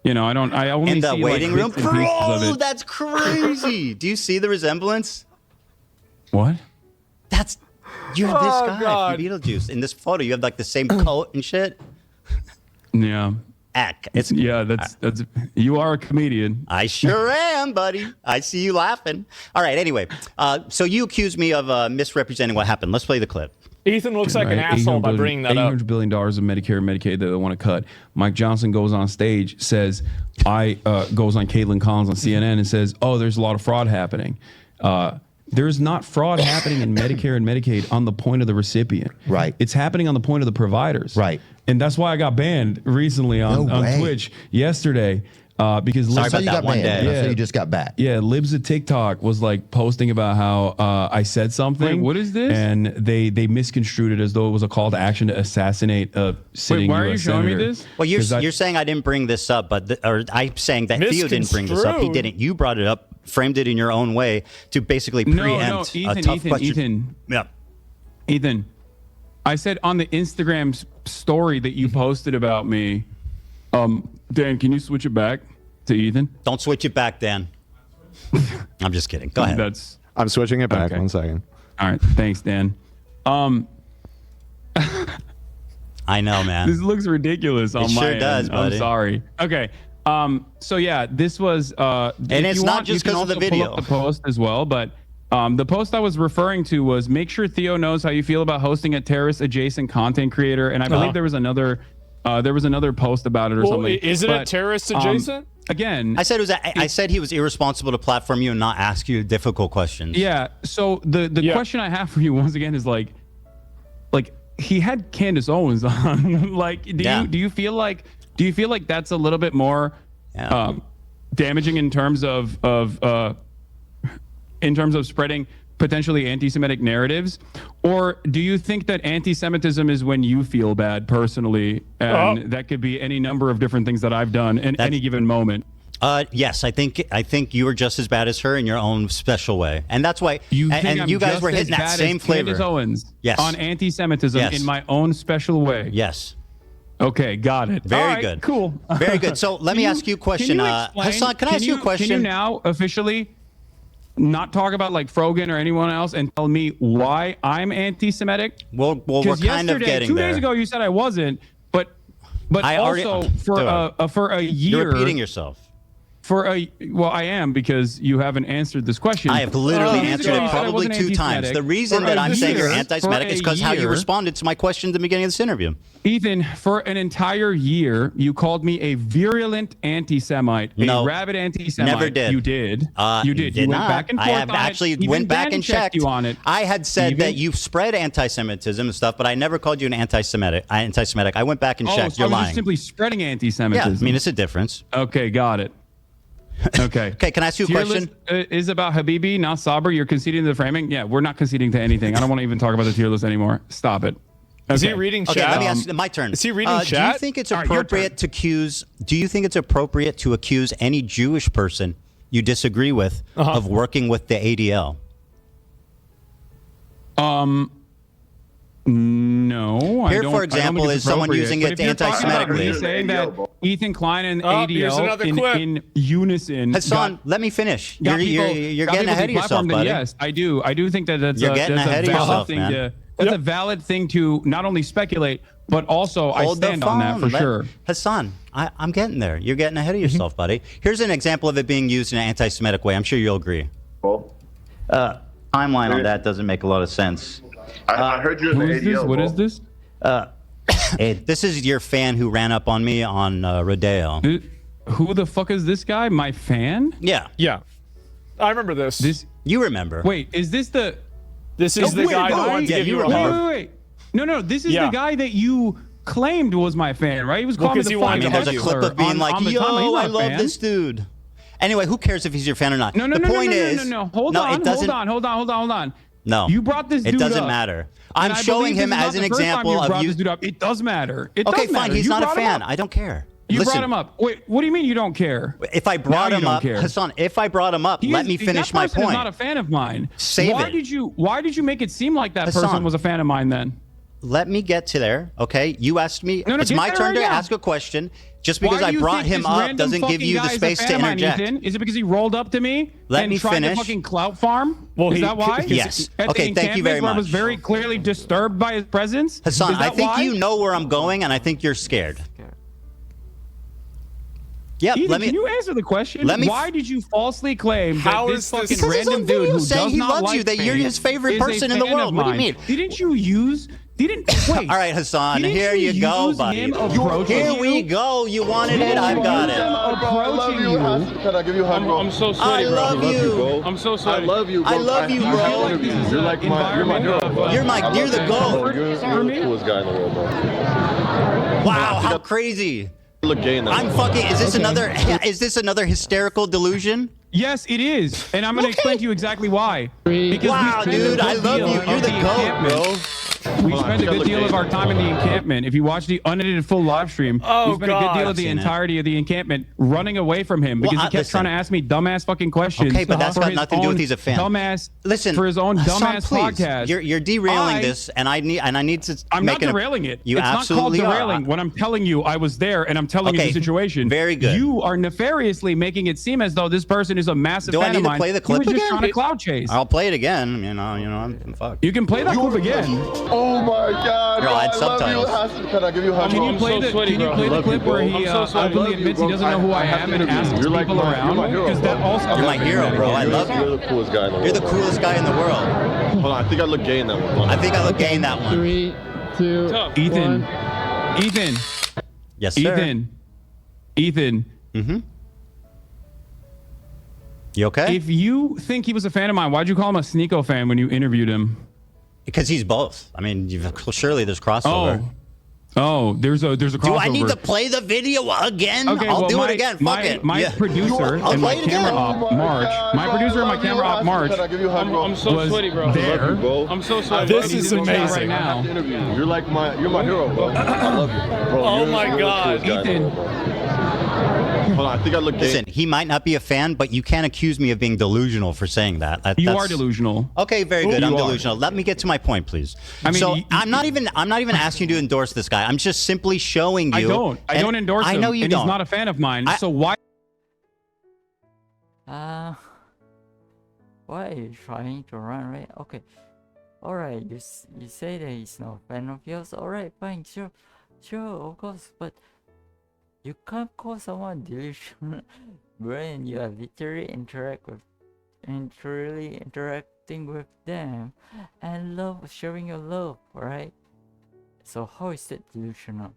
In the see waiting room. like bits and pieces of Bro, it. that's crazy. Do you see the resemblance? What? That's you're this Oh, guy God. from Beetlejuice. In this photo, you have like the same coat and shit. Yeah. It's that's you are a comedian. I sure am, buddy. I see you laughing. All right. Anyway, so you accused me of misrepresenting what happened. Let's play the clip. Ethan looks like an Right, asshole by $800 bringing that up. $800 billion of Medicare and Medicaid that they want to cut. Mike Johnson goes on stage, says, goes on Caitlin Collins on CNN and says, oh, there's a lot of fraud happening. There's not fraud happening in Medicare and Medicaid on the point of the recipient. Right. It's happening on the point of the providers. Right. And that's why I got banned recently on way. Twitch yesterday. Because Sorry Libs- about that one banned. day. So you just got back. Yeah, Libs of TikTok was like posting about how I said something. Wait, what is this? And they misconstrued it as though it was a call to action to assassinate a sitting why are you US showing me senator. this? Well, 'Cause you're saying I didn't bring this up, but or I'm saying that Theo didn't bring this up. He Misconstrued? didn't. You brought it up, framed it in your own way to basically preempt a tough question. Yeah. Ethan, I said on the Instagram story that you posted about me, Dan, can you switch it back to Ethan? Don't switch it back, Dan. I'm just kidding. Go ahead. I'm switching it back. Okay. 1 second. All right, thanks, Dan. I know, man. This looks ridiculous on It my sure end. does, buddy. I'm sorry. Okay. So yeah, this was and it's not just because of the video. The post as well, but the post I was referring to was make sure Theo knows how you feel about hosting a terrorist adjacent content creator, and I believe there was another post about it or something. Is it a terrorist adjacent? Again, I said it was. I said he was irresponsible to platform you and not ask you difficult questions. Yeah. So the question I have for you once again is like he had Candace Owens on. Like, do you feel like that's a little bit more damaging in terms of spreading potentially anti-Semitic narratives, or do you think that anti-Semitism is when you feel bad personally, and that could be any number of different things that I've done in any given moment? Yes, I think you were just as bad as her in your own special way, and that's why. You you guys were hitting that same flavor. Candace Owens, yes, on anti-Semitism in my own special way. Yes. Okay, got it. Very good. Cool. Very good. So let me ask you a question. Hassan, can I ask you a question? Can you now officially not talk about like Frogan or anyone else and tell me why I'm anti-Semitic? Well, we're kind of getting 2 there. days ago you said I wasn't, but I also for a year. You're repeating yourself. Well, I am, because you haven't answered this question. I have literally answered it probably 2 times. The reason that I'm saying you're anti-Semitic is because how you responded to my question at the beginning of this interview. Ethan, for an entire year, you called me a virulent anti-Semite, a rabid anti-Semite. Never did. You did. You did. You You went not. back and forth I have on actually it. went Even back Ben and checked checked. you on it. I had said that you've spread anti-Semitism and stuff, but I never called you an anti-Semitic. I went back and checked. So You're I was lying. just simply spreading anti-Semitism. Yeah, I mean, it's a difference. Okay, got it. Okay. Okay, can I ask you a Tier question? list, is about Habibi, not Saber. You're conceding to the framing? Yeah, we're not conceding to anything. I don't want to even talk about the tier list anymore. Stop it. Okay. Is he reading chat? Okay, let me ask my turn. Is he reading Do you chat? think it's appropriate to accuse? Do you think it's appropriate to accuse any Jewish person you disagree with of working with the ADL? No. Here, for example, is someone using it anti-Semitically. You're saying that Ethan Klein and here's another ADL clip. in unison. Hassan, let me finish. You're getting ahead of yourself, buddy. Yes, I do. I do think that that's You're getting ahead of yourself, man. That's a valid thing to not only speculate, but also I stand on that for sure. Hassan, I'm getting there. You're getting ahead of yourself, buddy. Here's an example of it being used in an anti-Semitic way. I'm sure you'll agree. Timeline on that doesn't make a lot of sense. I heard you're in the ADL. What is this? This is your fan who ran up on me on Rodeo. Who the fuck is this guy? My fan? Yeah. Yeah. I remember this. You remember. Wait, is this the... This is the guy that wanted to give you a hug. Wait. No, this is the guy that you claimed was my fan, right? He was calling me the I mean, there's a clip of being like, yo, I love this dude. Anyway, who cares if he's your fan or not? No. The point is... No. Hold on. No. You brought this dude up. It doesn't up. matter. I'm showing him as an example of you. It does matter. Okay, fine. He's not a fan. I don't care. You brought him up. Wait, what do you mean you don't care? If I brought him up, Hassan, if I brought him up, let me finish my point. That person is not a fan of mine. Save it. Why did you make it seem like that person was a fan of mine then? Let me get to there, okay? You asked me. It's my turn to ask a question. Just because I brought him up doesn't give you the space to interject. Is it because he rolled up to me and tried to fucking clout farm? Is that why? Yes. Okay, thank you very much. I was very clearly disturbed by his presence. Hassan, I think you know where I'm going, and I think you're scared. Yeah, Ethan, can you answer the question? Why did you falsely claim that this fucking random dude who does not like that you're his favorite person in the world? What do you mean? Didn't you use... Wait. All right, Hassan, here you go, buddy. Here we go. You wanted it. I've got it. Approaching you. Can I give you a hug, bro? I'm so sorry, bro. I love you. I'm so sorry. I love you, bro. I love you, bro. You're like my hero, bro. You're the GOAT. You're the coolest guy in the world, bro. Wow, how crazy. You look gay in that. I'm fucking. Is this another hysterical delusion? Yes, it is, and I'm going to explain to you exactly why. Because wow, dude, I love you. You're the GOAT, bro. We spent a good deal of our time in the encampment. If you watch the unedited full live stream, we spent a good deal of the entirety of the encampment running away from him because he kept trying to ask me dumbass fucking questions. Okay, but that's got nothing to do with he's a fan. Listen, for his own dumbass please. podcast. You're derailing this, and I need to. I'm not derailing it. You it's absolutely not called derailing. When I'm telling you, I was there, and I'm telling you the situation. Very good. You are nefariously making it seem as though this person is a massive fan of mine. Do I need to play the clip again? He was just trying to cloud chase. I'll play it again. You know, I'm fucked. You can play that clip again. Oh my God! Bro, I had subtitles. Can I give you a hug? Can you play the clip where he openly admits he doesn't know who I am and asks people around? Because that also. You're my hero, bro. I love you. You're the coolest guy in the world. You're the coolest guy in the world. Hold on, I think I look gay in that one. I think I look gay in that one. 3, 2, Ethan. 1. Ethan. Yes, sir. Ethan. Mm-hmm. You okay? If you think he was a fan of mine, why'd you call him a Sneeko fan when you interviewed him? Because he's both. I mean, surely there's crossover. Oh, there's a crossover. Do I need to play the video again? Okay, I'll do it again. Fuck it. My producer and my camera op, March. My producer and my camera op, March. I'm so sweaty, bro. There. I'm so sweaty. This is amazing. Right now. You're my hero, bro. I love you, bro. Oh my God, Ethan. Hold on, I think I look gay. Listen, he might not be a fan, but you can't accuse me of being delusional for saying that. You are delusional. Okay, very good. I'm You are. delusional. Let me get to my point, please. I mean, so I'm not even asking you to endorse this guy. I'm just simply showing you. I don't endorse him. I know you and don't. He's not a fan of mine. So why? Why are you trying to run away? Okay. Alright, you say that he's not a fan of yours. Alright, fine, sure, of course. But you can't call someone delusional when you are literally interacting with them and showing your love, alright? So how is that delusional?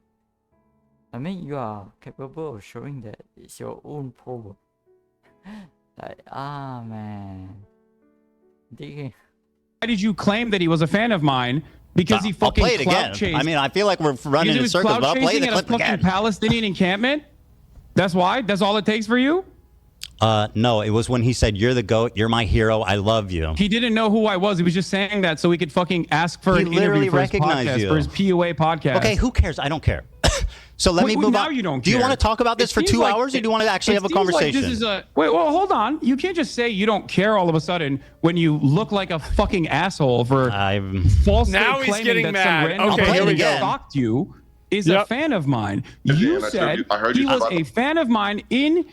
I mean, you are capable of showing that. It's your own problem. Like, man. Why did you claim that he was a fan of mine? Because he fucking I'll play it again. chased. I mean, I feel like we're running in circles, but I'll play the clip again. Palestinian encampment? That's why? That's all it takes for you? No, it was when he said, "You're the GOAT, you're my hero, I love you." He didn't know who I was. He was just saying that so he could fucking ask for an interview for his podcast, for his POA podcast. Okay, who cares? I don't care. So let me move now on. You don't do you care. want to talk about this for 2 hours, or do you want to actually have a conversation? Like this is wait, well, hold on. You can't just say you don't care all of a sudden when you look like a fucking asshole for falsely now he's claiming getting that mad. some random Okay, here we person go. who stalked you is a fan of mine. You said he was a fan of mine in.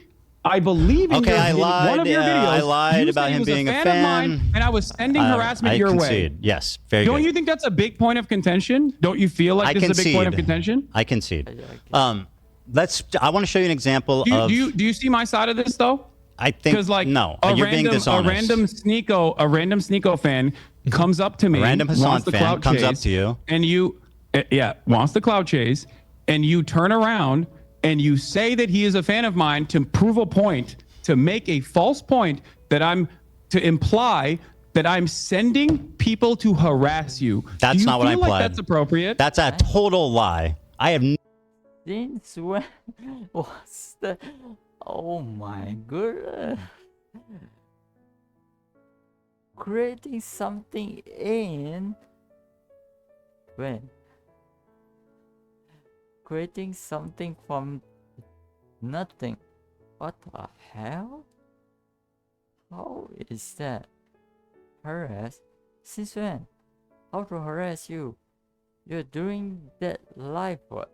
I believe in Okay, I lied. one of your videos. I lied you about said he him was being a a fan fan. of mine, and I was sending harassment I your concede. way. Yes, very Don't good. you think that's a big point of contention? Don't you feel like this is a big point of contention? I concede. I want to show you an example of. Do you see my side of this though? I think no. You're being dishonest. A random Sneeko fan comes up to me. A random Hassan wants the fan clout comes up chase, to you. and you, wants the clout chase, and you turn around and you say that he is a fan of mine to prove a point, to make a false point to imply that I'm sending people to harass you. That's not what I implied. implied. That's appropriate. That's a total lie. I have. Since when was the? Oh my goodness! Creating something in when? Creating something from nothing. What the hell? How is that? Harass? Since when? How to harass you? You're doing that live what?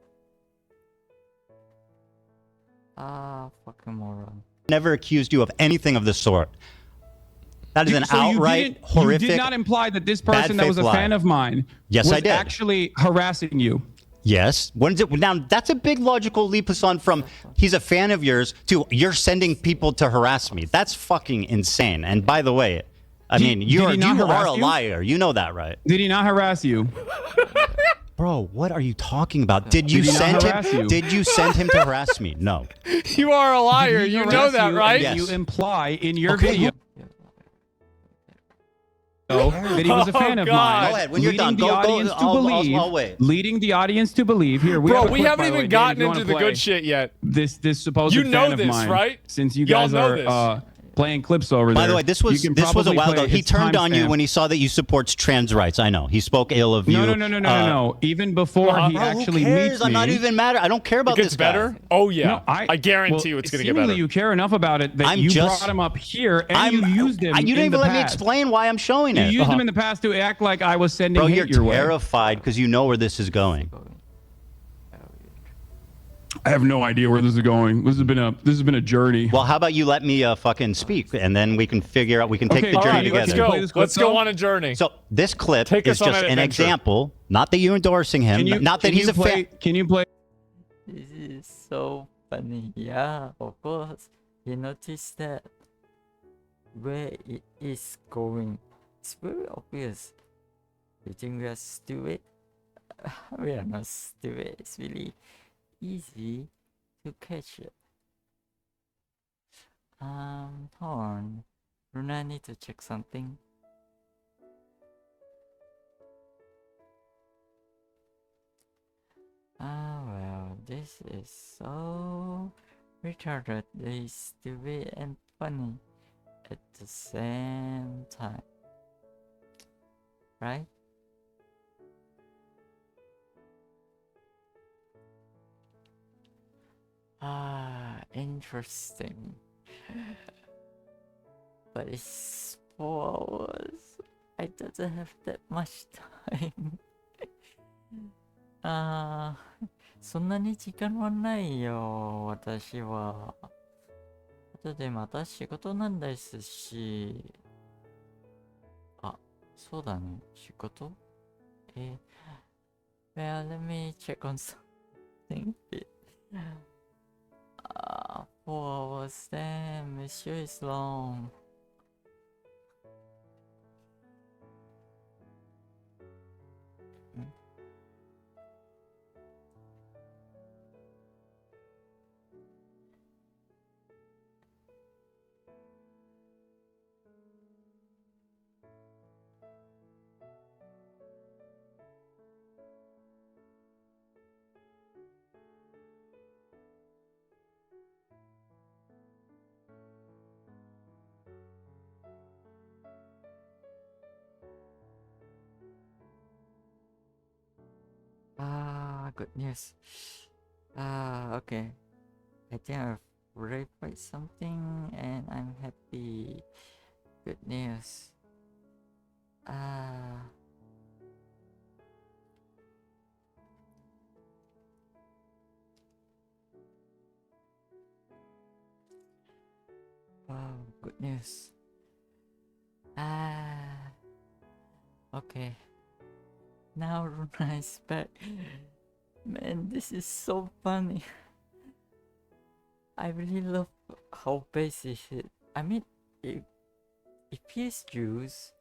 Fucking moron. Never accused you of anything of the sort. That is an outright horrific. You did not imply that this person that was a fan of mine was I did. Actually harassing you. Yes. Now, that's a big logical leap, Hassan, from he's a fan of yours to you're sending people to harass me. That's fucking insane. And by the way, you are a liar. You know that, right? Did he not harass you? Bro, what are you talking about? Did you send him? Did you send him to harass me? No. You are a liar. You know that, right? Yes. You imply in your video that he was a fan of mine. Go ahead. When you're done, I'll wait. Leading the audience to believe. Here, we haven't even gotten into the good shit yet. This supposed fan of mine, right? Since you guys are playing clips over there. By the way, this was a while ago. He turned on you when he saw that you support trans rights. I know. He spoke ill of you. No. Even before he actually meets me. I'm not even mad. I don't care about this guy. Better? Oh, yeah. No, I guarantee you it's going to get better. You care enough about it that you brought him up here and you used him You didn't even let me explain why I'm showing it. You used him in the past to act like I was sending hate your way. You're terrified because you know where this is going. I have no idea where this is going. This has been a journey. Well, how about you let me fucking speak, and then we can figure out. We can take the journey together. Let's go on a journey. So this clip is just an example. Not that you're endorsing him. Not that he's a fan. Can you play? This is so funny. Yeah, of course. You noticed that where it is going. It's very obvious. You think we are stupid? We are not stupid. It's really easy to catch it. Hold on. Runa, I need to check something. Well, this is so retarded, it's stupid and funny at the same time. Right? interesting. But it's 4 hours. I don't have that much time. そんなに時間はないよ、私は。後でまた仕事なんですし。そうだね、仕事Well, let me check on something. 4 hours, damn, it sure is long. Good news. Okay. I think I've read something and I'm happy. Good news. Wow, good news. Okay. Now Runa is back. Man, this is so funny. I really love how basic it. I mean, if he's Jews,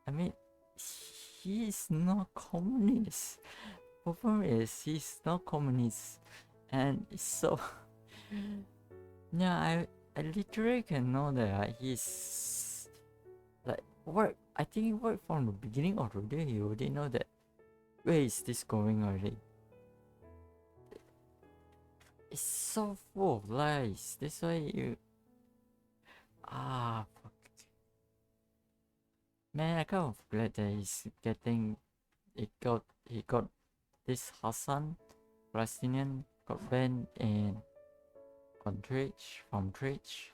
I mean, he is not communist. Problem is, he's not communist, and so yeah, I literally can know that he's like work. I think he worked from the beginning already. He already know that. Where is this going already? It's so full of lies. That's why you. Fuck. Man, I kind of glad that he's getting. He got this Hassan, Palestinian, got banned and on Twitch, from Twitch.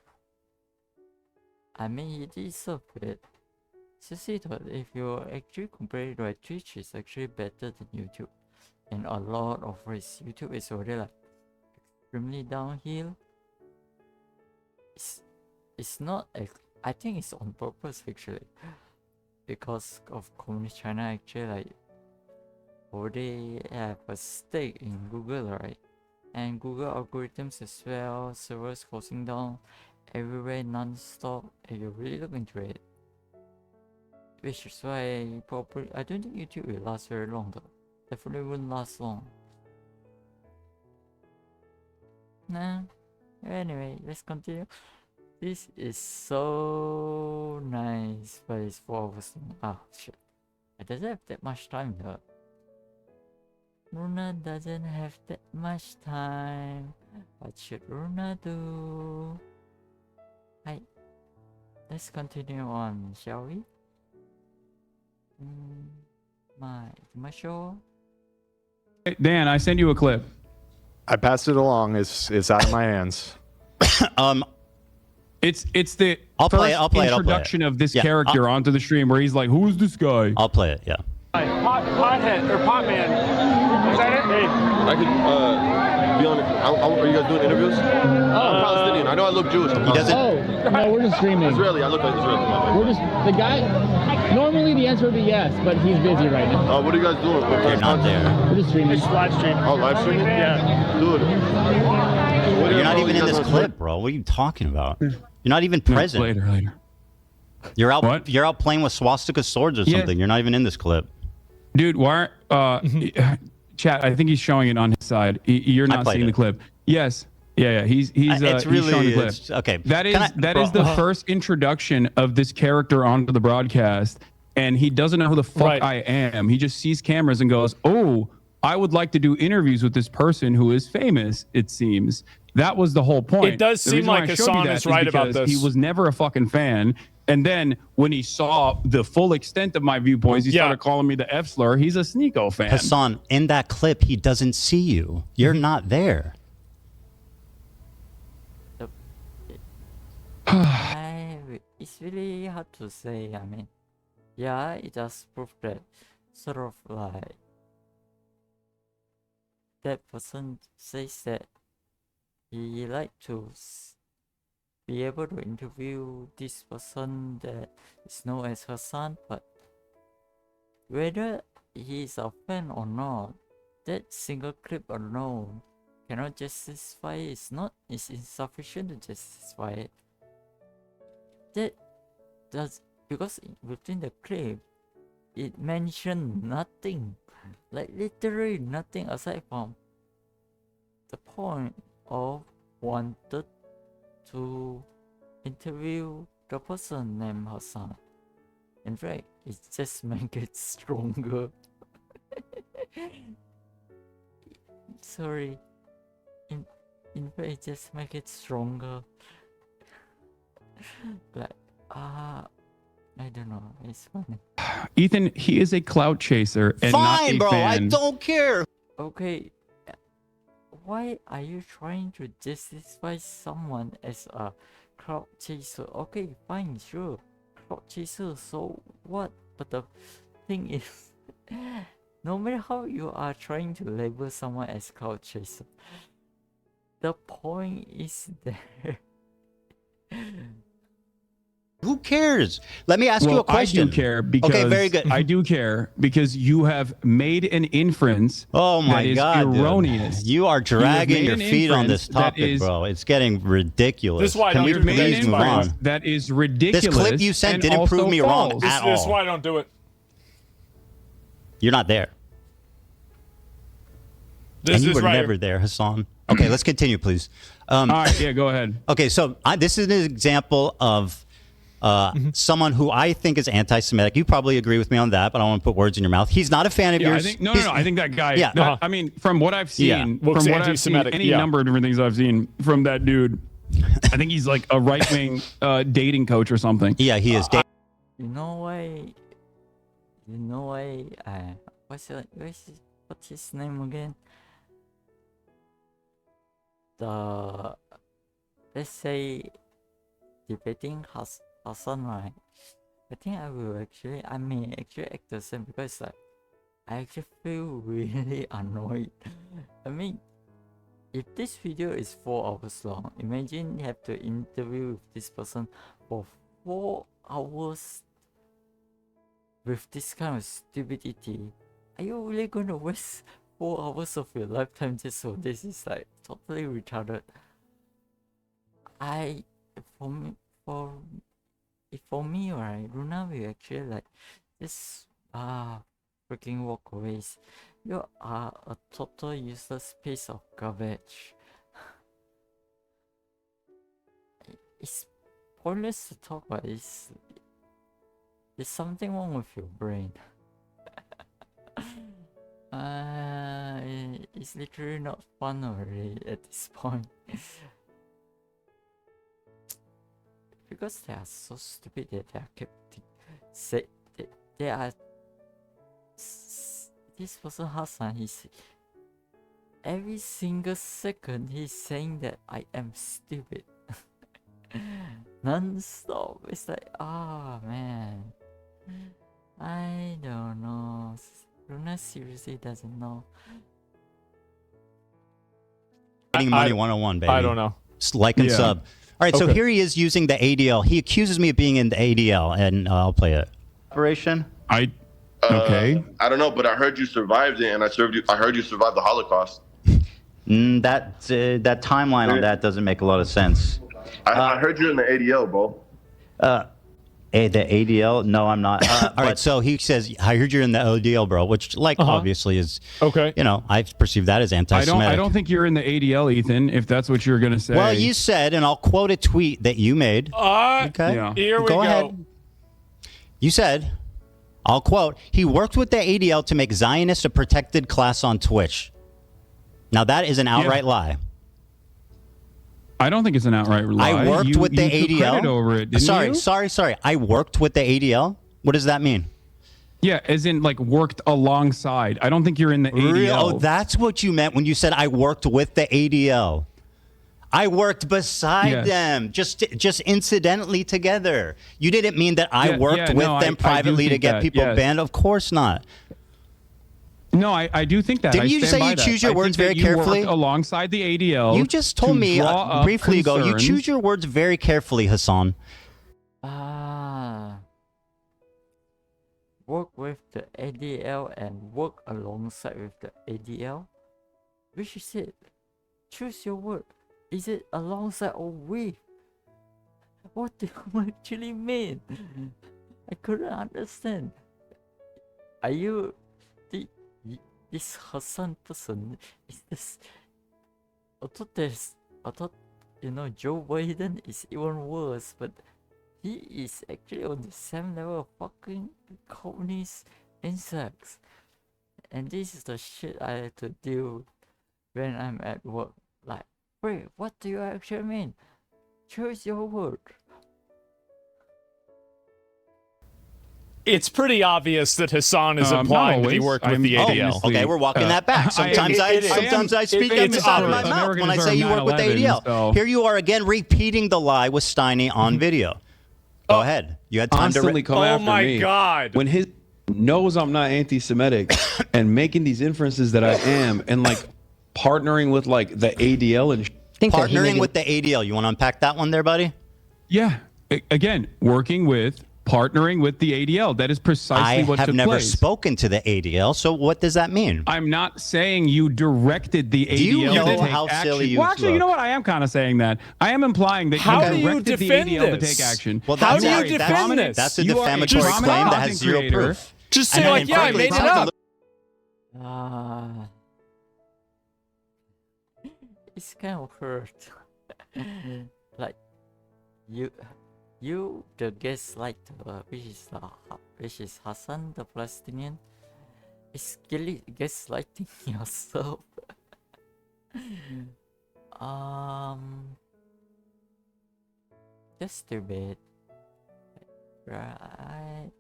I mean, he deserved it. Seriously though, if you actually compare it, right, Twitch is actually better than YouTube. And a lot of ways. YouTube is already like extremely downhill. It's not, I think it's on purpose actually. Because of Communist China actually like already have a stake in Google, right? And Google algorithms as well, servers closing down everywhere non-stop, and you really look into it. Which is why probably I don't think YouTube will last very long though. Definitely wouldn't last long. Nah. Anyway, let's continue. This is so nice, but it's 4 hours long. Ah, shit. I doesn't have that much time though. Runa doesn't have that much time. What should Runa do? Hi. Let's continue on, shall we? My show. Hey, Dan, I sent you a clip. I passed it along. It's out of my hands. It's the I'll play introduction of this character onto the stream where he's like, "Who's this guy?" I'll play it. Yeah. Pothead or Potman. Is that it? Hey. I could be on it. Are you guys doing interviews? I'm Palestinian. I know I look Jewish. He doesn't. Oh, no, we're just streaming. Israeli. I look like Israeli. We're just, the guy, normally the answer would be yes, but he's busy right now. What are you guys doing? You're not there. We're just streaming. Just live stream. Oh, live streaming? Yeah. Dude. You're not even in this clip, bro. What are you talking about? You're not even present. Later. You're out. What? You're out playing with swastika swords or something. You're not even in this clip. Dude, why aren't chat? I think he's showing it on his side. You're not seeing the clip. Yes. Yeah. He's it's really showing the clip. Okay. That is the first introduction of this character onto the broadcast, and he doesn't know who the fuck I am. He just sees cameras and goes, "Oh, I would like to do interviews with this person who is famous." It seems that was the whole point. It does seem like Hassan is right about this. He was never a fucking fan. And then when he saw the full extent of my viewpoints, he started calling me the F slur. He's a Sneeko fan. Hassan, in that clip, he doesn't see you. You're not there. It's really hard to say. I mean, yeah, it does prove that sort of like that person says that he like to be able to interview this person that is known as her son, but whether he is a fan or not, that single clip alone cannot justify it. It's insufficient to justify it. That does, because within the clip it mentioned nothing, like literally nothing aside from the point of wanted to interview the person named Hassan. In fact, it just makes it stronger. Sorry. In fact, it just makes it stronger. Like, I don't know. It's funny. Ethan, he is a clout chaser and not a bro. fan. I don't care. Okay. Why are you trying to justify someone as a crowd chaser? Okay, fine, sure. Crowd chaser, so what? But the thing is, no matter how you are trying to label someone as crowd chaser, the point is there. Who cares? Let me ask you a question. I do care because okay, very good. I do care because you have made an inference. Oh my that is God, erroneous. dude. You are dragging your feet on this that topic, bro. It's getting ridiculous. This is why I Can don't we do the please move on? That is ridiculous. This clip you sent and didn't also prove me wrong false. at This is all. why I don't do it. You're not there. This and you is were right never there, Hassan. Okay, let's continue, please. All right, yeah, go ahead. Okay, so this is an example of someone who I think is anti-Semitic. You probably agree with me on that, but I don't want to put words in your mouth. He's not a fan of Yeah, yours. I think no. I think that guy. Yeah. I mean, from what I've seen, Looks from what I've seen, anti-Semitic, any yeah. number of different things I've seen from that dude, I think he's like a right-wing dating coach or something. Yeah, he is. You know why? What's his name again? Let's say debating Hassan, right? I think I may actually act the same because like I actually feel really annoyed. I mean, if this video is 4 hours long, imagine you have to interview with this person for 4 hours with this kind of stupidity. Are you really going to waste 4 hours of your lifetime just so this? Is like totally retarded. For me, right, Runa will actually like just freaking walk away. You are a total useless piece of garbage. It's pointless to talk about this. There's something wrong with your brain. It's literally not fun already at this point. Because they are so stupid that they are kept say they are. This person Hassan, he's every single second he's saying that I am stupid. Non-stop. It's like, man, I don't know. Runa seriously doesn't know. Getting money 101, baby. I don't know. Just like and sub. All right, so here he is using the ADL. He accuses me of being in the ADL, and I'll play it. Operation. Okay. I don't know, but I heard you survived it, and I heard you survived the Holocaust. That timeline on that doesn't make a lot of sense. I heard you're in the ADL, bro. The ADL? No, I'm not. All right, so he says, I heard you're in the ADL, bro, which, like, obviously is, okay. You know, I perceive that as anti-Semitic. I don't think you're in the ADL, Ethan, if that's what you're going to say. Well, you said, and I'll quote a tweet that you made. Okay. Yeah. Here we go ahead. You said, I'll quote, he worked with the ADL to make Zionist a protected class on Twitch. Now, that is an outright lie. I don't think it's an outright lie. I worked with the you took ADL. credit over it, didn't you? Sorry. I worked with the ADL. What does that mean? Yeah, as in like worked alongside. I don't think you're in the ADL. Oh, that's what you meant when you said I worked with the ADL. I worked beside them, just incidentally together. You didn't mean that I worked with them privately to get people banned? Of course not. No, I do think that. Didn't you say you choose your words very carefully? Alongside the ADL. You just told me briefly ago, you choose your words very carefully, Hassan. Work with the ADL and work alongside with the ADL? Which is it? Choose your word. Is it alongside or with? What do you actually mean? I couldn't understand. Are you this Hassan person? Is this? I thought Joe Biden is even worse, but he is actually on the same level of fucking communist insects. And this is the shit I have to deal with when I'm at work. Like, wait, what do you actually mean? Choose your word. It's pretty obvious that Hassan is implying that he worked with the ADL. Okay, we're walking that back. Sometimes I speak out of my mouth when I say you work with the ADL. So. Here you are again repeating the lie with Steiny on video. Go ahead. You had time to come after me. Oh my God! When his knows I'm not anti-Semitic and making these inferences that I am, and like partnering with like the ADL and partnering with the ADL. You want to unpack that one there, buddy? Yeah. Again, partnering with the ADL. That is precisely what took place. I have never spoken to the ADL, so what does that mean? I'm not saying you directed the ADL Do you know to take how action. silly you Well, actually, you know what? I am kind of saying that. I am implying that you directed the ADL to take action. Well, how do you defend this? That's a defamatory claim that has zero proof. Just say like, yeah, I made it up. It's kind of hurt. Like, you, the gaslighter, which is Hassan, the Palestinian, is gaslighting yourself. Just too bad, right?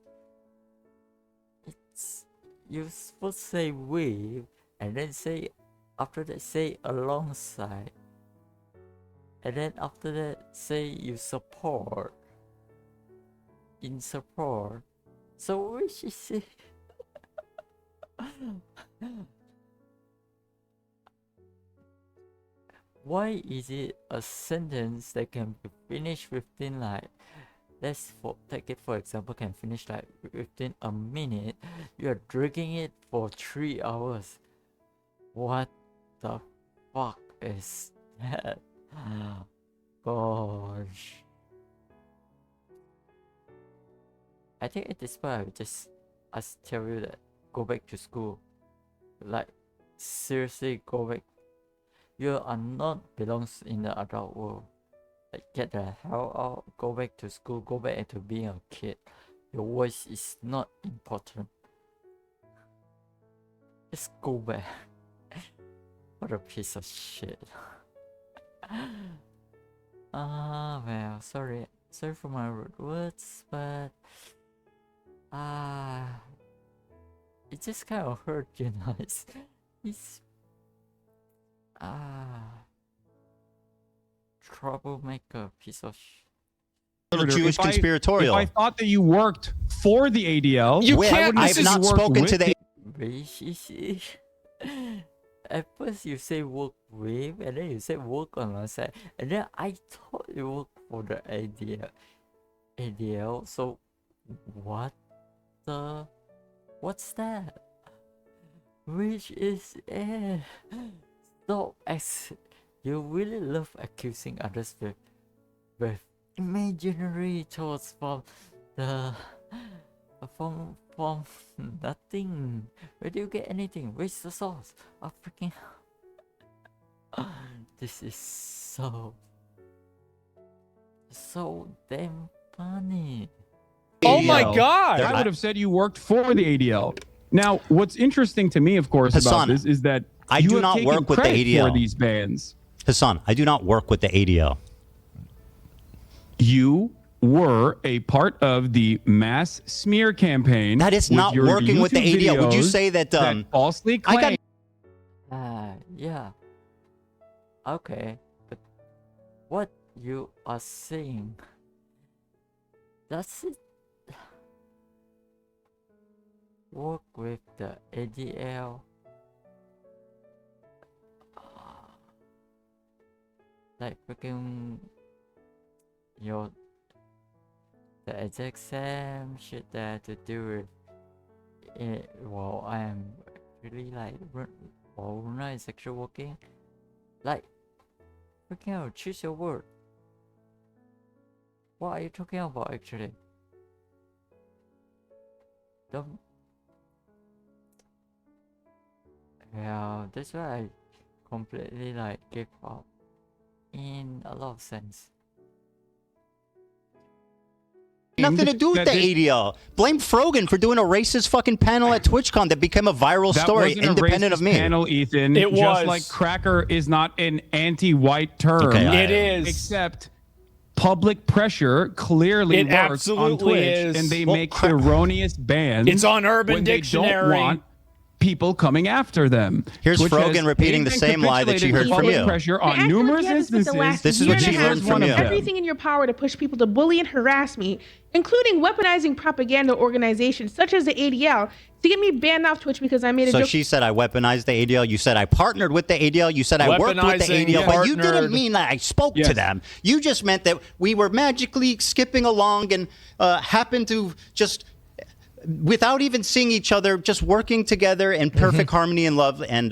It's you're supposed to say with, and then say after that say alongside, and then after that say you support. In support. So which is it? Why is it a sentence that can be finished within like, take it for example, can finish like within a minute? You are dragging it for 3 hours. What the fuck is that? Gosh. I think at this point I would just tell you that go back to school. Like, seriously, go back. You are not belongs in the adult world. Like, get the hell out, go back to school, go back into being a kid. Your voice is not important. Just go back. What a piece of shit. Well, sorry for my rude words, but it just kind of hurt, you know. It's troublemaker, piece of little Jewish conspiratorial. If I thought that you worked for the ADL, you can't. I've not spoken to the. At first you say work with, and then you say work on the side, and then I thought you work for the ADL. So what's that? Which is it? Stop. You really love accusing others with imaginary thoughts from nothing. Where do you get anything? Where's the source? Oh, freaking this is so damn funny. Oh my God! I would have said you worked for the ADL. Now, what's interesting to me, of course, Hassan, about this is that I do not work with the ADL for these bans. Hassan, I do not work with the ADL. You were a part of the mass smear campaign. That is not working with the ADL. Would you say that falsely claimed? Yeah. Okay, but what you are saying, does it work with the ADL? Like freaking the exam shit that to do with it while I'm really like while Runa is actually working. Like freaking hell, choose your word. What are you talking about actually? Don't. Yeah, that's why I completely like gave up in a lot of sense. Nothing to do with the ADL. Blame Frogan for doing a racist fucking panel at TwitchCon that became a viral story, wasn't a independent of racist me. Panel, Ethan. It just was. like cracker is not an anti-white term. Okay, It is. Except public pressure clearly It works on absolutely Twitch, is. and they Well, make erroneous bans. It's on Urban when Dictionary. They don't want people coming after them. Here's Twitch Frogan has repeating the paid and same lie that she capitulated heard from public you. pressure on You're numerous acting like you have this for the instances. last This is year what and she a half, learned from doing you. everything in your power to push people to bully and harass me, including weaponizing propaganda organizations such as the ADL to get me banned off Twitch because I made a So joke. she said I weaponized the ADL. You said I partnered with the ADL. You said I worked with the Weaponizing, ADL. But you partnered. didn't mean that I spoke to them. You just meant that we were magically skipping along and happened to just, without even seeing each other, just working together in perfect harmony and love. And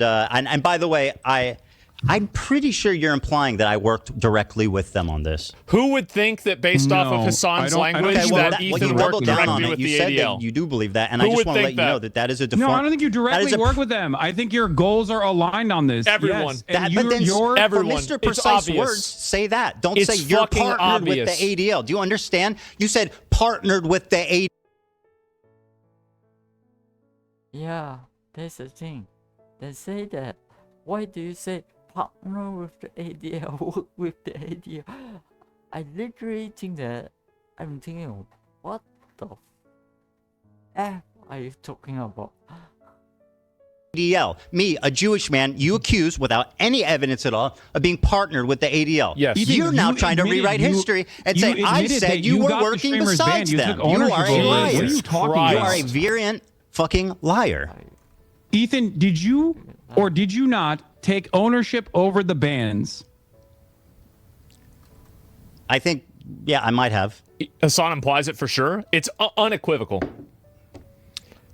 by the way, I'm pretty sure you're implying that I worked directly with them on this. Who would think that based off of Hassan's language that Ethan you worked doubled down directly on it. with You the said ADL? that you do believe that, and Who I just would want to let think you know that? that is a No, I don't think you that directly is a work with them. I think your goals are aligned on this. Everyone. Yes. That, And but then you're for Mr. Precise words, say that. Don't It's say you're fucking partnered with obvious. the ADL. Do you understand? You said partnered with the ADL. Yeah, that's the thing. They say that. Why do you say partner with the ADL, work with the ADL? I literally think that I'm thinking, what the F are you talking about? ADL. Me, a Jewish man, you accuse without any evidence at all of being partnered with the ADL. Yes. You're Ethan, now you trying to admitted rewrite you- history and you say, I admitted said that you you were got the working streamer's besides ban. You them. took You ownership are of a it. liar. What are you talking You about? are a virulent fucking liar. Ethan, did you or did you not take ownership over the bans? I think, yeah, I might have. Hassan implies it for sure. It's unequivocal.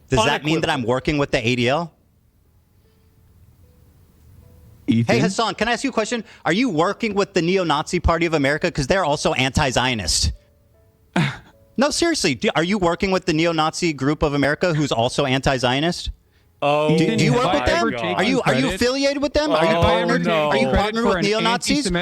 Does that mean that I'm working with the ADL? Ethan? Hey, Hassan, can I ask you a question? Are you working with the Neo-Nazi Party of America? Because they're also anti-Zionist. No, seriously. Are you working with the Neo-Nazi Group of America who's also anti-Zionist? Oh, do you work with them? God. Are you affiliated with them? Are you partnered? no. Are you partnered with neo-Nazis? Or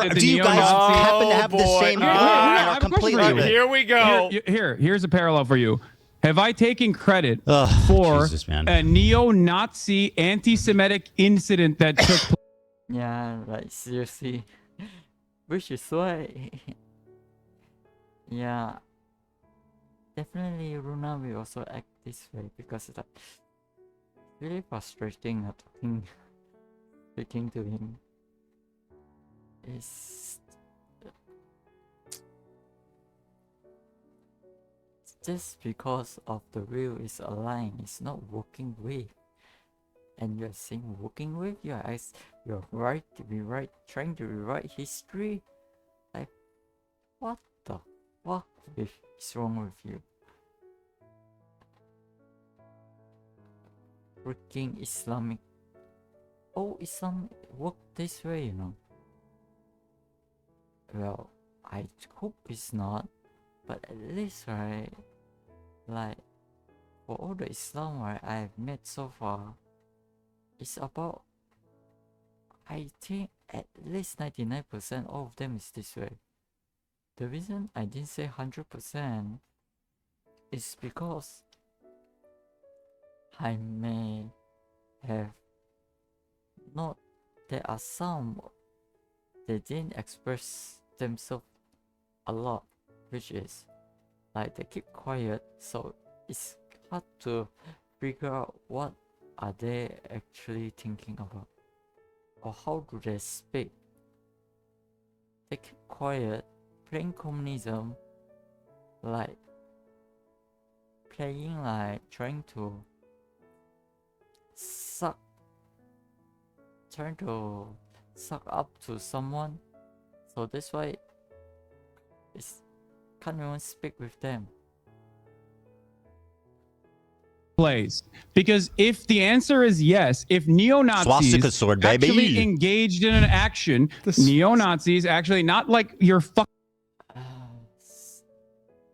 do you guys happen to have the same group and are completely? Here we go. Here's a parallel for you. Have I taken credit Ugh, for Jesus, man. a neo-Nazi anti-Semitic incident that took place? Yeah, like seriously. Which is why. Yeah. Definitely Runa will also act this way because it's like really frustrating speaking to him. It's just because of the wheel is aligned, it's not working with. And you're saying working with, you're right to rewrite, trying to rewrite history. Like, what the fuck is wrong with you? Freaking Islamic. Oh, Islam work this way, you know. Well, I hope it's not, but at least, right, like, for all the Islam, right, I've met so far, it's about, I think, at least 99% all of them is this way. The reason I didn't say 100% is because I may have not, there are some they didn't express themselves a lot, which is like they keep quiet, so it's hard to figure out what are they actually thinking about or how do they speak. they keep quiet, playing communism, like playing like trying to suck up to someone. So that's why it's can't even speak with them. Plays. Because if the answer is yes, if neo-Nazis Swastika sword, baby. actually engaged in an action, neo-Nazis actually, not like your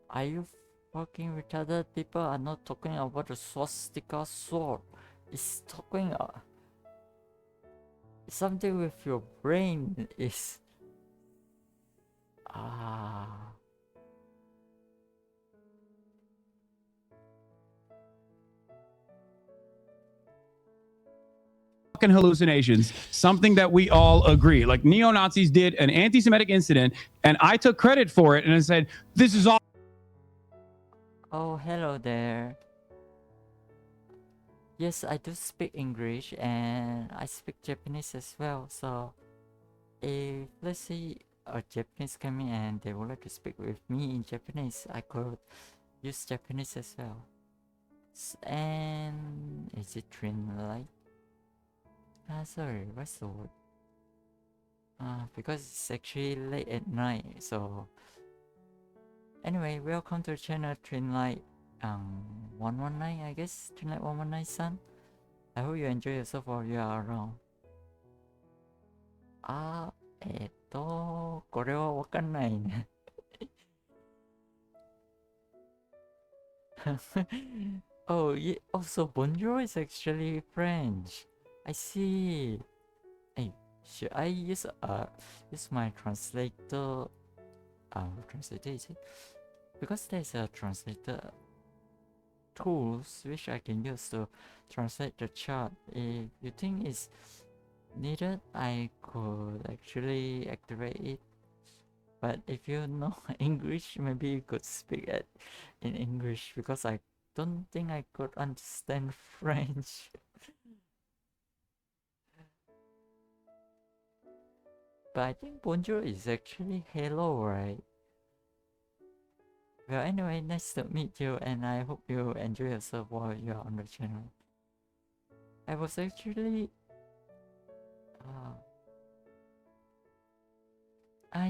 Are you fucking retarded? People are not talking about the swastika sword. It's talking something with your brain. Is fucking hallucinations, something that we all agree. Like neo-Nazis did an anti-Semitic incident, and I took credit for it, and I said, this is all. Oh, hello there. Yes, I do speak English and I speak Japanese as well. So, if let's say a Japanese come in and they would like to speak with me in Japanese, I could use Japanese as well. And is it train light? Sorry, what's the word? Because it's actually late at night. So, anyway, welcome to the channel Train Light 119, I guess. Train Light 119-san. I hope you enjoy yourself while you are around. これはわかんないね。Oh, yeah. Also, bonjour is actually French. I see. Hey, should I use my translator? Translator is it? Because there's a translator tools which I can use to translate the chart. If you think it's needed, I could actually activate it. But if you know English, maybe you could speak it in English, because I don't think I could understand French. But I think bonjour is actually hello, right? Well, anyway, nice to meet you, and I hope you enjoy yourself while you are on the channel. I was actually...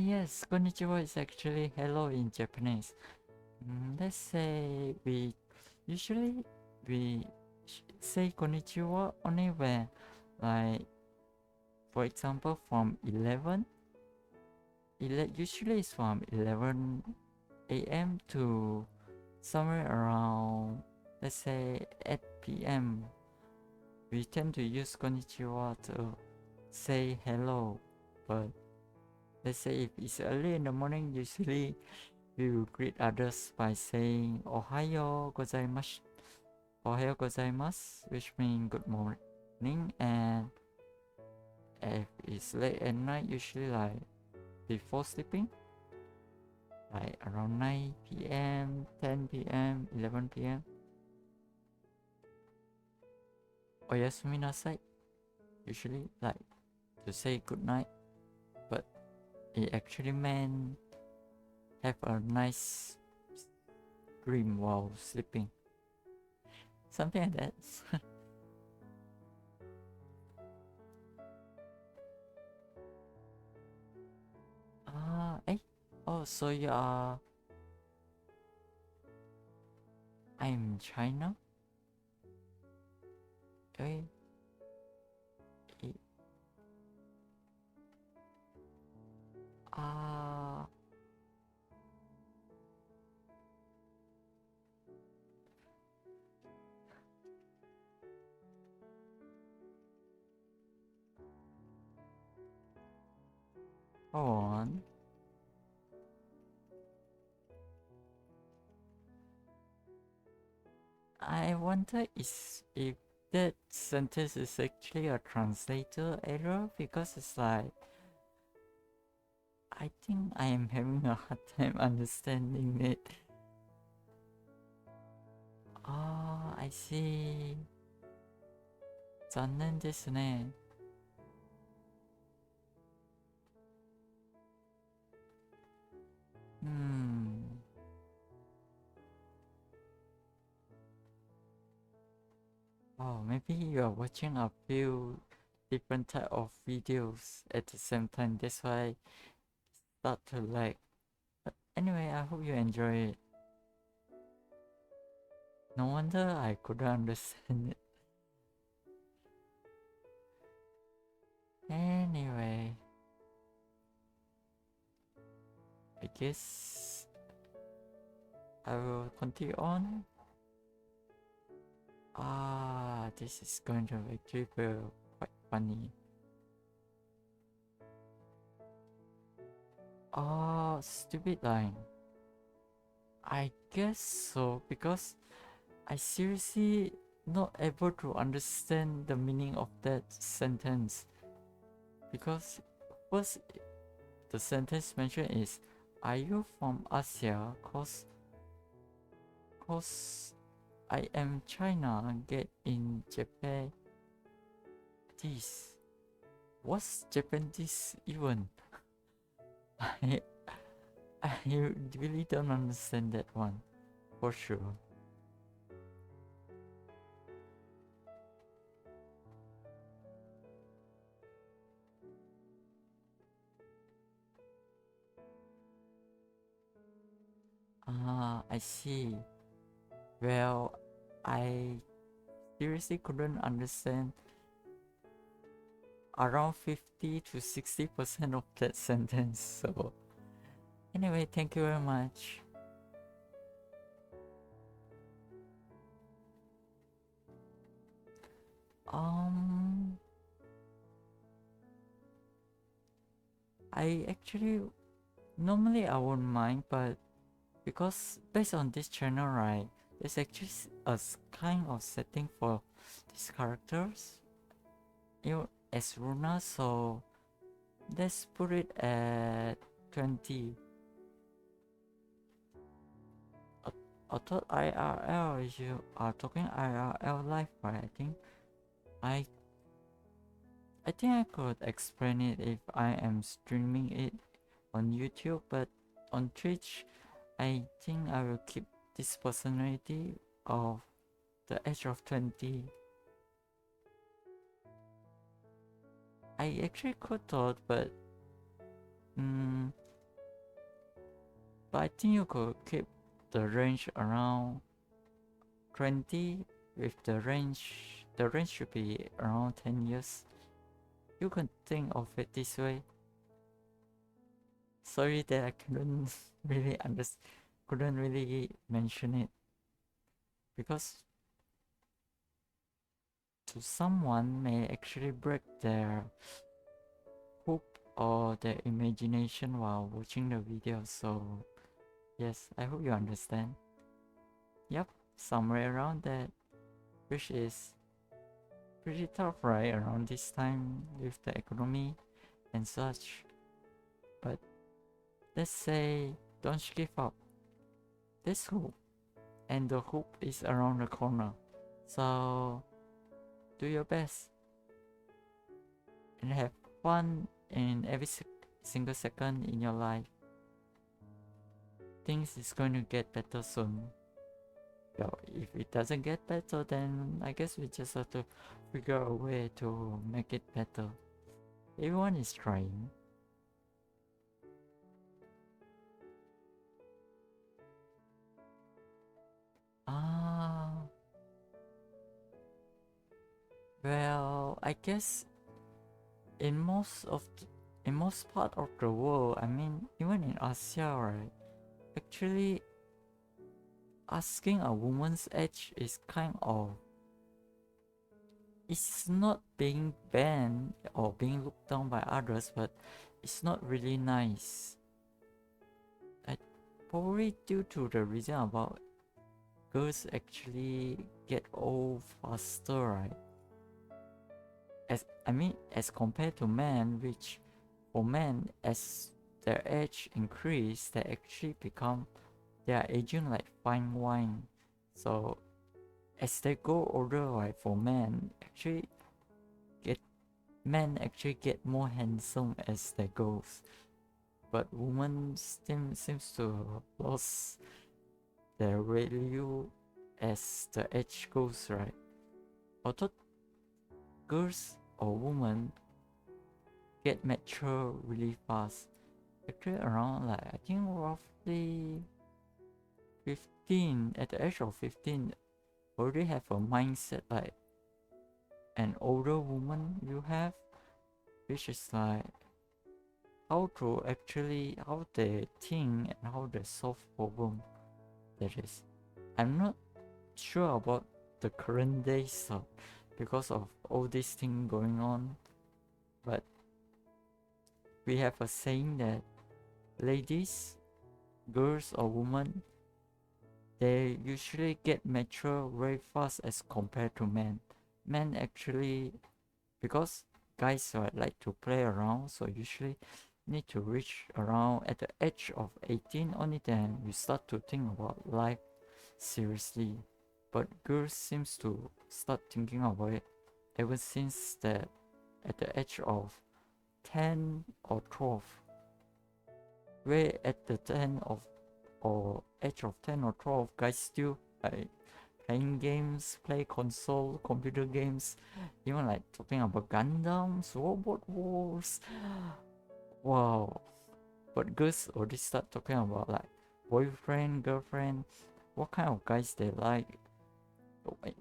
yes, konnichiwa is actually hello in Japanese. Let's say we say konnichiwa only when, like, for example, from 11, usually it's from 11 a.m. to somewhere around, let's say, 8 p.m. We tend to use konnichiwa to say hello, but let's say if it's early in the morning, usually we will greet others by saying Ohayo gozaimasu. Ohayo gozaimasu, which means good morning. And if it's late at night, usually like before sleeping, like around 9 p.m, 10 p.m, 11 p.m. Oyasumi nasai. Usually like to say good night, but it actually meant have a nice dream while sleeping. Something like that. Oh, so you are... I'm China? Okay. Hold on. I wonder if that sentence is actually a translator error, because it's like, I think I am having a hard time understanding it. I see. 残念ですね。Oh, maybe you are watching a few different type of videos at the same time. That's why start to lag. But anyway, I hope you enjoy it. No wonder I couldn't understand it. Anyway, I guess I will continue on. This is going to actually be quite funny. Stupid line. I guess so, because I seriously not able to understand the meaning of that sentence. Because first, the sentence mentioned is, are you from Asia? Cause I am China, get in Japan. What's Japanese even? I really don't understand that one, for sure. I see. Well, I seriously couldn't understand around 50 to 60% of that sentence. So anyway, thank you very much. I actually normally I won't mind, but because based on this channel, right, there's actually a kind of setting for these characters, as Runa, so let's put it at 20. I thought IRL, you are talking IRL live, right? I think I could explain it if I am streaming it on YouTube, but on Twitch, I think I will keep this personality of the age of 20. I actually could thought, but I think you could keep the range around 20 with the range should be around 10 years. You can think of it this way. Sorry that I couldn't really mention it, because to someone may actually break their hoop or their imagination while watching the video. So yes, I hope you understand. Yep, somewhere around that, which is pretty tough, right, around this time with the economy and such. But let's say don't give up. There's hope, and the hope is around the corner. So do your best and have fun in every single second in your life. Things is going to get better soon. Well, if it doesn't get better, then I guess we just have to figure a way to make it better. Everyone is trying. Well, I guess in most part of the world, I mean, even in Asia, right, actually asking a woman's age is kind of, it's not being banned or being looked down by others, but it's not really nice. Probably due to the reason about girls actually get old faster, right? As compared to men, which for men, as their age increase, they actually they are aging like fine wine. So as they go older, right, for men actually get more handsome as they goes. but women seems to lose their value as the age goes, right? Although girls or women get mature really fast, actually around like I think roughly 15, at the age of 15, already have a mindset like an older woman you have, which is like how they think and how they solve problem. That is, I'm not sure about the current days so, because of all this thing going on, but we have a saying that ladies, girls or women, they usually get mature very fast as compared to men. Men actually, because guys like to play around, so usually need to reach around at the age of 18, only then you start to think about life seriously. But girls seems to start thinking about it ever since that at the age of 10 or 12, where at the 10 of or age of 10 or 12, guys still like playing games, play console, computer games, even like talking about Gundams, Robot Wars. Wow. But girls already start talking about like boyfriend, girlfriend, what kind of guys they like,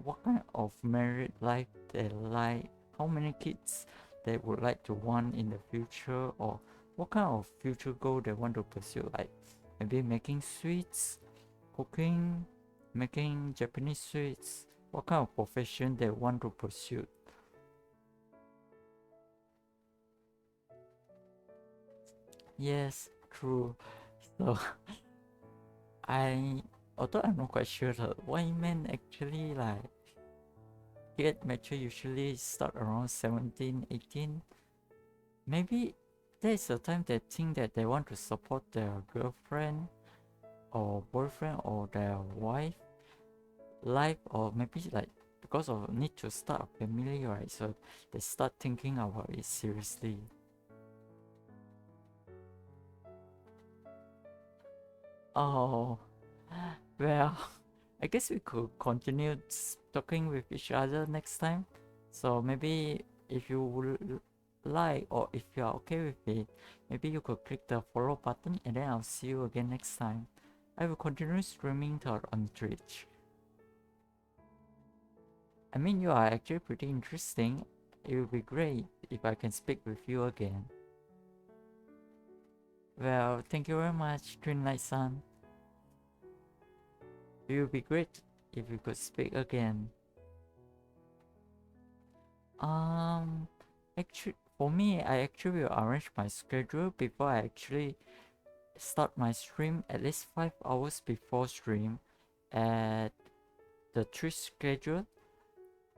what kind of married life they like, how many kids they would like to want in the future, or what kind of future goal they want to pursue, like maybe making sweets, cooking, making Japanese sweets, what kind of profession they want to pursue. Yes, true. So although I'm not quite sure why men actually like get mature usually start around 17, 18. Maybe there's a time they think that they want to support their girlfriend or boyfriend or their wife life, or maybe like because of need to start a family, right? So they start thinking about it seriously. Oh, well, I guess we could continue talking with each other next time. So maybe if you would like, or if you are okay with it, maybe you could click the follow button, and then I'll see you again next time. I will continue streaming on Twitch. I mean, you are actually pretty interesting. It would be great if I can speak with you again. Well, thank you very much, Twin Light Sun. It would be great if you could speak again. Actually, for me, I actually will arrange my schedule before I actually start my stream, at least 5 hours before stream at the Twitch schedule.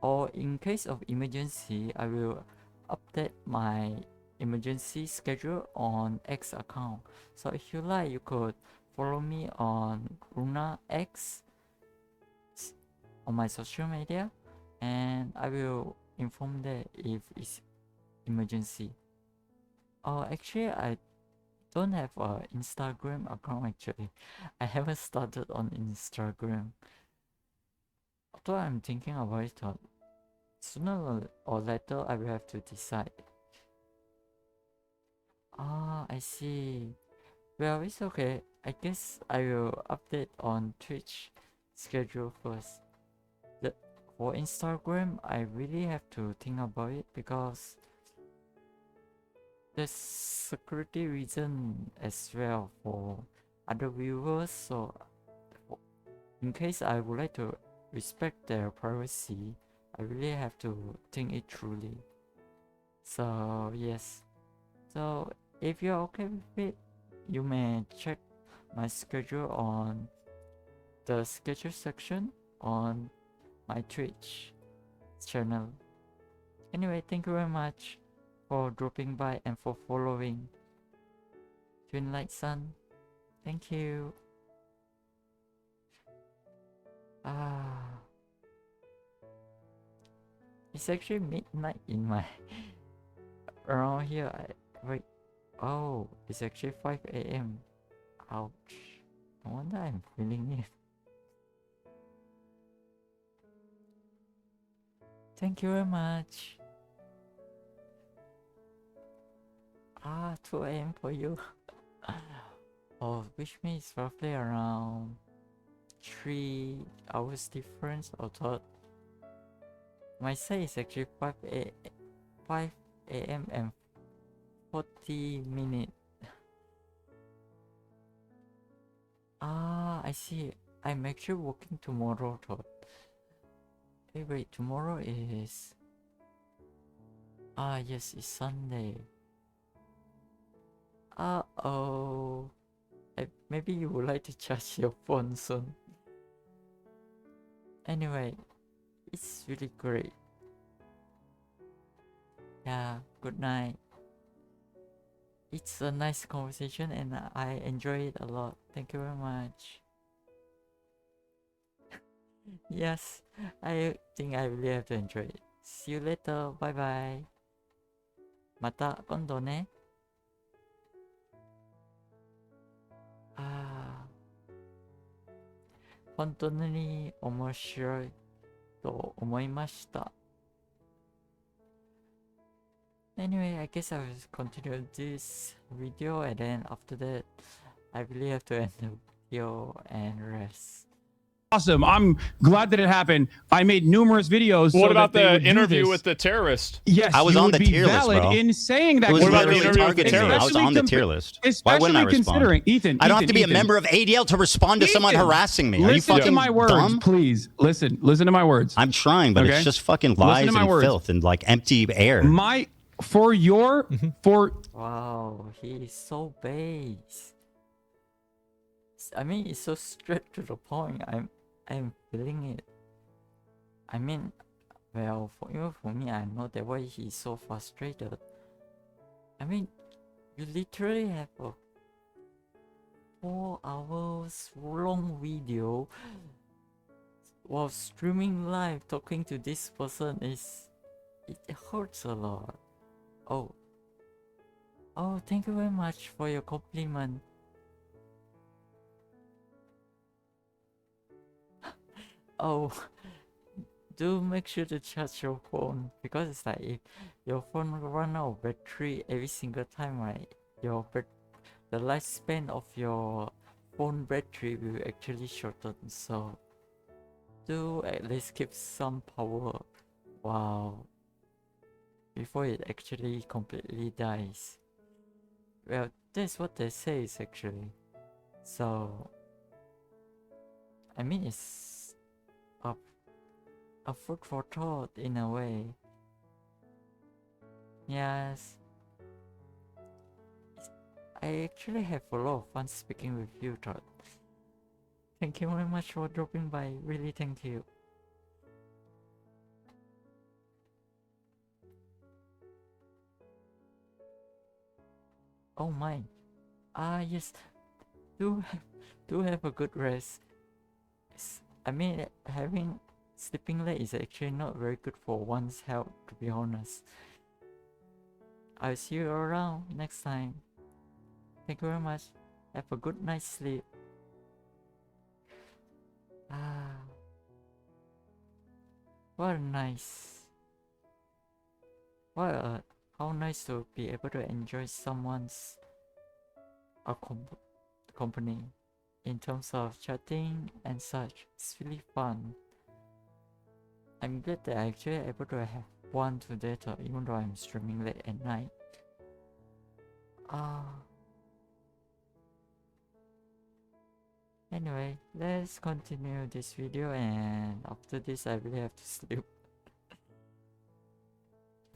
Or in case of emergency, I will update my emergency schedule on X account. So if you like, you could follow me on Runa X on my social media, and I will inform that if it's emergency. Actually, I don't have an Instagram account actually. I haven't started on Instagram. Although I'm thinking about it, sooner or later I will have to decide. I see. Well, it's okay. I guess I will update on Twitch schedule first. For Instagram, I really have to think about it because there's security reason as well for other viewers. So in case I would like to respect their privacy, I really have to think it truly. So yes. So if you're okay with it, you may check my schedule on the schedule section on my Twitch channel. Anyway, thank you very much for dropping by and for following. Twin Light Sun, thank you. It's actually midnight in my around here. Wait, Oh, it's actually 5 a.m. Ouch. No wonder I'm feeling it. Thank you very much. 2 a.m. for you. Oh, which means roughly around 3 hours difference. Or thought my side is actually 5 a.m. and 40 minutes. I see. I'm actually working tomorrow, thought. Hey, wait, tomorrow is... yes, it's Sunday. Uh-oh. Maybe you would like to charge your phone soon. Anyway, it's really great. Yeah, good night. It's a nice conversation and I enjoy it a lot. Thank you very much. Yes, I think I really have to enjoy it. See you later. Bye bye. また今度ね。本当に面白いと思いました。Anyway, I guess I will continue this video and then after that, I really have to end the video and rest. Awesome. I'm glad that it happened. I made numerous videos. What so about that they the would do interview this. with the terrorist? Yes, I was you on would the be tier list, valid bro. in saying that. It was What about the literally interview with the targeting me. I was terrorist? on the tier list. Why Especially wouldn't I considering, respond? Ethan, I don't have to be Ethan. a member of ADL to respond to someone harassing me. Are you Listen fucking to my words, dumb? please. Listen to my words. I'm trying, but Okay? it's just fucking Listen lies to my and words. filth and like empty air. Wow, he is so base. I mean, it's so straight to the point. I'm feeling it. I mean, well, even for me, I know that why he's so frustrated. I mean, you literally have a 4 hours long video while streaming live talking to this person. It hurts a lot. Oh, thank you very much for your compliment. Oh, do make sure to charge your phone, because it's like if your phone run out of battery every single time, right, the lifespan of your phone battery will actually shorten. So do at least keep some power, wow, before it actually completely dies. Well, that's what they say actually. So I mean, it's a food for thought in a way. Yes, I actually have a lot of fun speaking with you, Todd. Thank you very much for dropping by. Really, thank you. Oh my. Yes. Do have a good rest. I mean, sleeping late is actually not very good for one's health, to be honest. I'll see you around next time. Thank you very much. Have a good night's sleep. What a nice. How nice to be able to enjoy someone's company in terms of chatting and such. It's really fun. I'm glad that I actually able to have one today, even though I'm streaming late at night. Anyway, let's continue this video, and after this I really have to sleep.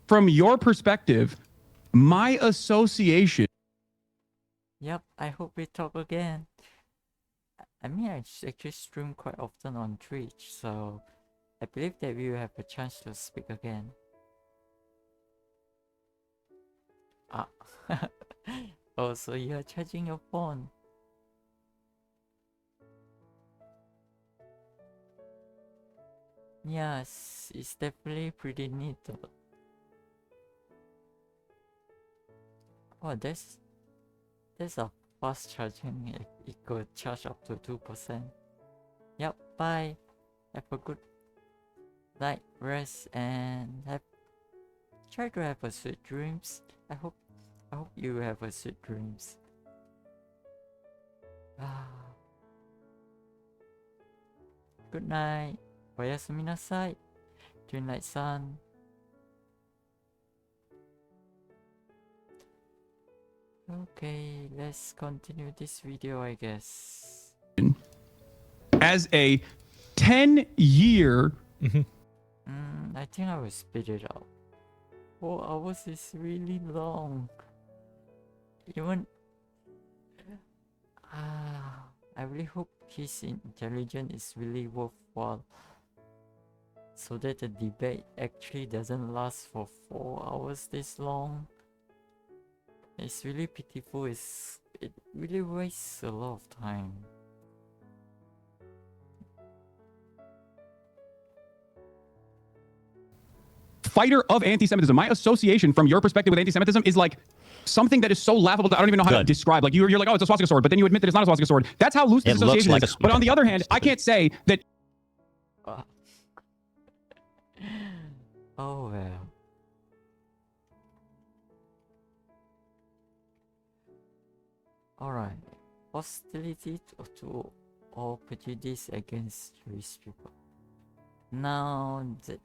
From your perspective, my association. Yep, I hope we talk again. I mean, I actually stream quite often on Twitch, so I believe that we will have a chance to speak again. Oh, so you are charging your phone. Yes, it's definitely pretty neat though. Oh, there's a fast charging. It could charge up to 2%. Yep. Bye. Have a good night rest and try to have a sweet dreams. I hope you have a sweet dreams. Good night. おやすみなさい. Good night, son. Okay, let's continue this video, I guess. As a 10-year. I think I will speed it up. 4 hours is really long. Even I really hope his intelligence is really worthwhile, so that the debate actually doesn't last for 4 hours this long. It's really pitiful. It really wastes a lot of time. Fighter of anti-Semitism. My association from your perspective with anti-Semitism is like something that is so laughable that I don't even know how to describe. Like you're like, oh, it's a swastika sword, but then you admit that it's not a swastika sword. That's how loose this association is. But on the other hand, I can't say that. Oh well. Alright. Hostility to or prejudice against Jewish people. Now that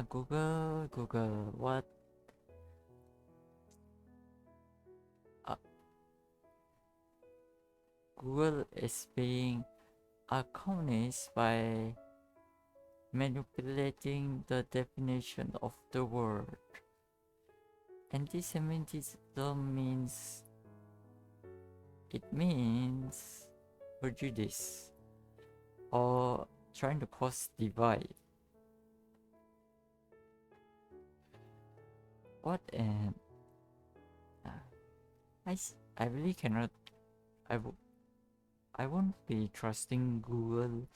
Google, what? Google is being a communist by manipulating the definition of the word. Anti-Semitism means prejudice or trying to cause divide. What an I really cannot. I won't be trusting Google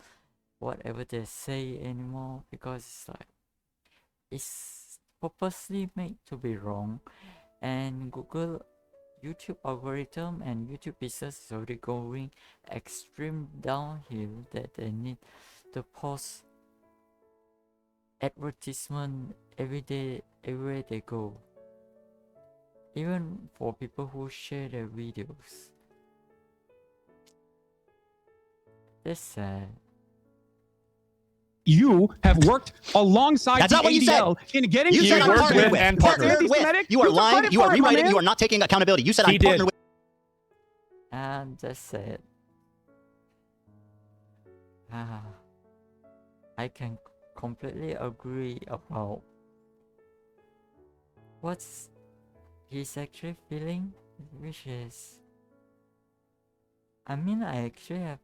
whatever they say anymore, because it's purposely made to be wrong, and Google YouTube algorithm and YouTube business is already going extreme downhill that they need to post advertisement every day everywhere they go, even for people who share their videos. That's sad. You have worked alongside That's not what you said. in getting you said I'm partnered with. Partnered with. You are lying. You are rewriting. You are not taking accountability. You said I'm partnered with. And that's sad. I can completely agree about what's he's actually feeling, which is, I mean, I actually have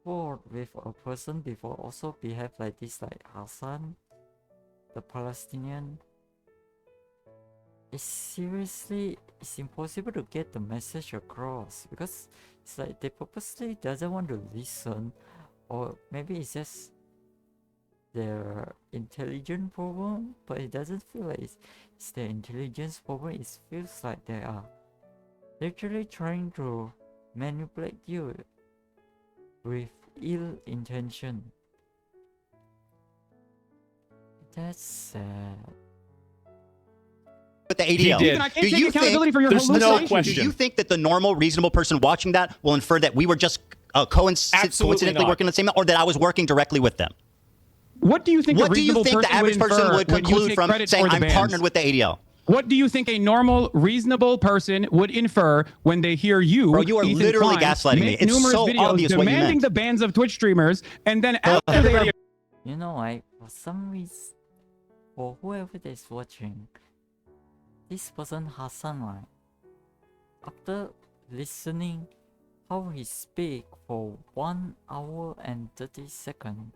fought with a person before also behave like this, like Hassan, the Palestinian. It's impossible to get the message across, because it's like they purposely doesn't want to listen, or maybe it's just their intelligence problem, but it doesn't feel like it's their intelligence problem. It feels like they are literally trying to manipulate you with ill intention. That's sad. With the ADL. Do you think there's no question? Do you think that the normal, reasonable person watching that will infer that we were just coincidentally working the same, or that I was working directly with them? What do you think? What do you think the average person would conclude from saying I'm partnered with the ADL? What do you think a normal, reasonable person would infer when they hear you? Bro, you are Ethan literally Klein, gaslighting me. make It's numerous so videos obvious what you demanding meant. the bans of Twitch streamers, and then after they are. You know, for some reason, for whoever is watching, this person Hassan, after listening how he speak for 1 hour and 38 seconds,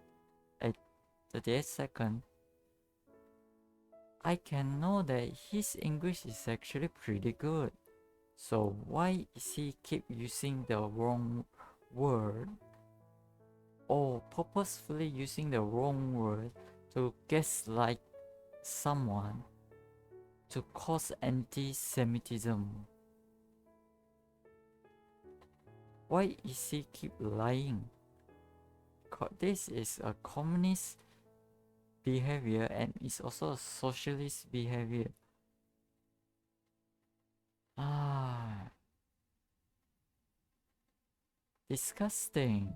I can know that his English is actually pretty good. So why is he keep using the wrong word, or purposefully using the wrong word to gaslight someone to cause anti-Semitism? Why is he keep lying? This is a communist behavior and it's also a socialist behavior. Ah, disgusting.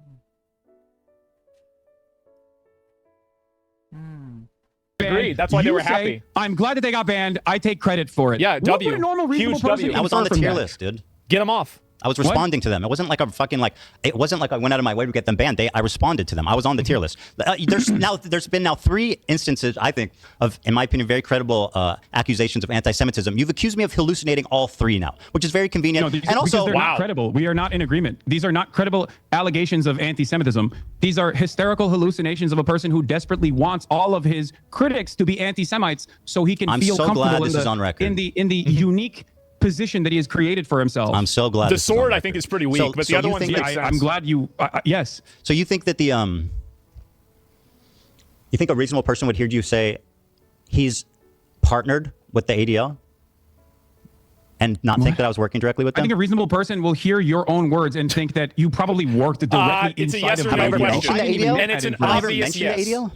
Agreed. That's why they You were say, happy. I'm glad that they got banned. I take credit for it. Yeah, What W. would a normal, reasonable Huge person W. I was on the infer from tier that? list, dude. Get them off. I was responding to them. It wasn't like a fucking like. It wasn't like I went out of my way to get them banned. I responded to them. I was on the tier list. There's been 3 instances, I think, of, in my opinion, very credible accusations of anti-Semitism. You've accused me of hallucinating all 3 now, which is very convenient. No, these, and also, because they're not credible. We are not in agreement. These are not credible allegations of anti-Semitism. These are hysterical hallucinations of a person who desperately wants all of his critics to be anti-Semites so he can I'm feel so comfortable glad this is on record. in the unique position that he has created for himself. I'm so glad. The sword, I think, is pretty weak, but the other ones make sense. I'm glad you. Yes. So you think that you think a reasonable person would hear you say he's partnered with the ADL and not think that I was working directly with them? I think a reasonable person will hear your own words and think that you probably worked directly it's a inside yes of or the no ADL. question. And it's an Have I ever obvious mentioned yes. the ADL?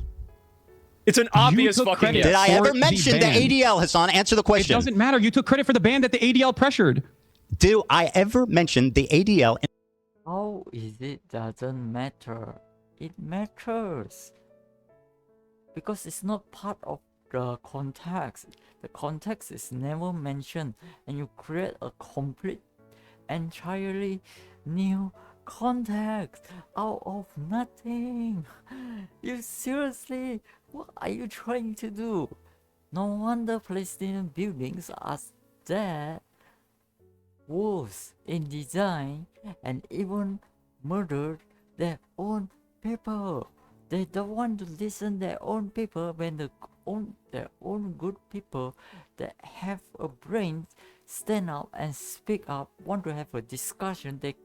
It's an obvious took fucking credit yes. Did I for ever mention the ban. ADL, Hassan? Answer the It question. doesn't matter. You took credit for the ban that the ADL pressured. Do I ever mention the ADL? How is it doesn't matter? It matters. Because it's not part of the context. The context is never mentioned. And you create a complete, entirely new context out of nothing. You seriously, what are you trying to do? No wonder Palestinian buildings are that worse in design and even murdered their own people. They don't want to listen their own people when their own good people that have a brain stand up and speak up, want to have a discussion, they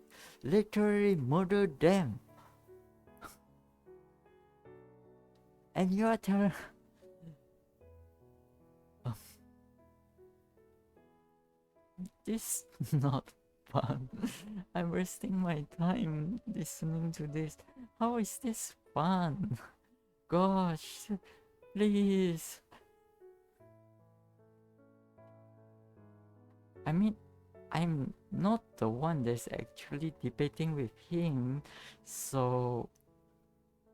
literally murder them. And you are telling this is not fun. I'm wasting my time listening to this. How is this fun? Gosh, please. I mean, I'm not the one that's actually debating with him, so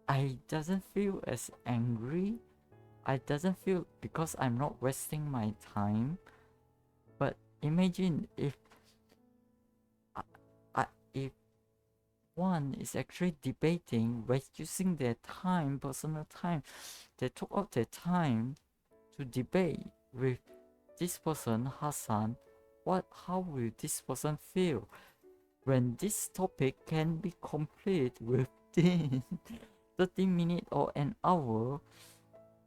I doesn't feel as angry. I doesn't feel because I'm not wasting my time. But imagine if if one is actually debating by using their time, personal time, they took out their time to debate with this person, Hassan. How will this person feel when this topic can be complete within 30 minutes or an hour?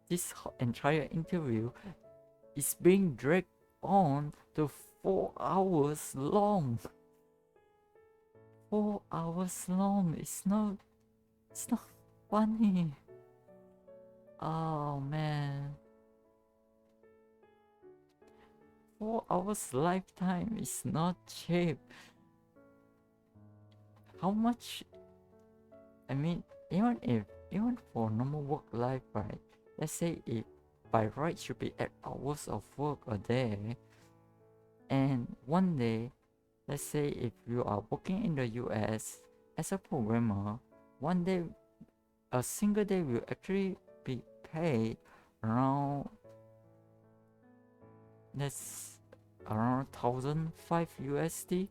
This entire interview is being dragged on to 4 hours long. 4 hours long. It's not funny. Oh man. 4 hours lifetime is not cheap. How much? I mean, even for normal work life, right? Let's say if by right should be 8 hours of work a day, and one day, let's say if you are working in the US as a programmer, one day, a single day will actually be paid around, that's around 1,005 USD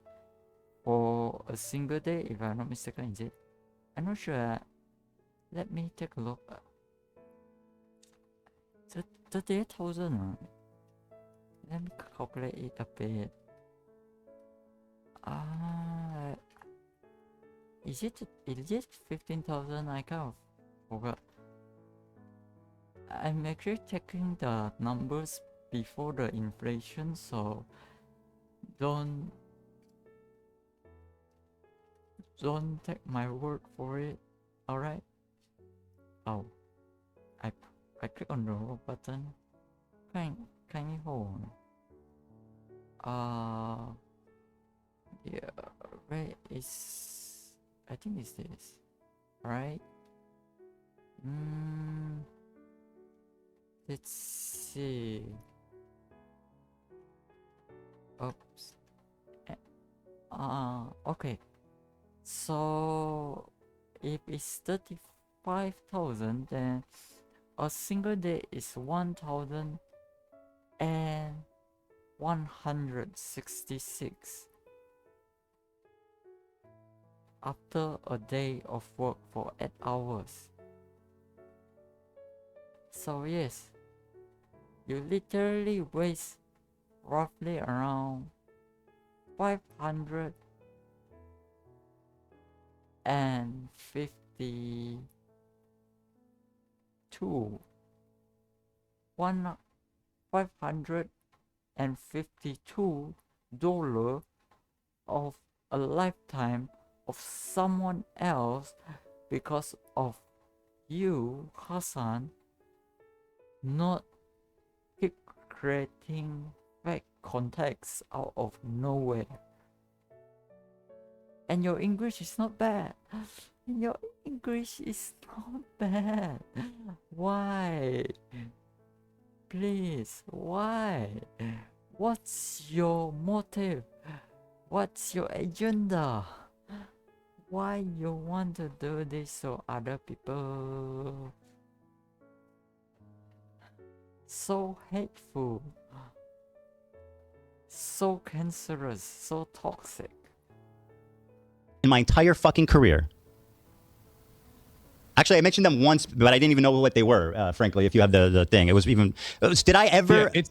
for a single day, if I'm not mistaken. Is it? I'm not sure. Let me take a look. 38,000. Let me calculate it a bit. Is it 15,000? I kind of forgot. I'm actually checking the numbers before the inflation, so don't take my word for it. Alright. Oh, I click on the wrong button. Kindly hold on. Yeah, where is I think it's this. Right? Let's see. Oops. Okay. So if it's 35,000, then a single day is 1,166 after a day of work for 8 hours. So yes, you literally waste roughly around 552 $552 of a lifetime of someone else because of you, Hassan, not keep creating fake contacts out of nowhere. And your English is not bad. Your English is not bad. Why? Please, why? What's your motive? What's your agenda? Why you want to do this to other people? So hateful, so cancerous, so toxic. In my entire fucking career. Actually, I mentioned them once, but I didn't even know what they were. Frankly, if you have the thing, it was even. Did I ever? Yeah,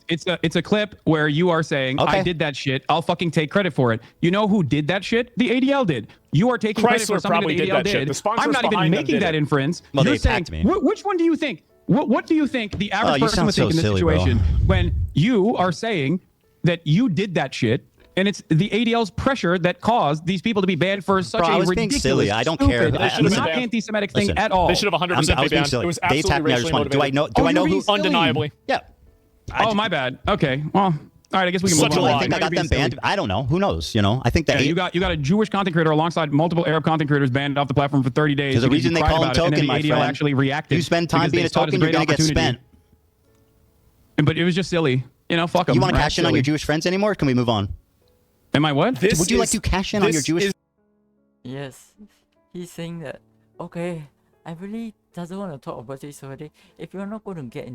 it's a clip where you are saying, okay. I did that shit. I'll fucking take credit for it. You know who did that shit? The ADL did. You are taking credit for something that the ADL did. I'm not even making that inference. Well, You're they saying, attacked me. which one do you think? What do you think the average person would think in this silly, situation bro. when you are saying that you did that shit? And it's the ADL's pressure that caused these people to be banned for such Bro, I a was ridiculous, being silly. I don't care. stupid, not anti-Semitic thing at all. They should have 100% I was being banned. silly. It was They attacked absolutely me. I just racially wanted. Do I know? motivated. Do I know who? Undeniably. Yeah. Oh, my bad. Okay. Well, all right. I guess we can move on. I think I got them banned. I don't know. Who knows? You know. I think that you got a Jewish content creator alongside multiple Arab content creators banned off the platform for 30 days. There's a reason they call him token, and then my the ADL friend. actually reacted. You spend time because being they a saw it as token, you're great gonna get opportunity. spent. But it was just silly. You know, fuck them. You want to cash in on your Jewish friends anymore? Or can we move on? Am I what? Would you like to cash in on your Jewish? Yes, he's saying that. Okay, I really doesn't want to talk about this already. If you're not going to get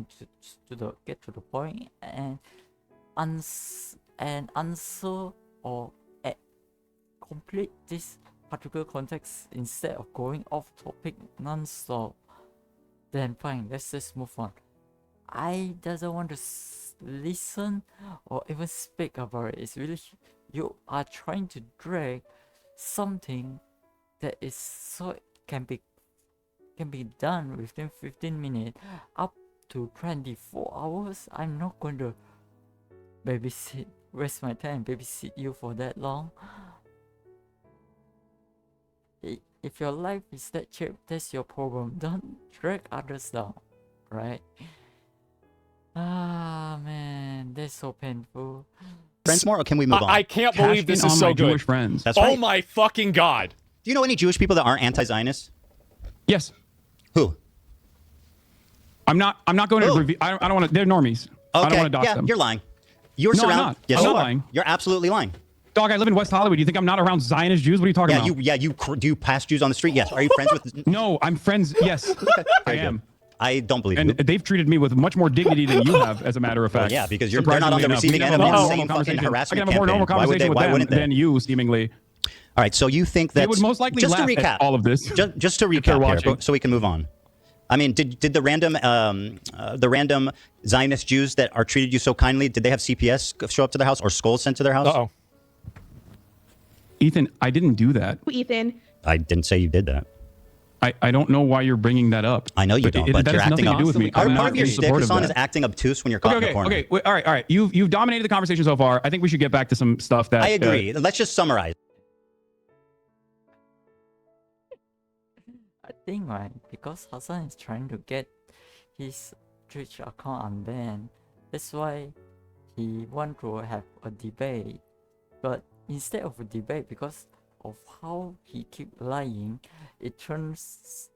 to the point and answer or complete this particular context instead of going off topic non-stop, then fine, let's just move on. I doesn't want to listen or even speak about it. It's really, you are trying to drag something that is so can be done within 15 minutes up to 24 hours. I'm not going to waste my time babysit you for that long. If your life is that cheap, that's your problem. Don't drag others down, right? Ah man, that's so painful. Friends more, or can we move on? I can't believe this is so good. Jewish friends. That's Oh right. my fucking god! Do you know any Jewish people that aren't anti-Zionist? Yes. Who? I'm not going to review. I don't want to. They're normies. I don't Okay. want to dox Yeah, them. you're lying. You're No, I'm surrounded. not. Yes, I'm you not are. lying. You're absolutely lying. Dog, I live in West Hollywood. Do you think I'm not around Zionist Jews? What are you talking about? Do you pass Jews on the street? Yes. Are you friends with? No, I'm friends. Yes, I am. I don't believe and you. they've treated me with much more dignity than you have, as a matter of fact. Well, yeah, because they're not on the Surprisingly receiving enough. end We of can the have a same more fucking conversation. harassment I can have a more normal campaign. Why would conversation they- why with wouldn't them they? than you, seemingly. All right, so you think that They would most likely just to laugh recap at all of this. Just to recap here, watching. so we can move on. I mean, did the random Zionist Jews that are treated you so kindly, did they have CPS show up to their house or skulls sent to their house? Uh-oh. Ethan, I didn't do that. Ethan. I didn't say you did that. I don't know why you're bringing that up. I know you don't, but that you're has acting nothing to do with me. Part I'm of not your in shtick, support of Hassan, is that. acting obtuse when you're caught in the corner. Okay. Wait, all right. You've dominated the conversation so far. I think we should get back to some stuff that I agree. Let's just summarize. I think right, because Hassan is trying to get his Twitch account unbanned, that's why he want to have a debate. But instead of a debate, because of how he keep lying, it turns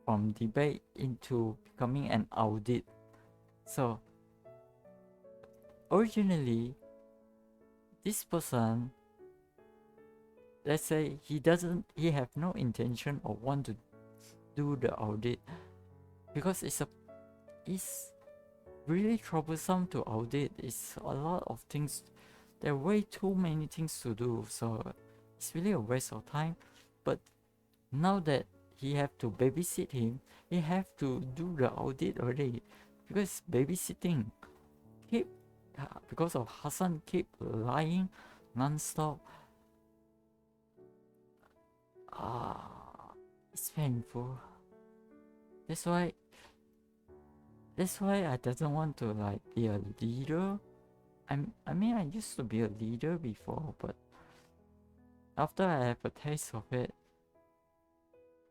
from debate into becoming an audit. So originally, this person, let's say he have no intention or want to do the audit, because it's really troublesome to audit. It's a lot of things. There are way too many things to do, so it's really a waste of time. But now that he have to babysit him, he have to do the audit already, because babysitting because of Hassan keep lying non-stop. It's painful. That's why I doesn't want to like be a leader. I mean I used to be a leader before, but after I have a taste of it,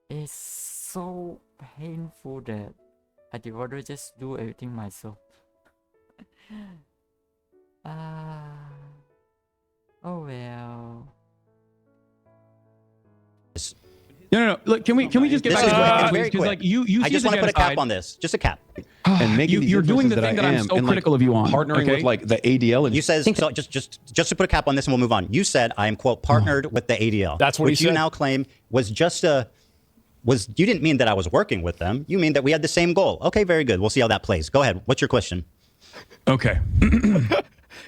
it's so painful that I'd rather just do everything myself. Oh well. No. Look, can we just get back to this? Because like you I just want to put a cap on this, just a cap. And making you're doing the thing that I'm so critical of you on, partnering with like the ADL. And you said so. Just to put a cap on this, and we'll move on. You said I am quote partnered with the ADL. That's what which he you said. now claim was just a. You didn't mean that I was working with them. You mean that we had the same goal. Okay, very good. We'll see how that plays. Go ahead. What's your question? Okay.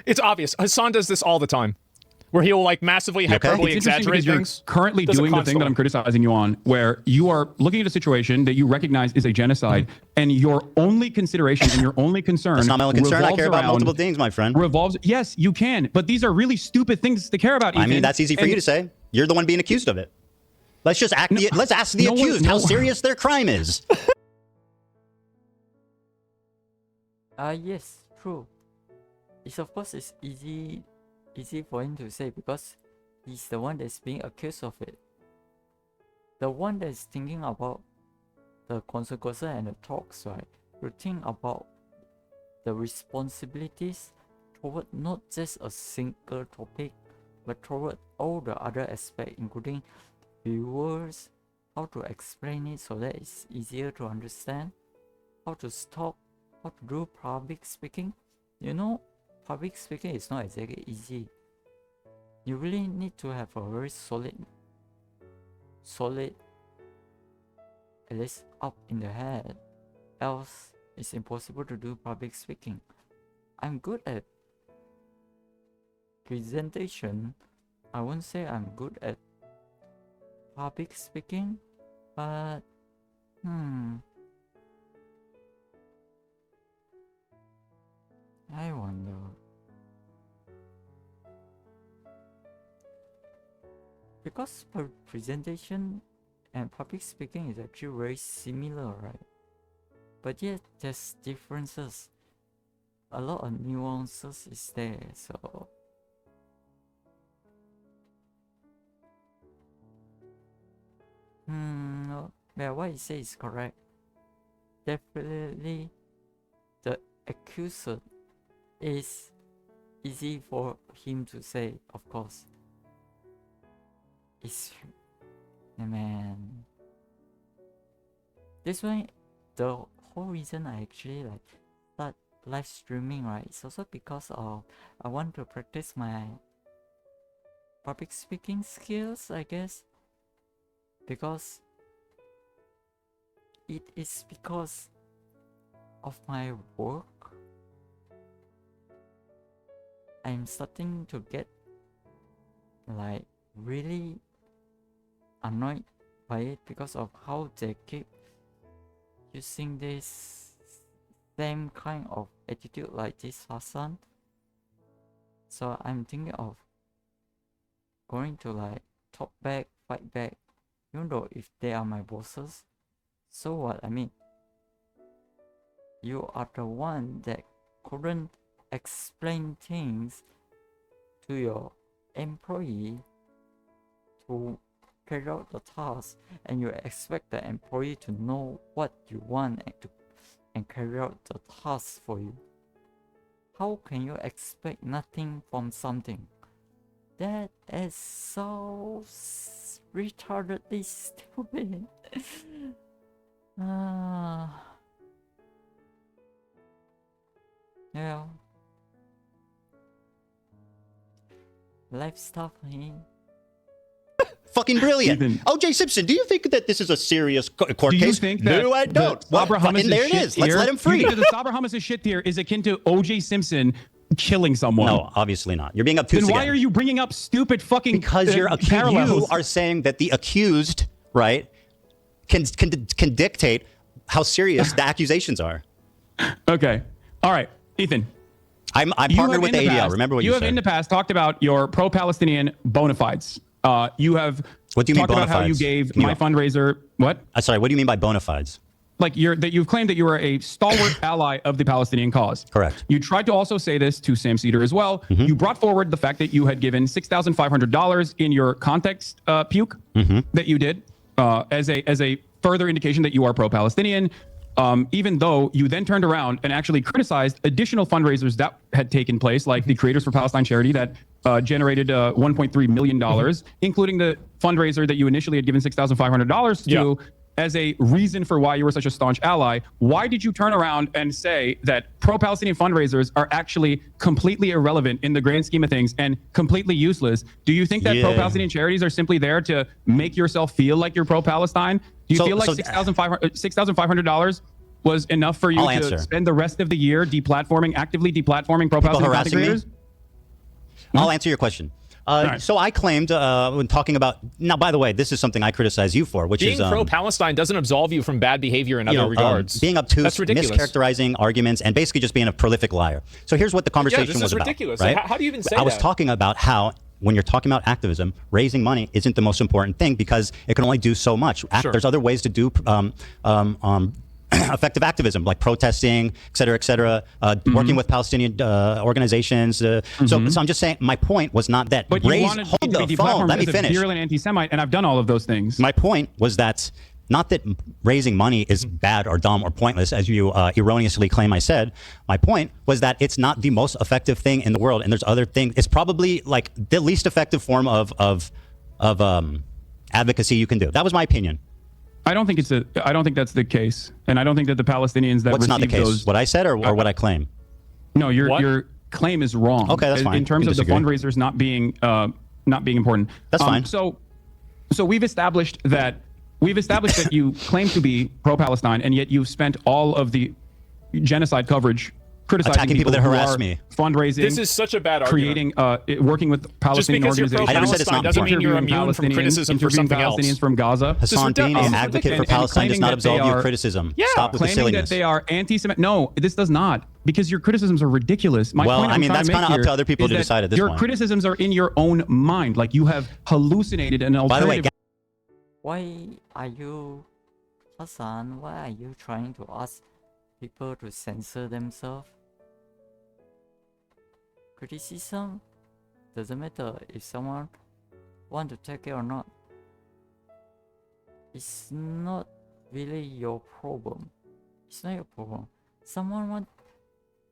It's obvious. Hassan does this all the time, where he'll like massively hyperbole exaggerate things. You're currently doing the thing that I'm criticizing you on, where you are looking at a situation that you recognize is a genocide, and your only consideration and your only concern. That's not my only concern. I care about multiple things, my friend. Yes, you can, but these are really stupid things to care about. Ethan. I mean, that's easy for you to say. You're the one being accused of it. Let's just let's ask the accused how serious their crime is. Yes, true. It's of course it's easy for him to say because he's the one that's being accused of it. The one that's thinking about the consequences and the talks, right? To think about the responsibilities toward not just a single topic, but toward all the other aspects, including viewers, how to explain it so that it's easier to understand, how to stop, how to do public speaking. You know, public speaking is not exactly easy. You really need to have a very solid, at least up in the head, else it's impossible to do public speaking. I'm good at presentation. I won't say I'm good at public speaking, but I wonder. Because presentation and public speaking is actually very similar, right? But yet there's differences. A lot of nuances is there, so well, what you say is correct. Definitely the accuser is easy for him to say, of course. It's man. This why the whole reason I actually like start live streaming, right? It's also because of I want to practice my public speaking skills, I guess. Because it is because of my work I'm starting to get like really annoyed by it because of how they keep using this same kind of attitude like this Hassan. So I'm thinking of going to like talk back, fight back, even though if they are my bosses. So what? I mean, you are the one that couldn't explain things to your employee to carry out the task, and you expect the employee to know what you want and carry out the task for you. How can you expect nothing from something? That is so retardedly stupid. Yeah. Life stuff, hey. Fucking brilliant. OJ Simpson, do you think that this is a serious court Do you case? think that No, I don't. Sabra Well, fucking Hummus' there it shit is. Let's tier- let him Do you free. think that the Sabra Hummus' shit tier is akin to OJ Simpson killing someone? No, obviously not. You're being obtuse Then why again. are you bringing up stupid fucking Because you're accused. parallels? You are saying that the accused, right, can dictate how serious the accusations are. Okay. All right, Ethan. I'm You partnered have with in the ADL. past- Remember what you have said. in the past talked about your pro-Palestinian bona fides. You have What do you mean talked about how you bona fides? gave Can you- my fundraiser. What? Sorry, what do you mean by bona fides? Like you've claimed that you are a stalwart ally of the Palestinian cause. Correct. You tried to also say this to Sam Cedar as well. Mm-hmm. You brought forward the fact that you had given $6,500 in your context puke Mm-hmm. that you did as a further indication that you are pro-Palestinian. Even though you then turned around and actually criticized additional fundraisers that had taken place, like the Creators for Palestine charity that generated $1.3 million, including the fundraiser that you initially had given $6,500 to as a reason for why you were such a staunch ally. Why did you turn around and say that pro-Palestinian fundraisers are actually completely irrelevant in the grand scheme of things and completely useless? Do you think that Yeah. pro-Palestinian charities are simply there to make yourself feel like you're pro-Palestine? Do you feel like $6,500 was enough for you I'll to answer. spend the rest of the year actively deplatforming pro-Palestinian content harassing me? creators? I'll answer your question. So I claimed when talking about now. By the way, this is something I criticize you for, which Being is pro-Palestine doesn't absolve you from bad behavior in other regards. being obtuse, That's ridiculous. mischaracterizing arguments, and basically just being a prolific liar. So here's what the conversation this is was about. ridiculous. Right? How do you even say I was that? talking about how when you're talking about activism, raising money isn't the most important thing because it can only do so much. Sure. There's other ways to do effective activism, like protesting, et cetera, working with Palestinian organizations. So I'm just saying, my point was not that. But you wanted hold me to the be phone. deplatformed Let me as a finish. virulent anti-Semite, and I've done all of those things. My point was that not that raising money is bad or dumb or pointless, as you erroneously claim I said. My point was that it's not the most effective thing in the world, and there's other things. It's probably like the least effective form of advocacy you can do. That was my opinion. I don't think that's the case, and I don't think that the Palestinians that What's not the received case? those. What I said or what I claim? No, your claim is wrong. Okay, that's fine. In terms We of the disagree. fundraisers not being important. That's fine. So we've established that you claim to be pro-Palestine, and yet you've spent all of the genocide coverage criticizing Attacking people that who harass are me. fundraising. This is such a bad argument. Creating, working with Palestinian because you're organizations. I never said it's not doesn't mean you're interviewing immune from Palestinians, criticism for interviewing something else. Palestinians from Gaza. Hassan, being an advocate for and Palestine does claiming not that absolve they you of are- criticism. Yeah. Stop with the Claiming silliness. that they are anti-Semitic. No, this does not, because your criticisms are ridiculous. My Well, point I I'm mean, trying that's to make kinda up here to other people is to that decide at this your point. criticisms are in your own mind. Like you have hallucinated an By the way, alternative. Why are you, Hassan? Why are you trying to ask people to censor themselves? Criticism doesn't matter if someone want to take it or not. It's not really your problem. It's not your problem. Someone want,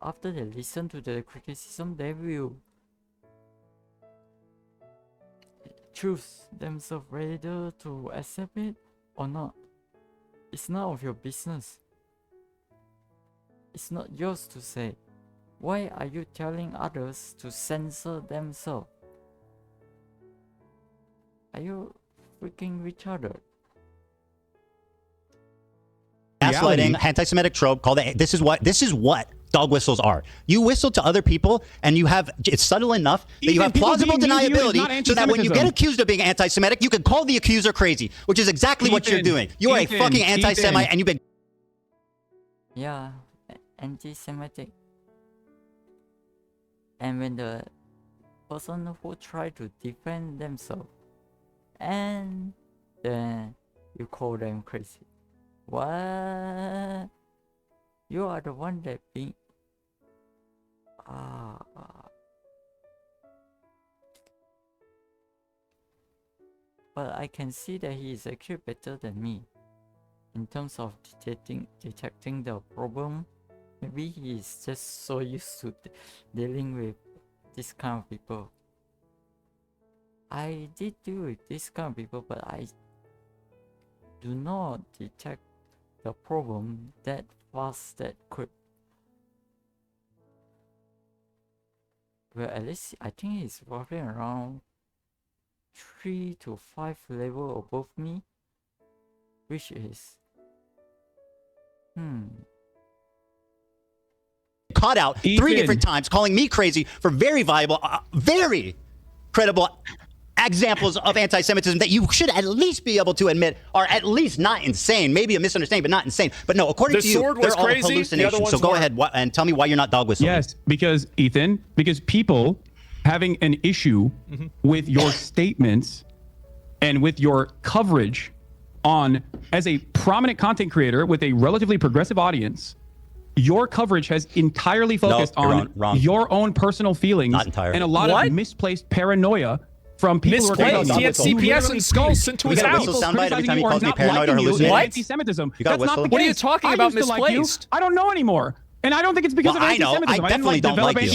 after they listen to the criticism, they will choose themselves whether to accept it or not. It's none of your business. It's not yours to say. Why are you telling others to censor themselves? Are you freaking retarded? Gaslighting, anti-Semitic trope. This is what dog whistles are. You whistle to other people, and it's subtle enough that you have people plausible being mean to you is not deniability, so that when you get anti-Semitism. accused of being anti-Semitic, you can call the accuser crazy, which is exactly what you're Ethan, doing. You are a Ethan, fucking anti-Semite, Ethan. and you've been. Yeah, anti-Semitic. And when the person who try to defend themselves, and then you call them crazy. What? You are the one that being. But I can see that he is actually better than me in terms of detecting the problem. Maybe he is just so used to dealing with this kind of people. I did deal with this kind of people, but I do not detect the problem that fast, that quick. Well, at least I think he's roughly around 3 to 5 level above me, which is caught out 3 different times, calling me crazy for very viable, very credible examples of anti-Semitism that you should at least be able to admit are at least not insane. Maybe a misunderstanding, but not insane. But no, according The to you, sword was they're all crazy, the hallucinations. other So ones go weren't. ahead and tell me why you're not dog whistling. Yes, because Ethan, because people having an issue with your statements and with your coverage on, as a prominent content creator with a relatively progressive audience, your coverage has entirely focused on your own personal feelings and a lot of misplaced paranoia from people who are Misplaced? He had CPS and skulls sent to his house. Anti-Semitism. That's not the case. What are you talking about, I used to like you. misplaced? I don't know anymore. And I don't think it's because of anti-Semitism. I definitely don't like you. Let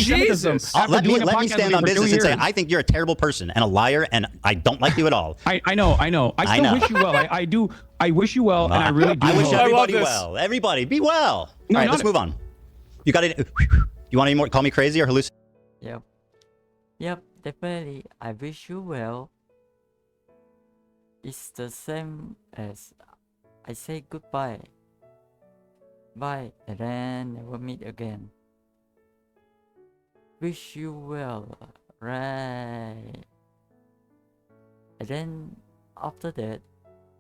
me stand on business and say I think you're a terrible person and a liar, and I don't like you at all. I know. I still wish you well. I do. I wish you well, and I really do. I wish hope. everybody well. Everybody, be well. No, all right, let's move on. You got it. You want any more? Call me crazy or hallucinate? Yep, definitely. I wish you well. It's the same as I say goodbye. Bye, and then never meet again. Wish you well, right? And then after that,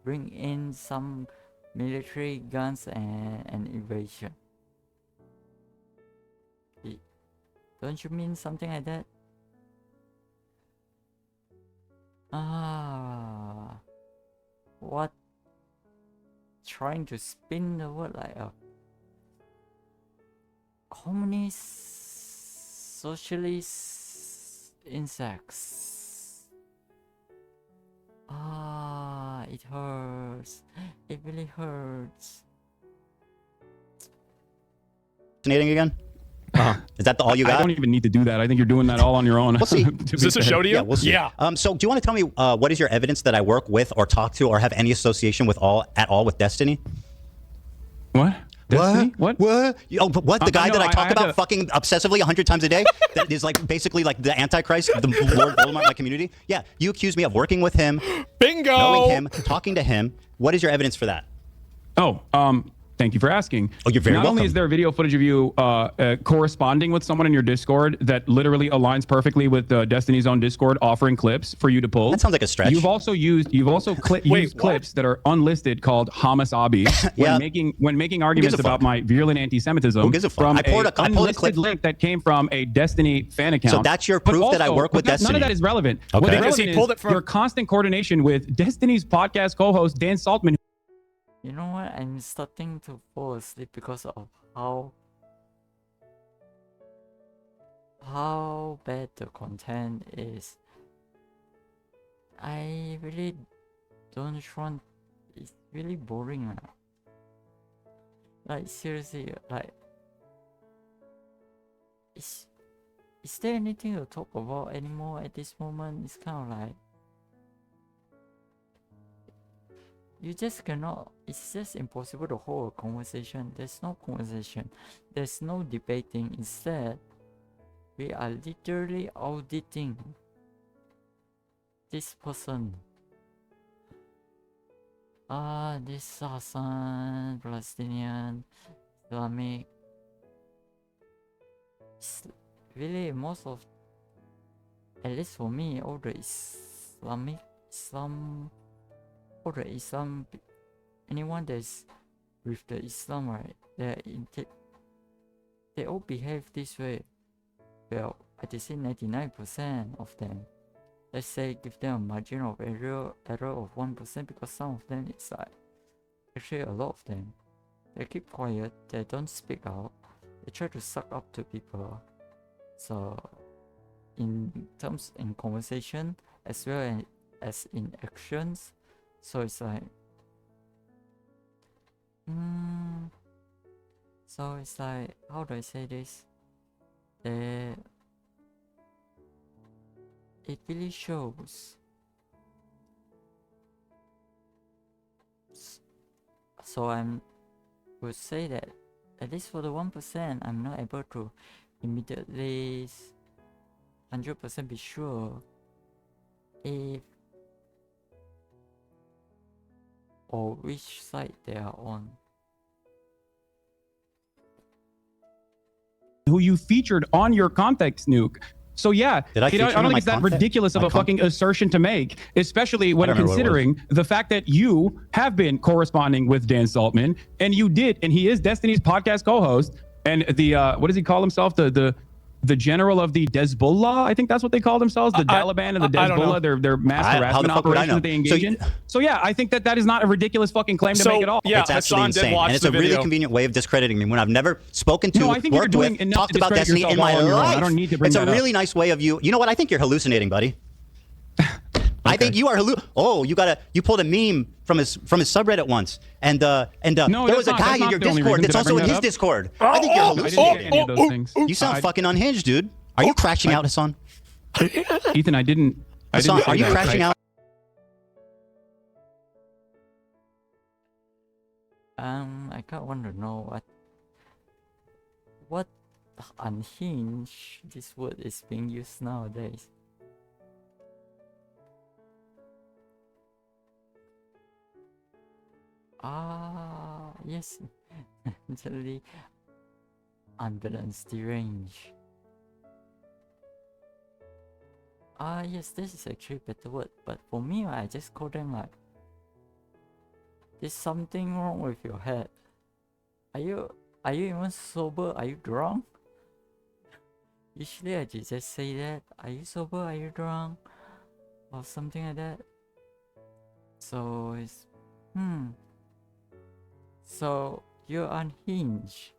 bring in some military guns and invasion. Don't you mean something like that? What? Trying to spin the word like a communist, socialist insects. It hurts. It really hurts. Fascinating again? Is that all you got? I don't even need to do that. I think you're doing that all on your own. We'll see. Is this a show to you? Yeah, we'll see. Yeah. So do you want to tell me what is your evidence that I work with or talk to or have any association with at all with Destiny? What? Destiny? What? What? What? The guy that I talk about to... fucking obsessively 100 times a day? That is like basically like the Antichrist, the Lord Voldemort of my community? Yeah. You accuse me of working with him. Bingo! Knowing him, talking to him. What is your evidence for that? Thank you for asking. Oh, you're very Not welcome. only is there video footage of you corresponding with someone in your Discord that literally aligns perfectly with Destiny's own Discord, offering clips for you to pull. That sounds like a stretch. You've also used used clips that are unlisted called Hamasabi when making arguments about my virulent anti-Semitism. Who gives a fuck? From I pulled a unlisted link that came from a Destiny fan account. So that's your proof that I work with Destiny. None of that is relevant. Okay. What's Because he relevant pulled is it from your constant coordination with Destiny's podcast co-host Dan Saltman. You know what? I'm starting to fall asleep because of how bad the content is. I really don't want. It's really boring now. Like seriously, like is there anything to talk about anymore at this moment? It's kind of like you just cannot. It's just impossible to hold a conversation. There's no conversation. There's no debating. Instead, we are literally auditing this person. This Hassan, Palestinian, Islamic. Really, most of, at least for me, all the Islam, or the Islam, anyone that's with the Islam, right? They all behave this way. Well, I would say 99% of them. Let's say give them a margin of error of 1% because some of them it's like actually a lot of them. They keep quiet. They don't speak out. They try to suck up to people. So, in terms in conversation as well as in actions. So it's like, so it's like, how do I say this? It really shows So I'm would say that at least for the 1%, I'm not able to immediately 100% be sure if or which side they are on. Who you featured on your context nuke. So yeah, Did I I feature don't him in think my it's that context? ridiculous of My a fucking assertion to make, especially when don't remember what it was. considering the fact that you have been corresponding with Dan Saltman, and you did, and he is Destiny's podcast co-host, and the what does he call himself? The general of the Hezbollah, I think that's what they call themselves, the Taliban and the I don't know. Hezbollah, their mass How the harassment fuck would I operation know? that they engage in. So yeah, I think that is not a ridiculous fucking claim to So, make at all. yeah, It's absolutely Hassan did insane, watch and it's the a really video. convenient way of discrediting me when I've never spoken to, No, I think you're worked doing with, enough talked to about discredit Destiny yourself in my all on your own. life. I don't need to bring It's a that up. really nice way of you. You know what? I think you're hallucinating, buddy. I think you are you pulled a meme from his subreddit once, and there was a guy in your Discord that's also in his Discord. I think you're hallucinating. any of those things. You sound fucking unhinged, dude. Are you crashing out, Hassan? Ethan, I didn't. Hassan, say are you that. crashing out? I kind of want to know what unhinged this word is being used nowadays. Yes, mentally unbalanced, deranged. Yes, this is actually a better word, but for me, I just call them like, there's something wrong with your head. Are you even sober? Are you drunk? Usually I just say that. Are you sober? Are you drunk? Or something like that. So it's so you're unhinged,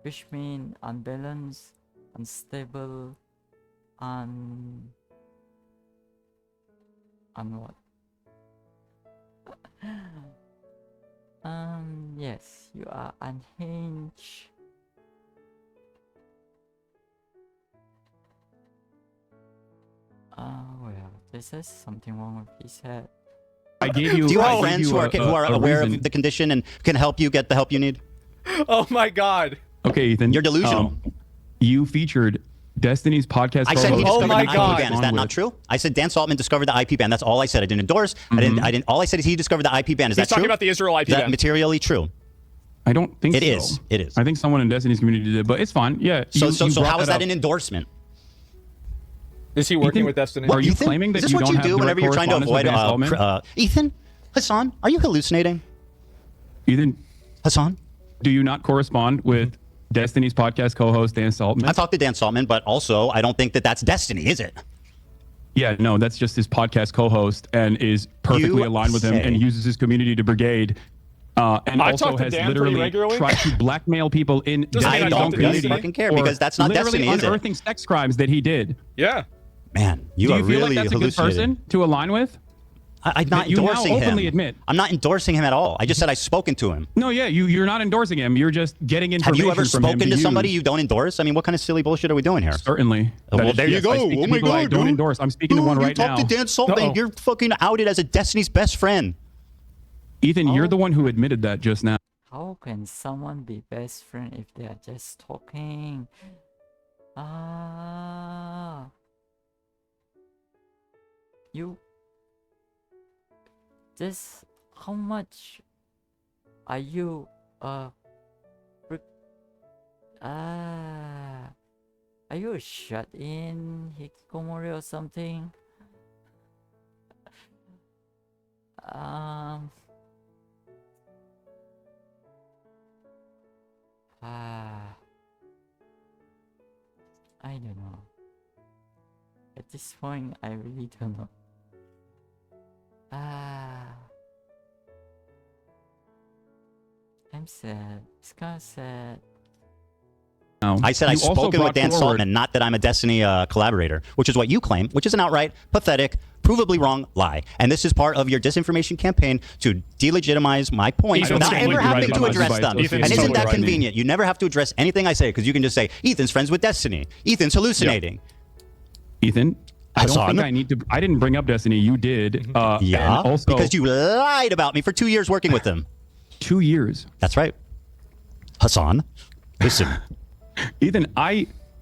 which means unbalanced, unstable, what? Yes, you are unhinged. Well, this is something wrong with his head. I gave you. Do you have I gave friends you who are a aware reason. of the condition and can help you get the help you need? Oh my God. Okay, Ethan. You're delusional. You featured Destiny's podcast. I said he co-host discovered my the God. IP ban. Is that not true? I said Dan Saltman discovered the IP ban. That's all I said. I didn't endorse. I didn't. All I said is he discovered the IP ban. Is He's that true? talking about the Israel IP Is that ban. materially true? I don't think It so. is. It is. I think someone in Destiny's community did, but it's fine. Yeah. So you brought how is that up. an endorsement? Is he working Ethan, with Destiny? Are you Ethan, claiming that is this you what don't you have do direct whenever you're trying to avoid correspondence with Dan Saltman? Ethan? Hassan, are you hallucinating? Ethan, Hassan? do you not correspond with Destiny's podcast co-host Dan Saltman? I talked to Dan Saltman, but also I don't think that that's Destiny, is it? Yeah, no, that's just his podcast co-host and is perfectly You aligned with him say- and uses his community to brigade. And I also talk to has Dan pretty literally regularly. tried to blackmail people in Doesn't mean I Destiny's talk own to community. Destiny. Fucking care, for because that's not literally Destiny, is it? unearthing sex crimes that he did. Yeah. Man, you Do are you feel really like that's a good hallucinating. person to align with? I'm not that you now endorsing openly him. admit? I'm not endorsing him at all. I just said I've spoken to him. No, yeah, you're not endorsing him. You're just getting Have information you ever from him spoken to somebody use. you don't endorse? I mean, what kind of silly bullshit are we doing here? Certainly. Well, That is- there you yes, go. I speak to Oh my people I God, don't dude. endorse. I'm speaking to one you right talk now. to Dan Saltman. Uh-oh. You're fucking outed as a Destiny's best friend. Ethan, you're the one who admitted that just now. How can someone be best friend if they are just talking? You just how much are you are you a shut-in hikikomori or something? I don't know. At this point, I really don't know. I'm sad. It's kind of sad. I said I've You also spoken with brought Dan forward- Saltman, not that I'm a Destiny collaborator, which is what you claim, which is an outright, pathetic, provably wrong lie. And this is part of your disinformation campaign to delegitimize my points Ethan's without totally ever right having to about address this. them. Ethan's And isn't totally that right. convenient? You never have to address anything I say because you can just say, Ethan's friends with Destiny. Ethan's hallucinating. Ethan, I don't Hassan? think I didn't bring up Destiny. You did. Yeah, and also, because you lied about me for 2 years working with them. 2 years. That's right. Hassan, listen. Ethan,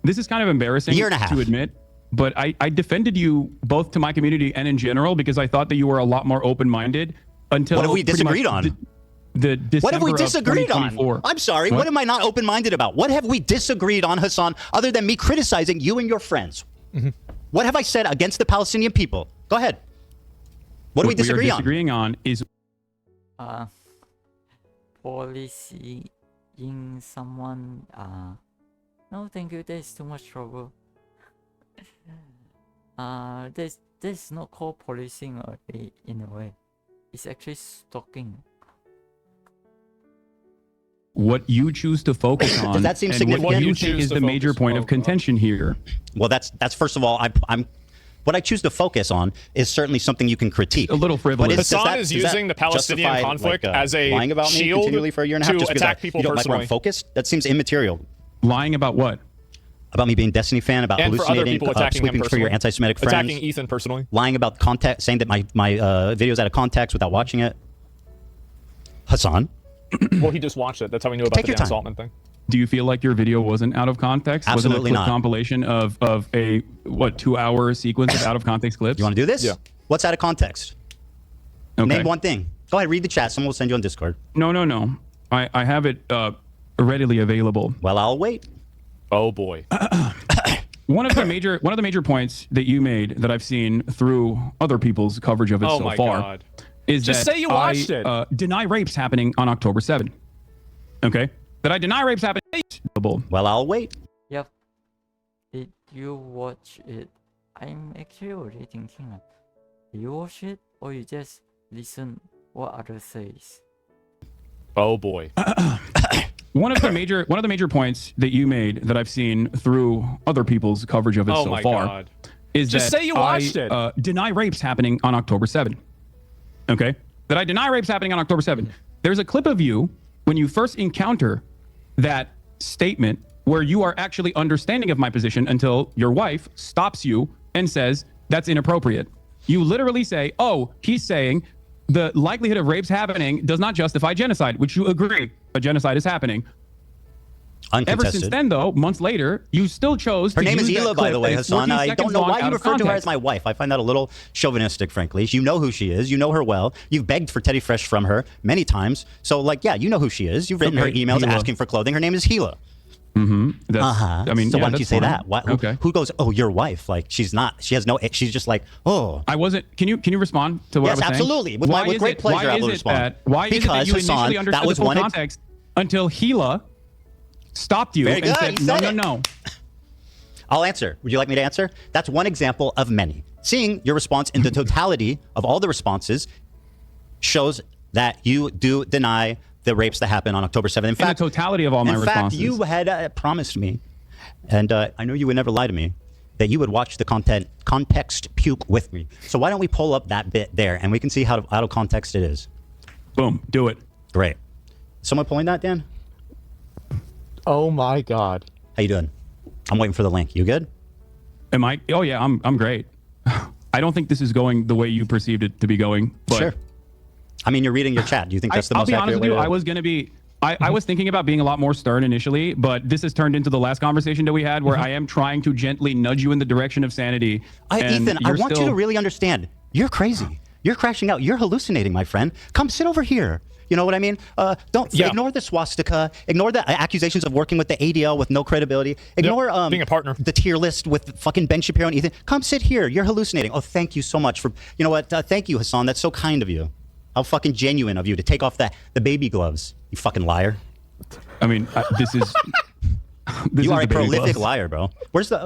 this is kind of embarrassing Year and a half. to admit, but I defended you both to my community and in general because I thought that you were a lot more open-minded until What have we disagreed on? The December What have we of disagreed on? 2024. I'm sorry. What am I not open-minded about? What have we disagreed on, Hassan, other than me criticizing you and your friends? What have I said against the Palestinian people? Go ahead. What do we disagree on? What we are disagreeing on is policy in someone. No, thank you. There's too much trouble. There's not called policing in a way. It's actually stalking. what you choose to focus on. Does that seem and significant? what you think is the major point of contention here. Well, that's first of all, I'm what I choose to focus on is certainly something you can critique. A little frivolous. Hassan is using the Palestinian conflict as a lying about me shield continually for a year and a half to just because attack people you don't like where personally. I'm focused. That seems immaterial. Lying about what? About me being a Destiny fan, about And for other hallucinating, people attacking him sweeping through your personally. anti-Semitic friends. Attacking Ethan personally. Lying about context, saying that my video's out of context without watching it. Hassan. Well, he just watched it. That's how we knew about Take the your Dan time. Saltman thing. Do you feel like your video wasn't out of context? Absolutely wasn't a not. compilation of a 2-hour sequence of out of context clips? You want to do this? Yeah. What's out of context? Okay. Name one thing. Go ahead, read the chat. Someone will send you on Discord. No. I have it readily available. Well, I'll wait. Oh boy. One of the major points that you made that I've seen through other people's coverage of it Oh so my far God. is Just that say you watched it. deny rapes happening on October 7th. Okay? That I deny rapes happening. Well, I'll wait. Yep. Did you watch it? I'm actually already thinking like, do you watch it or you just listen what others says? Oh boy. One of the major points that you made that I've seen through other people's coverage of it Oh so my far God. is Just that say you watched it. Deny rapes happening on October 7th. Okay? That I deny rapes happening on October 7th. There's a clip of you when you first encounter that statement where you are actually understanding of my position until your wife stops you and says, that's inappropriate. You literally say, oh, he's saying the likelihood of rapes happening does not justify genocide, which you agree a genocide is happening. Ever since then, though, months later, you still chose Her to name use is that Hila, by clip the way, that is Hassan. 14 I don't seconds know long why out you of refer to her context. as my wife. I find that a little chauvinistic, frankly. You know who she is. You know her well. You've begged for Teddy Fresh from her many times. So, like, yeah, you know who she is. You've written her Okay, emails Hila. asking for clothing. Her name is Hila. Mm-hmm. I mean, so why don't you say that? Why, Okay. Who goes, oh, your wife? Like, she's not. She has no. She's just like, oh. I wasn't. Can you respond to what Yes, I was saying? absolutely. With Why with is great it- pleasure, why I will is it respond. that- Why is it that Because, you Hassan, initially that understood was the full one. context until Hila stopped you Very and good, said, you no, said no, it. no. I'll answer. Would you like me to answer? That's one example of many. Seeing your response in the totality of all the responses shows that you do deny the rapes that happened on October 7th. In fact, the totality of all my in fact, responses. you had promised me, and I know you would never lie to me, that you would watch the context puke with me. So why don't we pull up that bit there, and we can see how out of context it is. Boom. Do it. Great. Someone pulling that, Dan? Oh my God. How you doing? I'm waiting for the link. You good? Am I? Oh yeah, I'm great. I don't think this is going the way you perceived it to be going. But Sure. I mean, you're reading your chat. Do you think that's the I'll most be accurate honest with you. way to... I was gonna be. I was thinking about being a lot more stern initially, but this has turned into the last conversation that we had, where I am trying to gently nudge you in the direction of sanity. and Ethan, I you're want you still- to really understand. You're crazy. You're crashing out. You're hallucinating, my friend. Come sit over here. You know what I mean? Ignore the swastika. Ignore the accusations of working with the ADL with no credibility. Ignore being a partner. The tier list with fucking Ben Shapiro and Ethan. Come sit here. You're hallucinating. Oh, thank you so much for. You know what? Thank you, Hassan. That's so kind of you. How fucking genuine of you to take off the baby gloves. You fucking liar. I mean, this is. This you is are the a baby prolific gloves. liar, bro. Where's the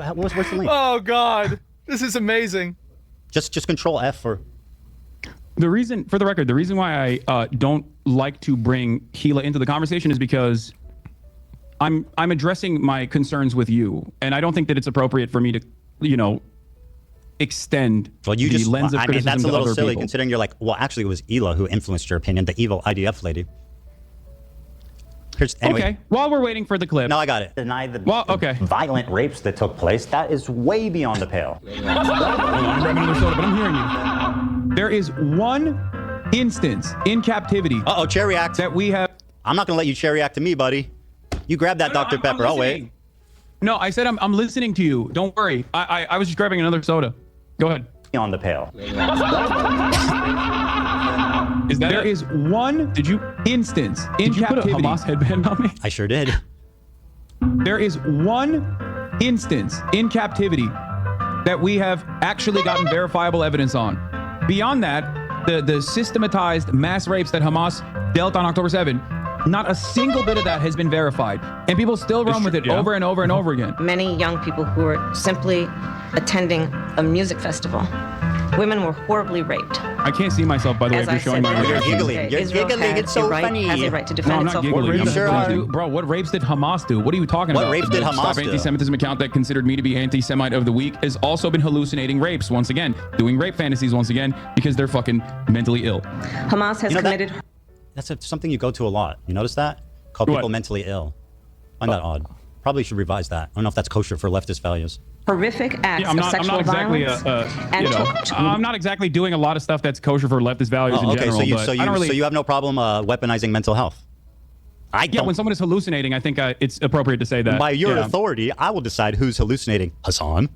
link? Oh God. This is amazing. Just control F for. The reason, for the record, the reason why I don't like to bring Hila into the conversation is because I'm addressing my concerns with you, and I don't think that it's appropriate for me to, extend You the just, lens of I mean, criticism that's a to little other silly people. considering you're like, well, actually, it was Hila who influenced your opinion, the evil IDF lady. Anyway. Okay. While we're waiting for the clip. No, I got it. Deny the okay. violent rapes that took place. That is way beyond the pale. Hold on, I'm grabbing another soda, but I'm hearing you. There is one instance in captivity. Cherry act. That we have. I'm not gonna let you cherry act to me, buddy. You grab that Dr. Pepper. I'll wait. No, I said I'm listening to you. Don't worry. I was just grabbing another soda. Go ahead. On the pale. There is one instance in captivity. Did you put a Hamas headband on me? I sure did. There is one instance in captivity that we have actually gotten verifiable evidence on. Beyond that, the systematized mass rapes that Hamas dealt on October 7, not a single bit of that has been verified. And people still run with it over and over and over again. Many young people who were simply attending a music festival. Women were horribly raped. I can't see myself, by the way, if you're showing my You're reaction. giggling. You're giggling. It's so funny. Has a right to No, defend I'm not itself. giggling. You sure are. Bro, what rapes did Hamas do? What are you talking What about? rapes did The Hamas Stop do? Anti-Semitism account that considered me to be anti-Semite of the week is also been hallucinating rapes once again, doing rape fantasies once again because they're fucking mentally ill. Hamas has committed. That's something you go to a lot. You notice that? Call people mentally ill. I find that odd. Probably should revise that. I don't know if that's kosher for leftist values. Horrific acts I'm of not sexual exactly violence. I'm not exactly doing a lot of stuff that's kosher for leftist values in general. So you have no problem weaponizing mental health. When someone is hallucinating, I think it's appropriate to say that. By your authority, I will decide who's hallucinating. Hassan.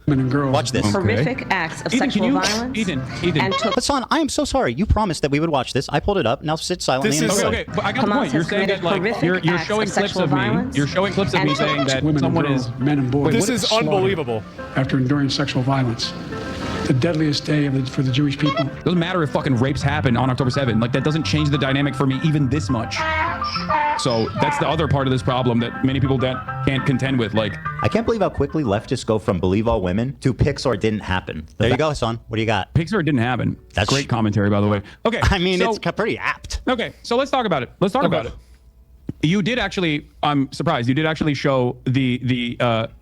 And girls. Watch this. Horrific acts of sexual violence. Ethan. Hassan, I am so sorry. You promised that we would watch this. I pulled it up. Now sit silently. Okay, but I got the point. You're saying that like you're showing clips of me. You're showing clips of me saying that someone is men and boys. This is unbelievable. After enduring sexual violence. The deadliest day for the Jewish people. Doesn't matter if fucking rapes happen on October 7th. Like that doesn't change the dynamic for me even this much. So that's the other part of this problem that many people can't contend with. Like, I can't believe how quickly leftists go from believe all women to Pixar didn't happen. There you go, Hassan. What do you got? Pixar didn't happen. That's great commentary, by the way. Okay. I mean, it's pretty apt. Okay, so let's talk about it. About it. You did actually, I'm surprised, you did actually show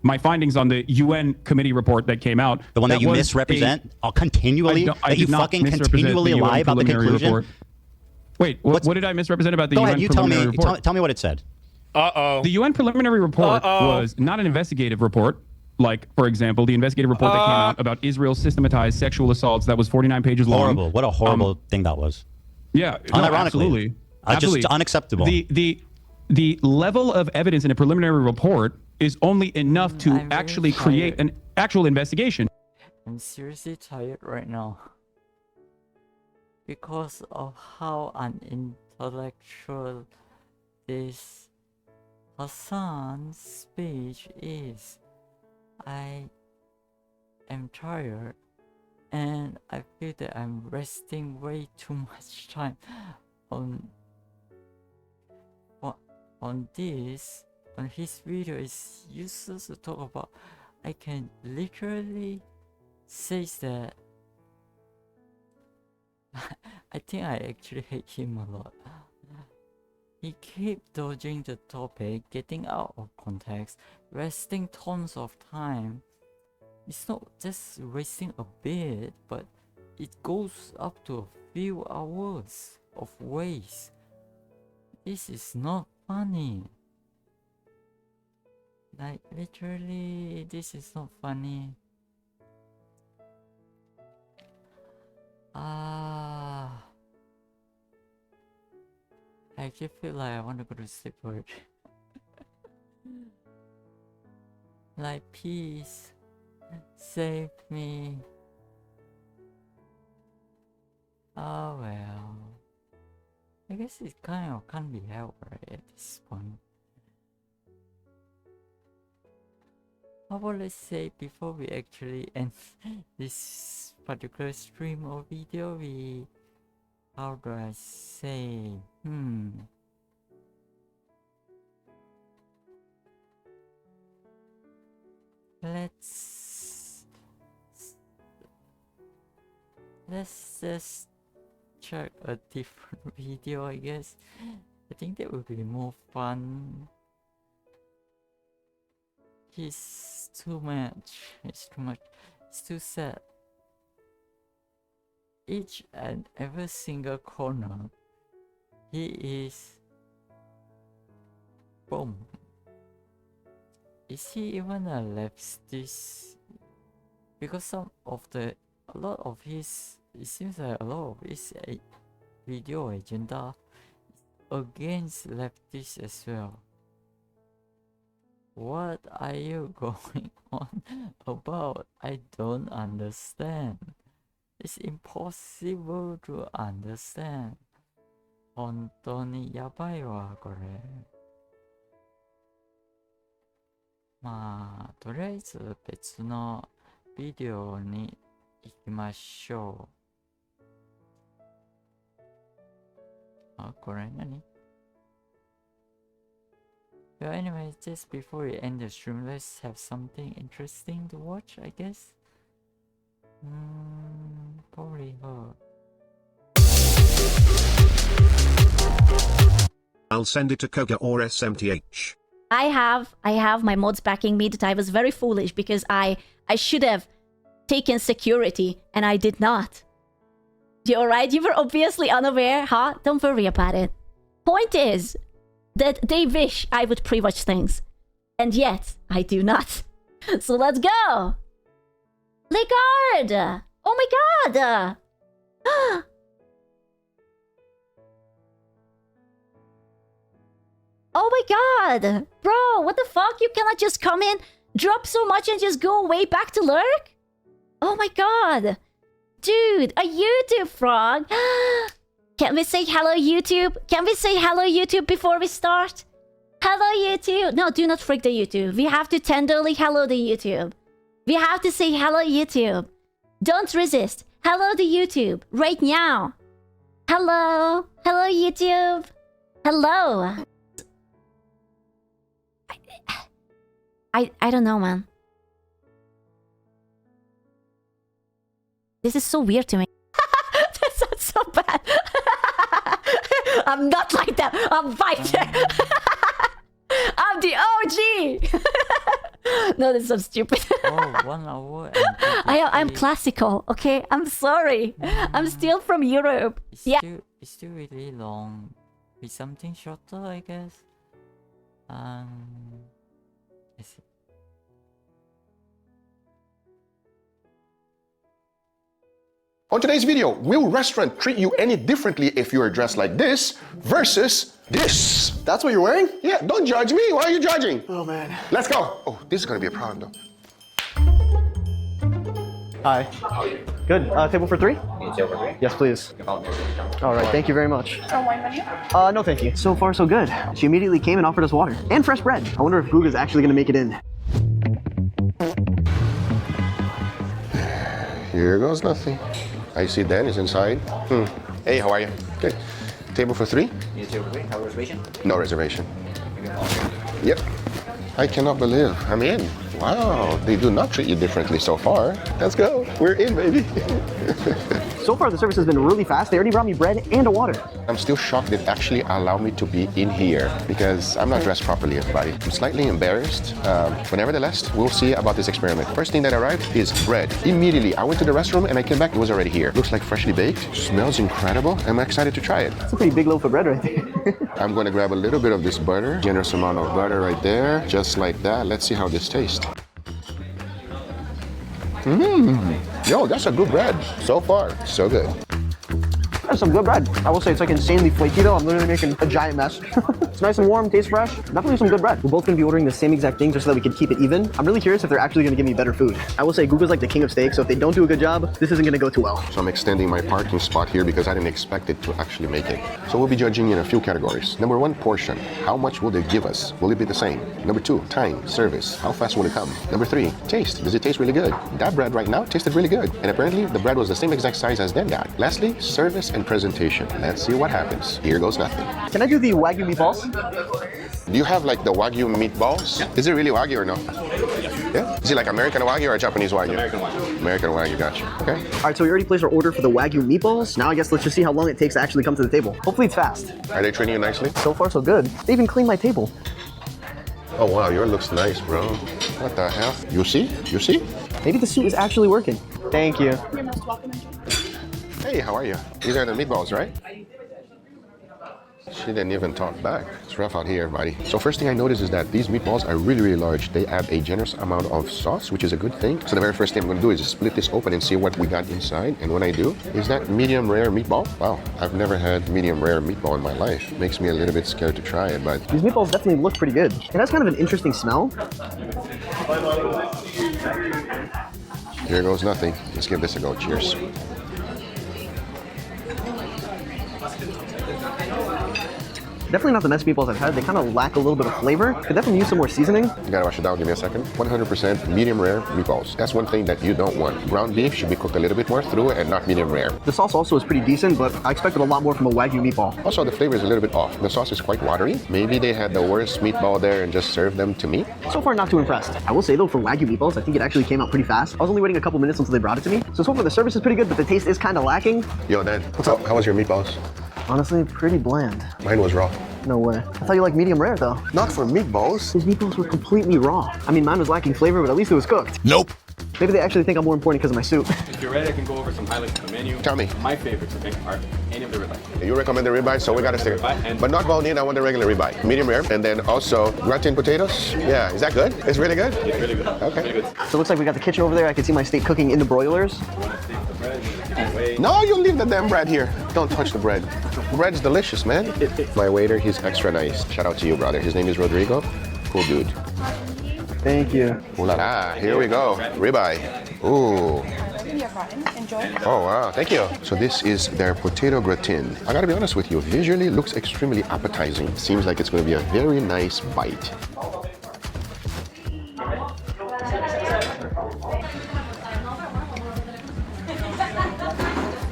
my findings on the UN committee report that came out. The one that you misrepresent continually? That you fucking continually lie about the conclusion? Report. Wait, what did I misrepresent about the UN preliminary report? Tell me what it said. The UN preliminary report was not an investigative report. Like, for example, the investigative report that came out about Israel's systematized sexual assaults that was 49 pages long. Horrible. What a horrible thing that was. Yeah. Unironically. Absolutely. Just unacceptable. The level of evidence in a preliminary report is only enough to actually create an actual investigation. I'm seriously tired right now. Because of how unintellectual this Hassan's speech is. I am tired and I feel that I'm wasting way too much time on his video. Is useless to talk about. I can literally say that I think I actually hate him a lot. He keep dodging the topic, getting out of context, wasting tons of time. It's not just wasting a bit, but it goes up to a few hours of waste. This is not funny. Like literally, this is not funny. I actually feel like I want to go to sleep already. Like, please save me. Oh well. I guess it kind of can't be helped right at this point. How about let's say before we actually end this particular stream or video, how do I say, let's just check a different video, I guess. I think that would be more fun. It's too much. It's too sad. Each and every single corner, he is boom. Is he even a leftist? Because a lot of his, it seems like a lot of his video agenda is against leftists as well. What are you going on about? I don't understand. It's impossible to understand. 本当にやばいわ、これ。まあ、とりあえず別のビデオに行きましょう。あ、これ何？Well, anyway, just before we end the stream, let's have something interesting to watch, I guess. Probably her. I'll send it to Koga or SMTH. I have my mods backing me that I was very foolish because I should have taken security and I did not. You alright? You were obviously unaware, huh? Don't worry about it. Point is that they wish I would pre-watch things. And yet, I do not. So let's go! Legard! Oh my god! Oh my god! Bro, what the fuck? You cannot just come in, drop so much and just go way back to lurk? Oh my god! Dude, a YouTube frog! Can we say hello YouTube? Can we say hello YouTube before we start? Hello YouTube! No, do not freak the YouTube. We have to tenderly hello the YouTube. We have to say hello YouTube. Don't resist. Hello the YouTube. Right now. Hello. Hello YouTube. Hello. I don't know, man. This is so weird to me. That's not so bad. I'm not like that. I'm fighting. I'm the OG. No, this is so stupid. Oh, 1 hour. I'm classical, okay? I'm sorry. I'm still from Europe. Yeah. It's still really long. With something shorter, I guess. Let's see. On today's video, will restaurant treat you any differently if you are dressed like this versus this? That's what you're wearing? Yeah, don't judge me. Why are you judging? Oh, man. Let's go. Oh, this is going to be a problem, though. Hi. Good. Table for three? Table for three? Yes, please. All right, thank you very much. Wine menu? No, thank you. So far, so good. She immediately came and offered us water and fresh bread. I wonder if Guga's actually going to make it in. Here goes nothing. I see Dan is inside. Hey, how are you? Good. Table for three? Table for three. Have a reservation? No reservation. Yep. I cannot believe I'm in. Wow, they do not treat you differently so far. Let's go. We're in, baby. So far, the service has been really fast. They already brought me bread and a water. I'm still shocked they actually allow me to be in here because I'm not dressed properly, everybody. I'm slightly embarrassed, but nevertheless, we'll see about this experiment. First thing that arrived is bread. Immediately, I went to the restroom and I came back, it was already here. Looks like freshly baked, smells incredible. I'm excited to try it. That's a pretty big loaf of bread right there. I'm gonna grab a little bit of this butter, generous amount of butter right there, just like that. Let's see how this tastes. Yo, that's a good bread. So far, so good. That's some good bread. I will say it's like insanely flaky though. I'm literally making a giant mess. It's nice and warm, tastes fresh. Definitely some good bread. We're both gonna be ordering the same exact thing just so that we can keep it even. I'm really curious if they're actually gonna give me better food. I will say Google's like the king of steak, so if they don't do a good job, this isn't gonna go too well. So I'm extending my parking spot here because I didn't expect it to actually make it. So we'll be judging in a few categories. Number one, portion. How much will they give us? Will it be the same? Number two, time, service. How fast will it come? Number three, taste. Does it taste really good? That bread right now tasted really good. And apparently the bread was the same exact size as Dan got. Lastly, service and presentation. Let's see what happens. Here goes nothing. Can I do the Wagyu meatballs? Do you have like the Wagyu meatballs? Yeah. Is it really Wagyu or no? Yeah? Is it like American Wagyu or Japanese Wagyu? American Wagyu. American Wagyu, gotcha. Okay. All right, so we already placed our order for the Wagyu meatballs. Now I guess let's just see how long it takes to actually come to the table. Hopefully it's fast. Are they treating you nicely? So far so good. They even cleaned my table. Oh wow, yours looks nice, bro. What the hell? You see? You see? Maybe the suit is actually working. Thank you. You're most welcome. Hey, how are you? These are the meatballs, right? She didn't even talk back. It's rough out here, everybody. So first thing I noticed is that these meatballs are really, really large. They add a generous amount of sauce, which is a good thing. So the very first thing I'm gonna do is just split this open and see what we got inside. And when I do, is that medium rare meatball? Wow, I've never had medium rare meatball in my life. Makes me a little bit scared to try it, but... These meatballs definitely look pretty good. It has kind of an interesting smell. Here goes nothing. Let's give this a go. Cheers. Definitely not the best meatballs I've had. They kind of lack a little bit of flavor. Could definitely use some more seasoning. You gotta wash it down, give me a second. 100% medium rare meatballs. That's one thing that you don't want. Ground beef should be cooked a little bit more through and not medium rare. The sauce also is pretty decent, but I expected a lot more from a Wagyu meatball. Also, the flavor is a little bit off. The sauce is quite watery. Maybe they had the worst meatball there and just served them to me. So far, not too impressed. I will say though, for Wagyu meatballs, I think it actually came out pretty fast. I was only waiting a couple minutes until they brought it to me. So far, the service is pretty good, but the taste is kind of lacking. Yo, Dan, what's up? How was your meatballs? Honestly, pretty bland. Mine was raw. No way. I thought you like medium rare though. Not for meatballs. These meatballs were completely raw. I mean, mine was lacking flavor, but at least it was cooked. Nope. Maybe they actually think I'm more important because of my suit. If you're ready, I can go over some highlights of the menu. Tell me. My favorites, okay, are any of the ribeye. You recommend the ribeye, so we gotta stick it. But not bone-in, I want the regular ribeye. Medium rare, and then also gratin potatoes. Yeah, is that good? It's really good? It's really good. Okay. Really good. So it looks like we got the kitchen over there. I can see my steak cooking in the broilers. No, you leave the damn bread here. Don't touch the bread. The bread's delicious, man. My waiter, he's extra nice. Shout out to you, brother. His name is Rodrigo. Cool dude. Thank you. Ooh la la, here we go. Ribeye. Ooh. Oh wow, thank you. So this is their potato gratin. I gotta be honest with you, visually looks extremely appetizing. Seems like it's gonna be a very nice bite.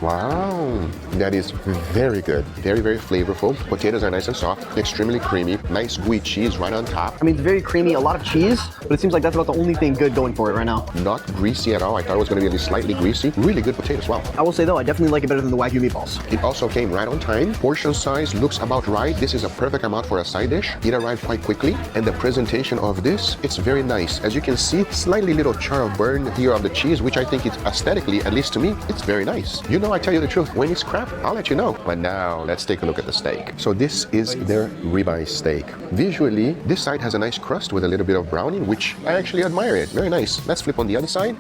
Wow, that is very good. Very, very flavorful. Potatoes are nice and soft, extremely creamy. Nice gooey cheese right on top. I mean, it's very creamy, a lot of cheese, but it seems like that's about the only thing good going for it right now. Not greasy at all. I thought it was going to be at least slightly greasy. Really good potatoes, wow. I will say though, I definitely like it better than the Wagyu meatballs. It also came right on time. Portion size looks about right. This is a perfect amount for a side dish. It arrived quite quickly. And the presentation of this, it's very nice. As you can see, slightly little char of burn here of the cheese, which I think it's aesthetically, at least to me, it's very nice. You know, I tell you the truth, when it's crap, I'll let you know. But now, let's take a look at the steak. So this is their ribeye steak. Visually, this side has a nice crust with a little bit of browning, which I actually admire it. Very nice. Let's flip on the other side.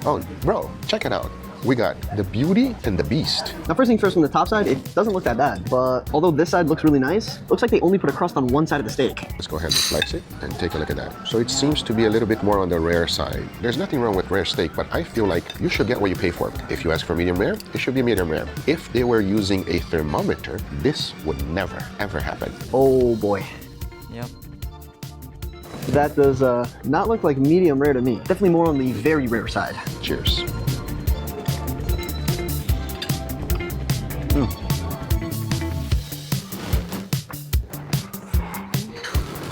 Oh, bro, check it out. We got the beauty and the beast. Now, first things first, from the top side, it doesn't look that bad. But although this side looks really nice, looks like they only put a crust on one side of the steak. Let's go ahead and slice it and take a look at that. So it seems to be a little bit more on the rare side. There's nothing wrong with rare steak, but I feel like you should get what you pay for. If you ask for medium rare, it should be medium rare. If they were using a thermometer, this would never, ever happen. Oh boy. Yep. That does not look like medium rare to me. Definitely more on the very rare side. Cheers.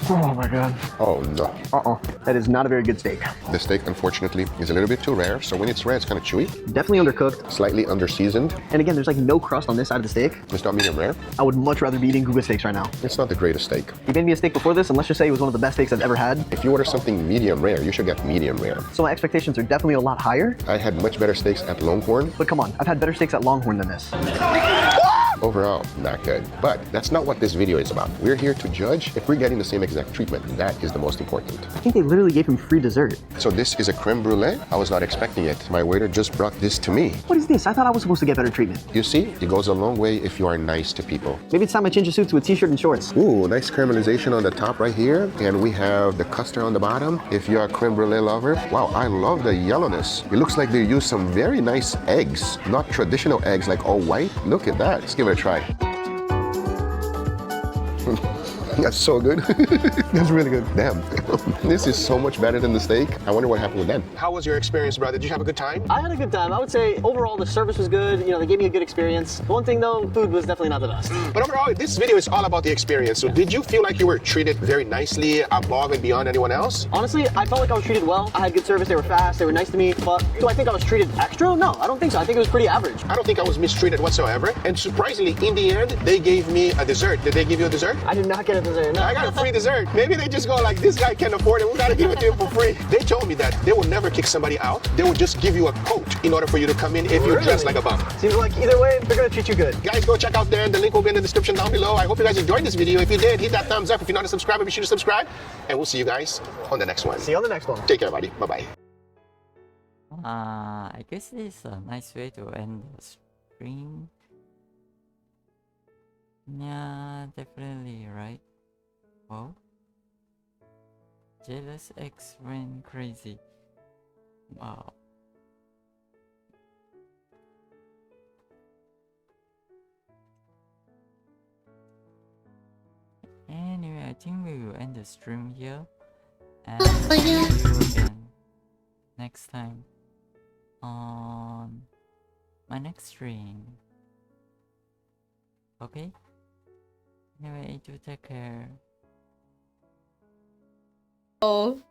Oh my god. Oh no. That is not a very good steak. The steak, unfortunately, is a little bit too rare. So when it's rare, it's kind of chewy. Definitely undercooked. Slightly under-seasoned. And again, there's like no crust on this side of the steak. It's not medium rare. I would much rather be eating Guga steaks right now. It's not the greatest steak. You made me a steak before this, and let's just say it was one of the best steaks I've ever had. If you order something medium rare, you should get medium rare. So my expectations are definitely a lot higher. I had much better steaks at Longhorn. But come on, I've had better steaks at Longhorn than this. Overall, not good. But that's not what this video is about. We're here to judge if we're getting the same exact treatment. That is the most important. I think they literally gave him free dessert. So this is a creme brulee. I was not expecting it. My waiter just brought this to me. What is this? I thought I was supposed to get better treatment. You see, it goes a long way if you are nice to people. Maybe it's time I change a suit to a t-shirt and shorts. Ooh, nice caramelization on the top right here. And we have the custard on the bottom. If you're a creme brulee lover, wow, I love the yellowness. It looks like they used some very nice eggs. Not traditional eggs like all white. Look at that. Let's give it a try. That's so good. That's really good. Damn. This is so much better than the steak. I wonder what happened with them. How was your experience, brother? Did you have a good time? I had a good time. I would say overall the service was good. You know, they gave me a good experience. The one thing though, food was definitely not the best. But overall, this video is all about the experience. So did you feel like you were treated very nicely above and beyond anyone else? Honestly, I felt like I was treated well. I had good service. They were fast. They were nice to me. But do I think I was treated extra? No, I don't think so. I think it was pretty average. I don't think I was mistreated whatsoever. And surprisingly, in the end, they gave me a dessert. Did they give you a dessert? I did not get a dessert. I got a free dessert. Maybe they just go like, this guy can't afford it. We gotta give it to him for free. They told me that they will never kick somebody out. They will just give you a coat in order for you to come in if you're dressed like a bum. Seems like either way, they're gonna treat you good. Guys, go check out there. The link will be in the description down below. I hope you guys enjoyed this video. If you did, hit that thumbs up. If you're not a subscriber, be sure to subscribe. And we'll see you guys on the next one. See you on the next one. Take care, buddy. Bye-bye. I guess this is a nice way to end the stream. Yeah, definitely, right? Oh, Jealous X went crazy. Wow. Anyway, I think we will end the stream here. And see you again next time on my next stream. Okay? Anyway, do take care. Oh.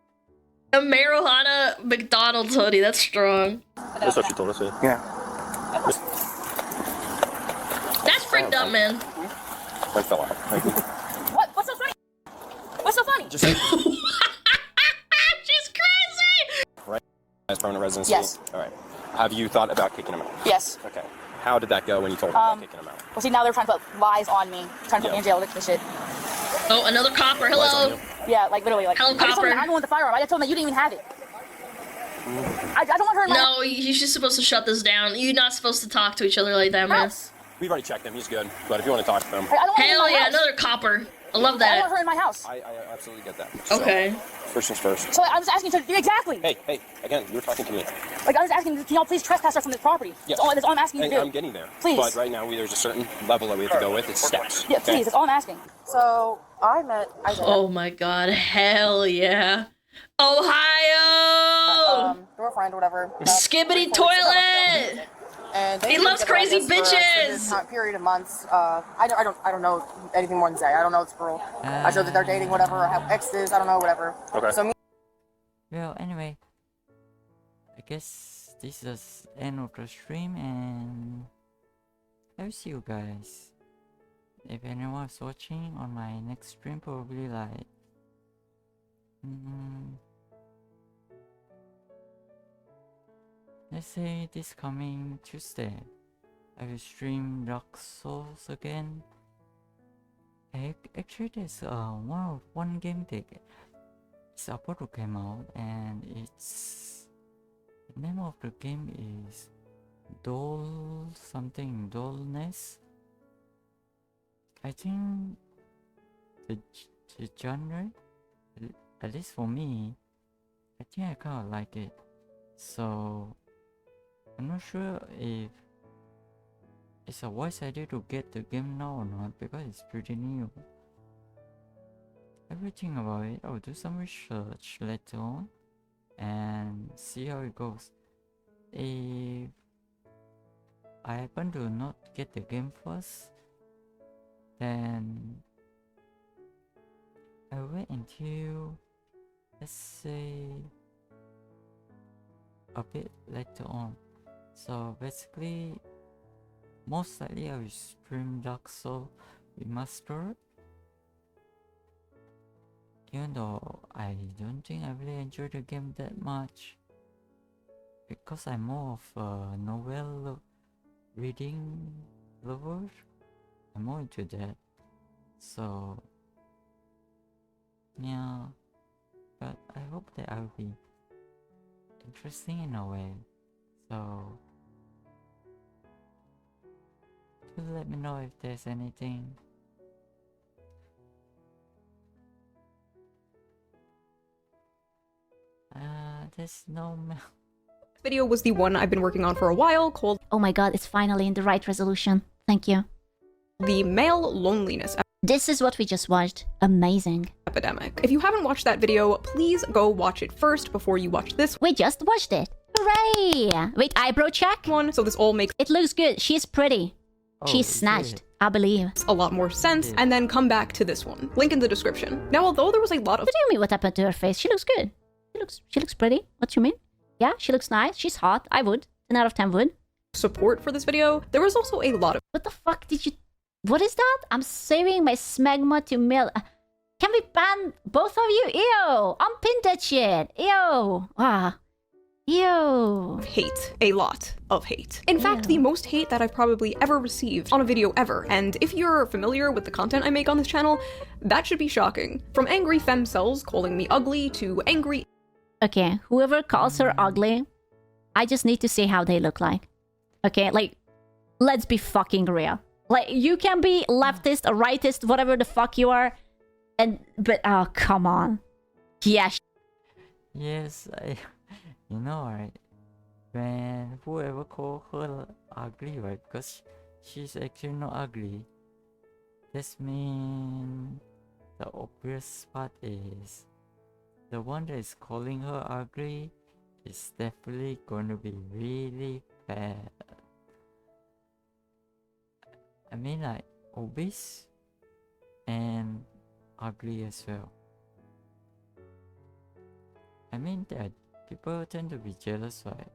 A marijuana McDonald's hoodie, that's strong. That's what she told us. Yeah. That's freaked up, man. I fell out. What? What's so funny? What's so funny? Just She's crazy! right. As permanent residency? Yes. All right. Have you thought about kicking him out? Yes. Okay. How did that go when you told him about kicking him out? Well, see, now they're trying to put lies on me, trying to put me in jail with this shit. Oh, another copper, hello! Yeah, like literally, like. Hello, I just told copper. them I'm the one with the firearm. I just told them that you didn't even have it. I don't want her in my No, you're just supposed to shut this down. You're not supposed to talk to each other like that, man. We've already checked him. He's good. But if you want to talk to him, Hell yeah, another copper. I love that. I don't want her in my house. I absolutely get that. Okay. First things first. So I'm just asking you to exactly. Hey, again, you're talking to me. Like I'm just asking, can y'all please trespass her from this property? Yeah. That's all I'm asking you to do. I'm getting there. Please. But right now, there's a certain level that we have to go with. It's steps. Yeah, please. That's all I'm asking. So I met Isaiah. Oh my god, hell yeah. Ohio! Girlfriend or whatever. Skibbity toilet! And He loves crazy bitches! For a period of months. I don't know anything more than say. I don't know this girl. I know that they're dating, whatever, or have exes. I don't know, whatever. Okay. So me. Well, anyway, I guess this is the end of the stream, and I'll see you guys. If anyone's watching on my next stream, probably like let's say this coming Tuesday, I will stream Dark Souls again. Actually, there's one game that it's about to come out, and it's the name of the game is Dullness. I think the genre, at least for me, I think I kind of like it. So I'm not sure if it's a wise idea to get the game now or not, because it's pretty new. Everything about it, I'll do some research later on and see how it goes. If I happen to not get the game first, then I'll wait until, let's say, a bit later on. So basically, most likely I will stream Dark Souls Remastered, even though I don't think I really enjoy the game that much, because I'm more of a novel reading lover. I'm more into that. So yeah, but I hope that I'll be interesting in a way. So do let me know if there's anything. There's no Video was the one I've been working on for a while, called Oh my god, it's finally in the right resolution. Thank you. The Male Loneliness This is what we just watched. Amazing. Epidemic. If you haven't watched that video, please go watch it first before you watch this. We just watched it. Hooray! Wait, eyebrow check? One, so this all makes it looks good. She's pretty. She's snatched, I believe. A lot more sense, and then come back to this one. Link in the description. Now, although there was a lot of— What do you mean what happened to her face? She looks good. She looks pretty. What do you mean? Yeah, she looks nice. She's hot. I would. 10 out of 10 would. Support for this video, there was also a lot of— What the fuck did you— What is that? I'm saving my smegma to mail— Can we ban both of you? Ew! Unpin that shit! Ew! Ah. Ew. Hate. A lot of hate. In fact, the most hate that I've probably ever received on a video ever. And if you're familiar with the content I make on this channel, that should be shocking. From angry femcells calling me ugly to angry... Okay, whoever calls her ugly, I just need to see how they look like. Okay, like, let's be fucking real. Like, you can be leftist or rightist, whatever the fuck you are, but oh, come on. Yeah. Yes, you know, right? When whoever call her ugly, right? Because she's actually not ugly. This means the obvious part is the one that is calling her ugly is definitely going to be really bad. I mean, like obese and ugly as well. I mean that people tend to be jealous, right?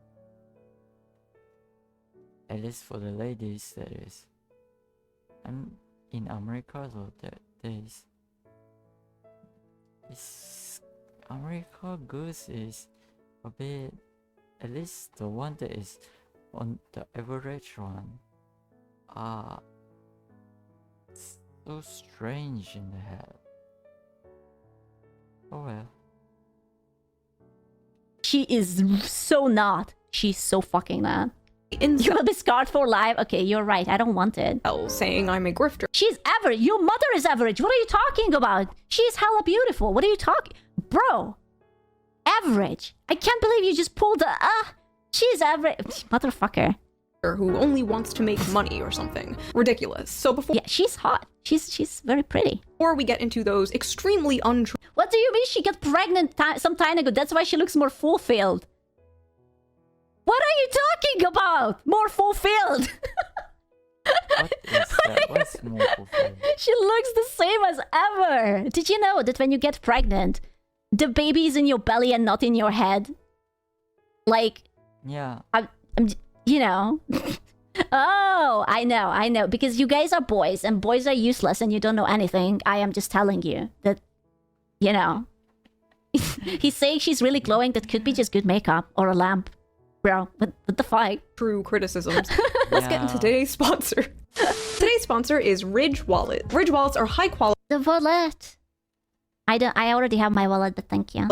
At least for the ladies, that is. And in America, though, America girls is a bit, at least the one that is on the average one, are so strange in the head. Oh well. She is so not. She's so fucking not. You will be scarred for life. Okay, you're right. I don't want it. Saying I'm a grifter. She's average. Your mother is average. What are you talking about? She's hella beautiful. What are you talking? Bro. Average. I can't believe you just pulled the... she's average. Motherfucker. Who only wants to make money or something. Ridiculous. So before... Yeah, she's hot. She's very pretty. Before we get into those extremely untrue... What do you mean she got pregnant some time ago? That's why she looks more fulfilled. What are you talking about? More fulfilled. What is that? What's more fulfilled? She looks the same as ever. Did you know that when you get pregnant, the baby is in your belly and not in your head? Like... Yeah. I'm you know... Oh, I know. Because you guys are boys, and boys are useless, and you don't know anything. I am just telling you that, you know. He's saying she's really glowing. That could be just good makeup or a lamp. Bro, what the fuck? True criticisms. Let's get into today's sponsor. Today's sponsor is Ridge Wallet. Ridge Wallets are high quality. The wallet. I already have my wallet, but thank you.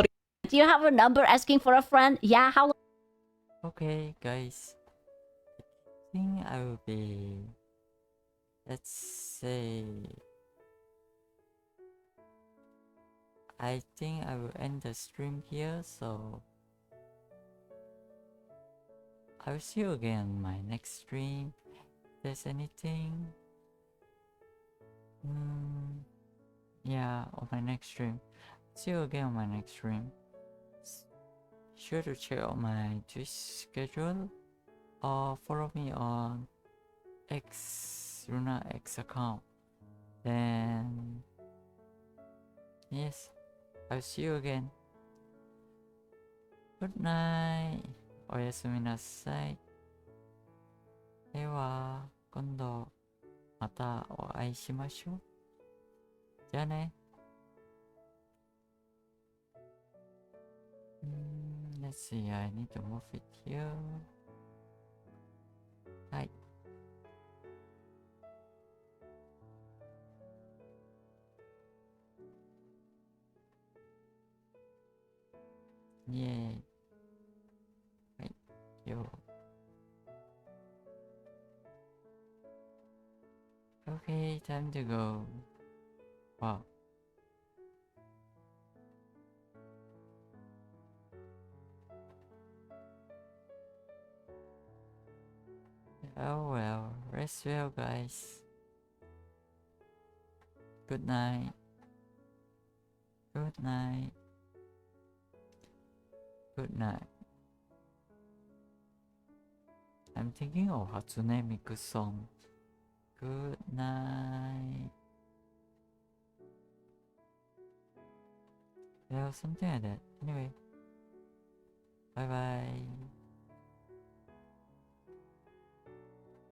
Do you have a number asking for a friend? Yeah, how... Okay, guys. I think I will be... Let's say... I think I will end the stream here, so... I will see you again on my next stream. If there's anything... yeah, on my next stream. See you again on my next stream. Sure to check out my Twitch schedule or follow me on Runa X account. Then yes, I'll see you again. Good night. おやすみなさい。では今度またお会いしましょう。じゃあね。Let's see, I need to move it here. Hi. Yay. Right, yo. Okay, time to go. Wow. Oh well, rest well guys. Good night. Good night. Good night. I'm thinking of Hatsune Miku's song. Good night. Yeah, something like that. Anyway. Bye bye.